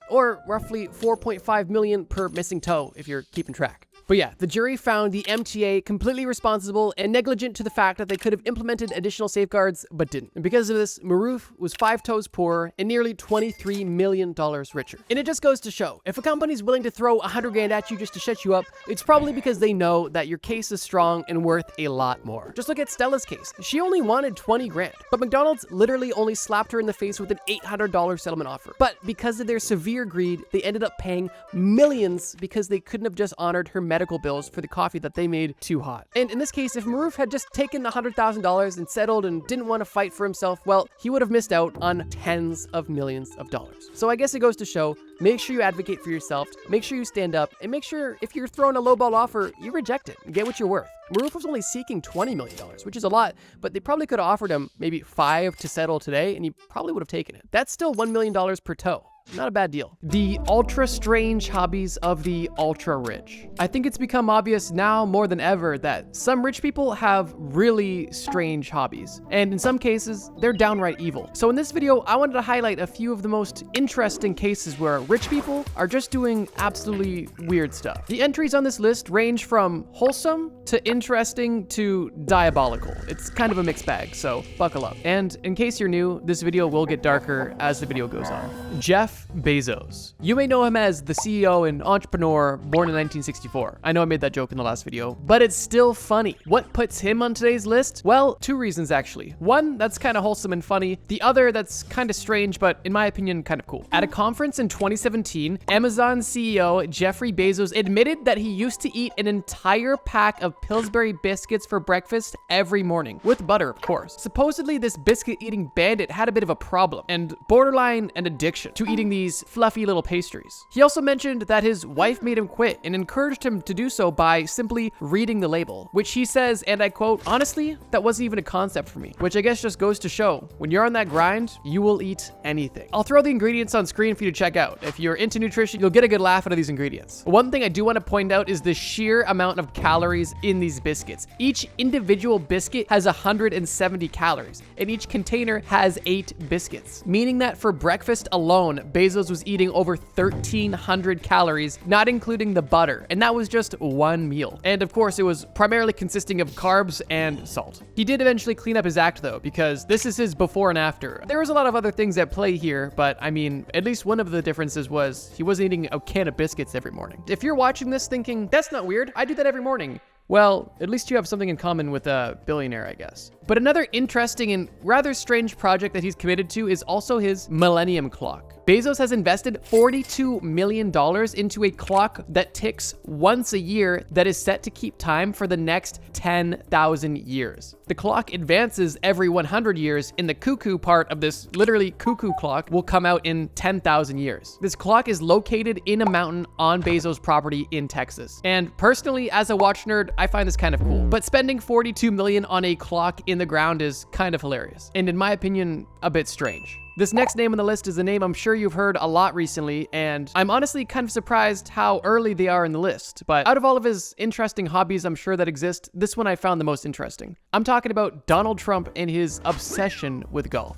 or roughly $4.5 million per missing toe, if you're keeping track. But yeah, the jury found the MTA completely responsible and negligent to the fact that they could have implemented additional safeguards, but didn't. And because of this, Maroof was 5 toes poorer and nearly $23 million richer. And it just goes to show, if a company's willing to throw $100,000 at you just to shut you up, it's probably because they know that your case is strong and worth a lot more. Just look at Stella's case. She only wanted $20,000, but McDonald's literally only slapped her in the face with an $800 settlement offer. But because of their severe greed, they ended up paying millions because they couldn't have just honored her medical bills for the coffee that they made too hot. And in this case, if Maroof had just taken the $100,000 and settled and didn't want to fight for himself, well, he would have missed out on tens of millions of dollars. So I guess it goes to show, make sure you advocate for yourself, make sure you stand up, and make sure if you're thrown a lowball offer, you reject it and get what you're worth. Maroof was only seeking $20 million, which is a lot, but they probably could have offered him maybe $5 to settle today, and he probably would have taken it. That's still $1 million per toe. Not a bad deal. The ultra strange hobbies of the ultra rich. I think it's become obvious now more than ever that some rich people have really strange hobbies, and in some cases, they're downright evil. So in this video, I wanted to highlight a few of the most interesting cases where rich people are just doing absolutely weird stuff. The entries on this list range from wholesome to interesting to diabolical. It's kind of a mixed bag, so buckle up. And in case you're new, this video will get darker as the video goes on. Jeff Bezos. You may know him as the CEO and entrepreneur born in 1964. I know I made that joke in the last video, but it's still funny. What puts him on today's list? Well, 2 reasons actually. One, that's kind of wholesome and funny. The other, that's kind of strange, but in my opinion, kind of cool. At a conference in 2017, Amazon CEO Jeffrey Bezos admitted that he used to eat an entire pack of Pillsbury biscuits for breakfast every morning, with butter, of course. Supposedly, this biscuit-eating bandit had a bit of a problem, and borderline an addiction to eating eating these fluffy little pastries. He also mentioned that his wife made him quit and encouraged him to do so by simply reading the label, which he says, and I quote, "Honestly, that wasn't even a concept for me," which I guess just goes to show, when you're on that grind, you will eat anything. I'll throw the ingredients on screen for you to check out. If you're into nutrition, you'll get a good laugh out of these ingredients. One thing I do want to point out is the sheer amount of calories in these biscuits. Each individual biscuit has 170 calories, and each container has 8 biscuits, meaning that for breakfast alone, Bezos was eating over 1,300 calories, not including the butter, and that was just one meal. And of course, it was primarily consisting of carbs and salt. He did eventually clean up his act though, because this is his before and after. There was a lot of other things at play here, but I mean, at least one of the differences was he wasn't eating a can of biscuits every morning. If you're watching this thinking, that's not weird, I do that every morning, well, at least you have something in common with a billionaire, I guess. But another interesting and rather strange project that he's committed to is also his Millennium Clock. Bezos has invested $42 million into a clock that ticks once a year that is set to keep time for the next 10,000 years. The clock advances every 100 years, and the cuckoo part of this literally cuckoo clock will come out in 10,000 years. This clock is located in a mountain on Bezos' property in Texas. And personally, as a watch nerd, I find this kind of cool. But spending $42 million on a clock in the ground is kind of hilarious, and in my opinion, a bit strange. This next name on the list is a name I'm sure you've heard a lot recently, and I'm honestly kind of surprised how early they are in the list. But out of all of his interesting hobbies I'm sure that exist, this one I found the most interesting. I'm talking about Donald Trump and his obsession with golf.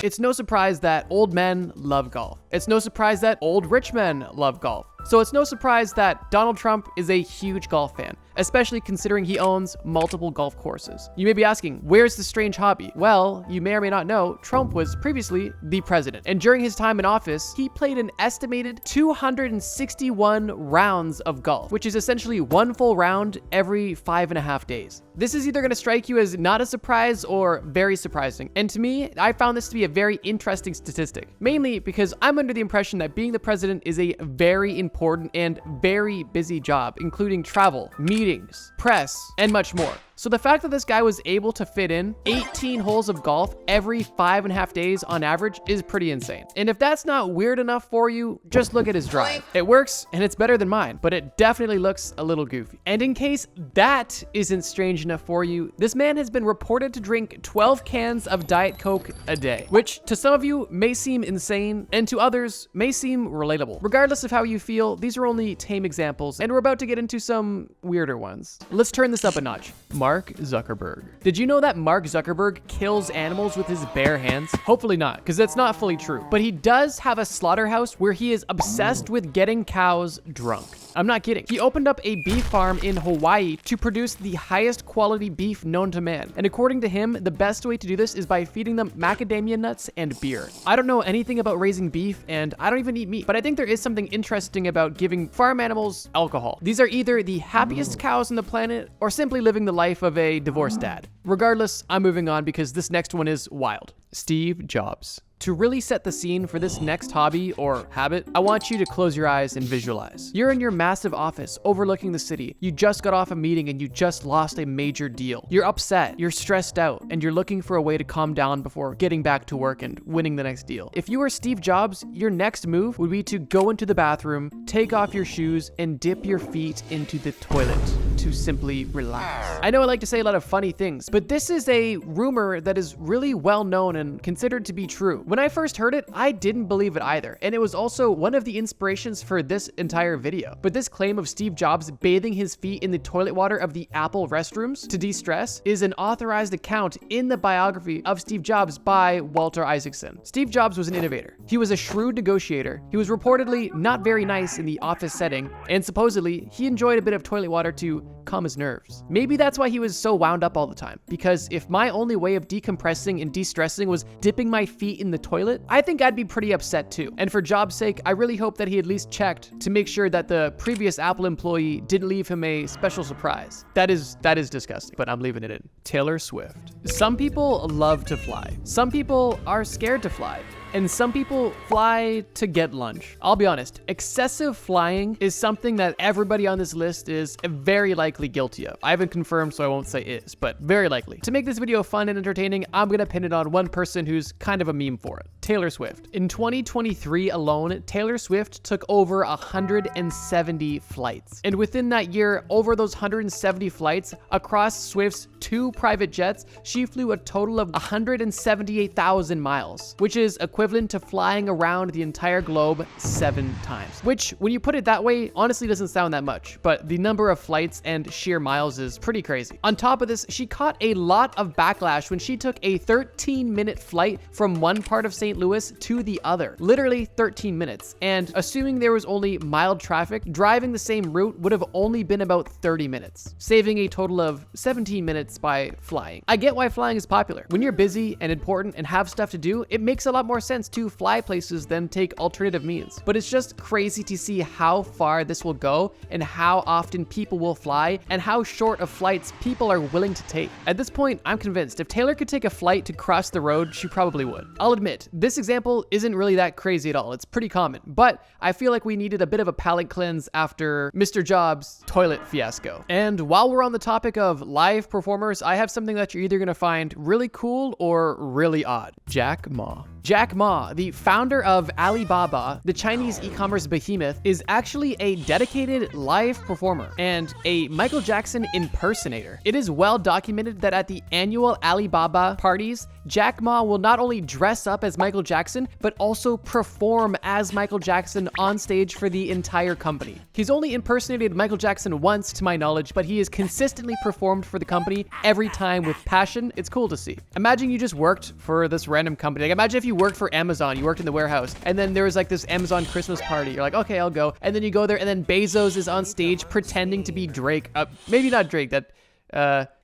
It's no surprise that old men love golf. It's no surprise that old rich men love golf. So it's no surprise that Donald Trump is a huge golf fan, especially considering he owns multiple golf courses. You may be asking, where's the strange hobby? Well, you may or may not know, Trump was previously the president. And during his time in office, he played an estimated 261 rounds of golf, which is essentially one full round every 5.5 days. This is either going to strike you as not a surprise or very surprising. And to me, I found this to be a very interesting statistic, mainly because I'm under the impression that being the president is a very important and very busy job, including travel, meetings, press, and much more. So the fact that this guy was able to fit in 18 holes of golf every 5.5 days on average is pretty insane. And if that's not weird enough for you, just look at his drive. It works and it's better than mine, but it definitely looks a little goofy. And in case that isn't strange enough for you, this man has been reported to drink 12 cans of Diet Coke a day, which to some of you may seem insane and to others may seem relatable. Regardless of how you feel, these are only tame examples, and we're about to get into some weirder ones. Let's turn this up a notch. Mark Zuckerberg. Did you know that Mark Zuckerberg kills animals with his bare hands? Hopefully not, because that's not fully true. But he does have a slaughterhouse where he is obsessed with getting cows drunk. I'm not kidding. He opened up a beef farm in Hawaii to produce the highest quality beef known to man. And according to him, the best way to do this is by feeding them macadamia nuts and beer. I don't know anything about raising beef, and I don't even eat meat, but I think there is something interesting about giving farm animals alcohol. These are either the happiest cows on the planet or simply living the life of a divorced dad. Regardless, I'm moving on because this next one is wild. Steve Jobs. To really set the scene for this next hobby or habit, I want you to close your eyes and visualize. You're in your massive office overlooking the city. You just got off a meeting and you just lost a major deal. You're upset, you're stressed out, and you're looking for a way to calm down before getting back to work and winning the next deal. If you were Steve Jobs, your next move would be to go into the bathroom, take off your shoes, and dip your feet into the toilet to simply relax. I know I like to say a lot of funny things, but this is a rumor that is really well known and considered to be true. When I first heard it, I didn't believe it either, and it was also one of the inspirations for this entire video. But this claim of Steve Jobs bathing his feet in the toilet water of the Apple restrooms to de-stress is an authorized account in the biography of Steve Jobs by Walter Isaacson. Steve Jobs was an innovator. He was a shrewd negotiator. He was reportedly not very nice in the office setting, and supposedly he enjoyed a bit of toilet water to calm his nerves. Maybe that's why he was so wound up all the time, because if my only way of decompressing and de-stressing was dipping my feet in the toilet, I think I'd be pretty upset too. And for Jobs' sake, I really hope that he at least checked to make sure that the previous Apple employee didn't leave him a special surprise. That is disgusting, but I'm leaving it in. Taylor Swift. Some people love to fly. Some people are scared to fly. and some people fly to get lunch. I'll be honest, excessive flying is something that everybody on this list is very likely guilty of. I haven't confirmed, so I won't say is, but very likely. To make this video fun and entertaining, I'm gonna pin it on one person who's kind of a meme for it: Taylor Swift. In 2023 alone, Taylor Swift took over 170 flights. And within that year, over those 170 flights, across Swift's 2 private jets, she flew a total of 178,000 miles, which is equivalent to flying around the entire globe 7 times. Which, when you put it that way, honestly doesn't sound that much, but the number of flights and sheer miles is pretty crazy. On top of this, she caught a lot of backlash when she took a 13-minute flight from one part of St. Louis to the other. Literally 13 minutes. And assuming there was only mild traffic, driving the same route would have only been about 30 minutes, saving a total of 17 minutes by flying. I get why flying is popular. When you're busy and important and have stuff to do, it makes a lot more sense to fly places than take alternative means. But it's just crazy to see how far this will go and how often people will fly and how short of flights people are willing to take. At this point, I'm convinced if Taylor could take a flight to cross the road, she probably would. I'll admit, this example isn't really that crazy at all. It's pretty common, but I feel like we needed a bit of a palate cleanse after Mr. Jobs' toilet fiasco. And while we're on the topic of live performers, I have something that you're either gonna find really cool or really odd. Jack Ma. Jack Ma, the founder of Alibaba, the Chinese e-commerce behemoth, is actually a dedicated live performer and a Michael Jackson impersonator. It is well documented that at the annual Alibaba parties, Jack Ma will not only dress up as Michael Jackson, but also perform as Michael Jackson on stage for the entire company. He's only impersonated Michael Jackson once, to my knowledge, but he has consistently performed for the company every time with passion. It's cool to see. Imagine you just worked for this random company. Like, imagine if you worked for Amazon, you worked in the warehouse, and then there was like this Amazon Christmas party. You're like, okay, I'll go. And then you go there, and then Bezos is on stage pretending to be Drake. Maybe not Drake,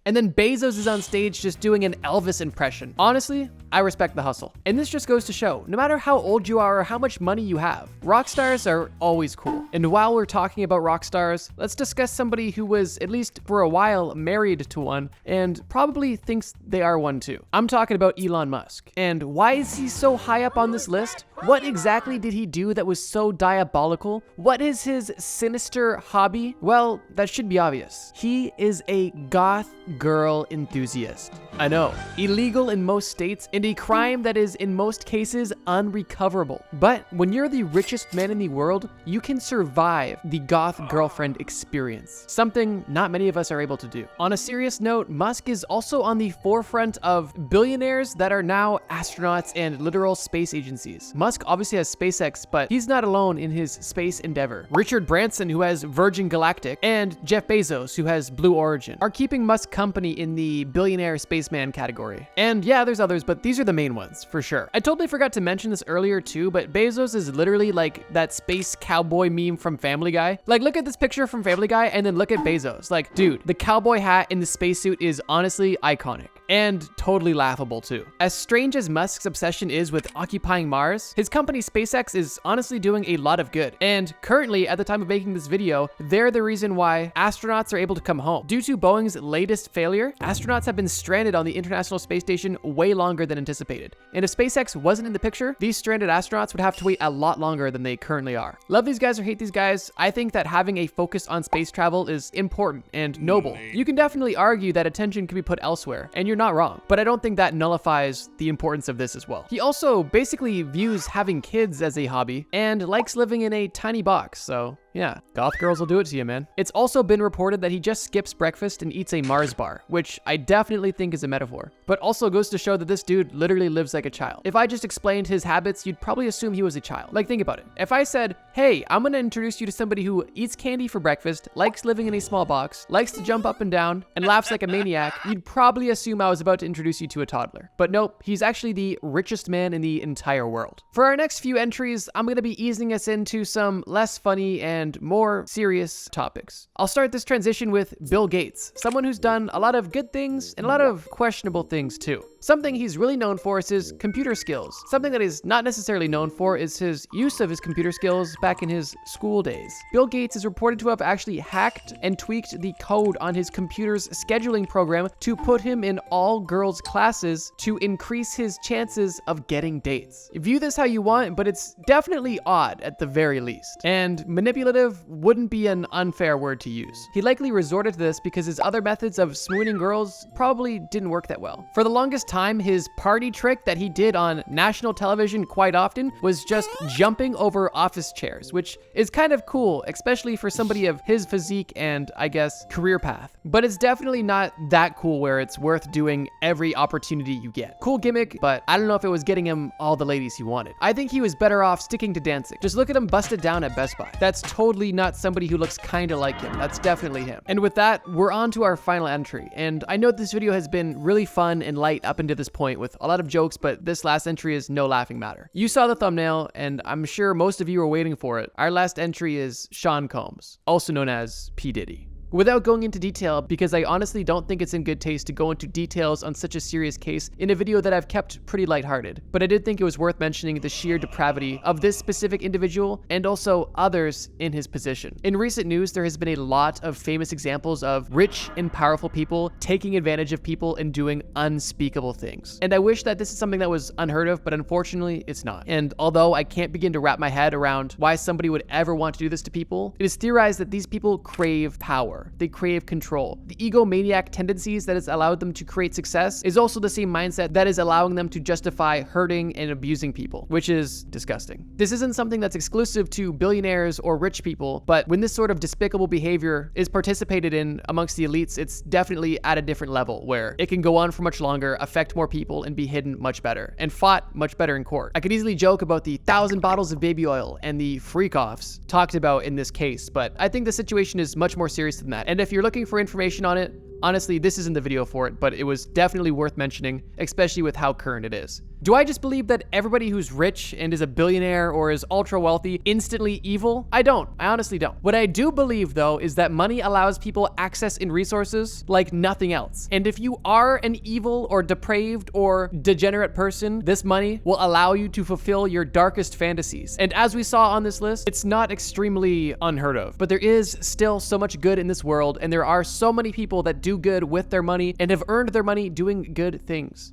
and then Bezos is on stage just doing an Elvis impression. Honestly, I respect the hustle. And this just goes to show, no matter how old you are or how much money you have, rock stars are always cool. And while we're talking about rock stars, let's discuss somebody who was, at least for a while, married to one and probably thinks they are one too. I'm talking about Elon Musk. And why is he so high up on this list? What exactly did he do that was so diabolical? What is his sinister hobby? Well, that should be obvious. He is a goth girl enthusiast. I know, illegal in most states and a crime that is in most cases unrecoverable. But when you're the richest man in the world, you can survive the goth girlfriend experience, something not many of us are able to do. On a serious note, Musk is also on the forefront of billionaires that are now astronauts and literal space agencies. Musk obviously has SpaceX, but he's not alone in his space endeavor. Richard Branson, who has Virgin Galactic, and Jeff Bezos, who has Blue Origin, are keeping Musk company in the billionaire spaceman category. And yeah, there's others, but these are the main ones for sure. I totally forgot to mention this earlier too, but Bezos is literally like that space cowboy meme from Family Guy. Like, look at this picture from Family Guy and then look at Bezos. Like, dude, the cowboy hat in the spacesuit is honestly iconic. And totally laughable too. As strange as Musk's obsession is with occupying Mars, his company SpaceX is honestly doing a lot of good. And currently, at the time of making this video, they're the reason why astronauts are able to come home. Due to Boeing's latest failure, astronauts have been stranded on the International Space Station way longer than anticipated. And if SpaceX wasn't in the picture, these stranded astronauts would have to wait a lot longer than they currently are. Love these guys or hate these guys, I think that having a focus on space travel is important and noble. You can definitely argue that attention can be put elsewhere, and you're not wrong, but I don't think that nullifies the importance of this as well. He also basically views having kids as a hobby and likes living in a tiny box, so yeah, goth girls will do it to you, man. It's also been reported that he just skips breakfast and eats a Mars bar, which I definitely think is a metaphor, but also goes to show that this dude literally lives like a child. If I just explained his habits, you'd probably assume he was a child. Like, think about it. If I said, hey, I'm gonna introduce you to somebody who eats candy for breakfast, likes living in a small box, likes to jump up and down, and laughs like a maniac, you'd probably assume I was about to introduce you to a toddler. But nope, he's actually the richest man in the entire world. For our next few entries, I'm gonna be easing us into some less funny and more serious topics. I'll start this transition with Bill Gates, someone who's done a lot of good things and a lot of questionable things too. Something he's really known for is his computer skills. Something that he's not necessarily known for is his use of his computer skills back in his school days. Bill Gates is reported to have actually hacked and tweaked the code on his computer's scheduling program to put him in all girls classes to increase his chances of getting dates. View this how you want, but it's definitely odd at the very least. And manipulative wouldn't be an unfair word to use. He likely resorted to this because his other methods of smooning girls probably didn't work that well. For the longest time, his party trick that he did on national television quite often was just jumping over office chairs, which is kind of cool, especially for somebody of his physique and, I guess, career path. But it's definitely not that cool where it's worth doing every opportunity you get. Cool gimmick, but I don't know if it was getting him all the ladies he wanted. I think he was better off sticking to dancing. Just look at him busted down at Best Buy. That's totally not somebody who looks kinda like him. That's definitely him. And with that, we're on to our final entry. And I know this video has been really fun and light up until this point with a lot of jokes, but this last entry is no laughing matter. You saw the thumbnail, and I'm sure most of you were waiting for it. Our last entry is Sean Combs, also known as P. Diddy. Without going into detail, because I honestly don't think it's in good taste to go into details on such a serious case in a video that I've kept pretty lighthearted, but I did think it was worth mentioning the sheer depravity of this specific individual and also others in his position. In recent news, there has been a lot of famous examples of rich and powerful people taking advantage of people and doing unspeakable things. And I wish that this is something that was unheard of, but unfortunately it's not. And although I can't begin to wrap my head around why somebody would ever want to do this to people, it is theorized that these people crave power. They crave control. The egomaniac tendencies that has allowed them to create success is also the same mindset that is allowing them to justify hurting and abusing people, which is disgusting. This isn't something that's exclusive to billionaires or rich people, but when this sort of despicable behavior is participated in amongst the elites, it's definitely at a different level where it can go on for much longer, affect more people, and be hidden much better, and fought much better in court. I could easily joke about the 1,000 bottles of baby oil and the freak-offs talked about in this case, but I think the situation is much more serious than that. And if you're looking for information on it, honestly, this isn't the video for it, but it was definitely worth mentioning, especially with how current it is. Do I just believe that everybody who's rich and is a billionaire or is ultra wealthy instantly evil? I don't. I honestly don't. What I do believe, though, is that money allows people access in resources like nothing else. And if you are an evil or depraved or degenerate person, this money will allow you to fulfill your darkest fantasies. And as we saw on this list, it's not extremely unheard of, but there is still so much good in this world, and there are so many people that do good with their money and have earned their money doing good things.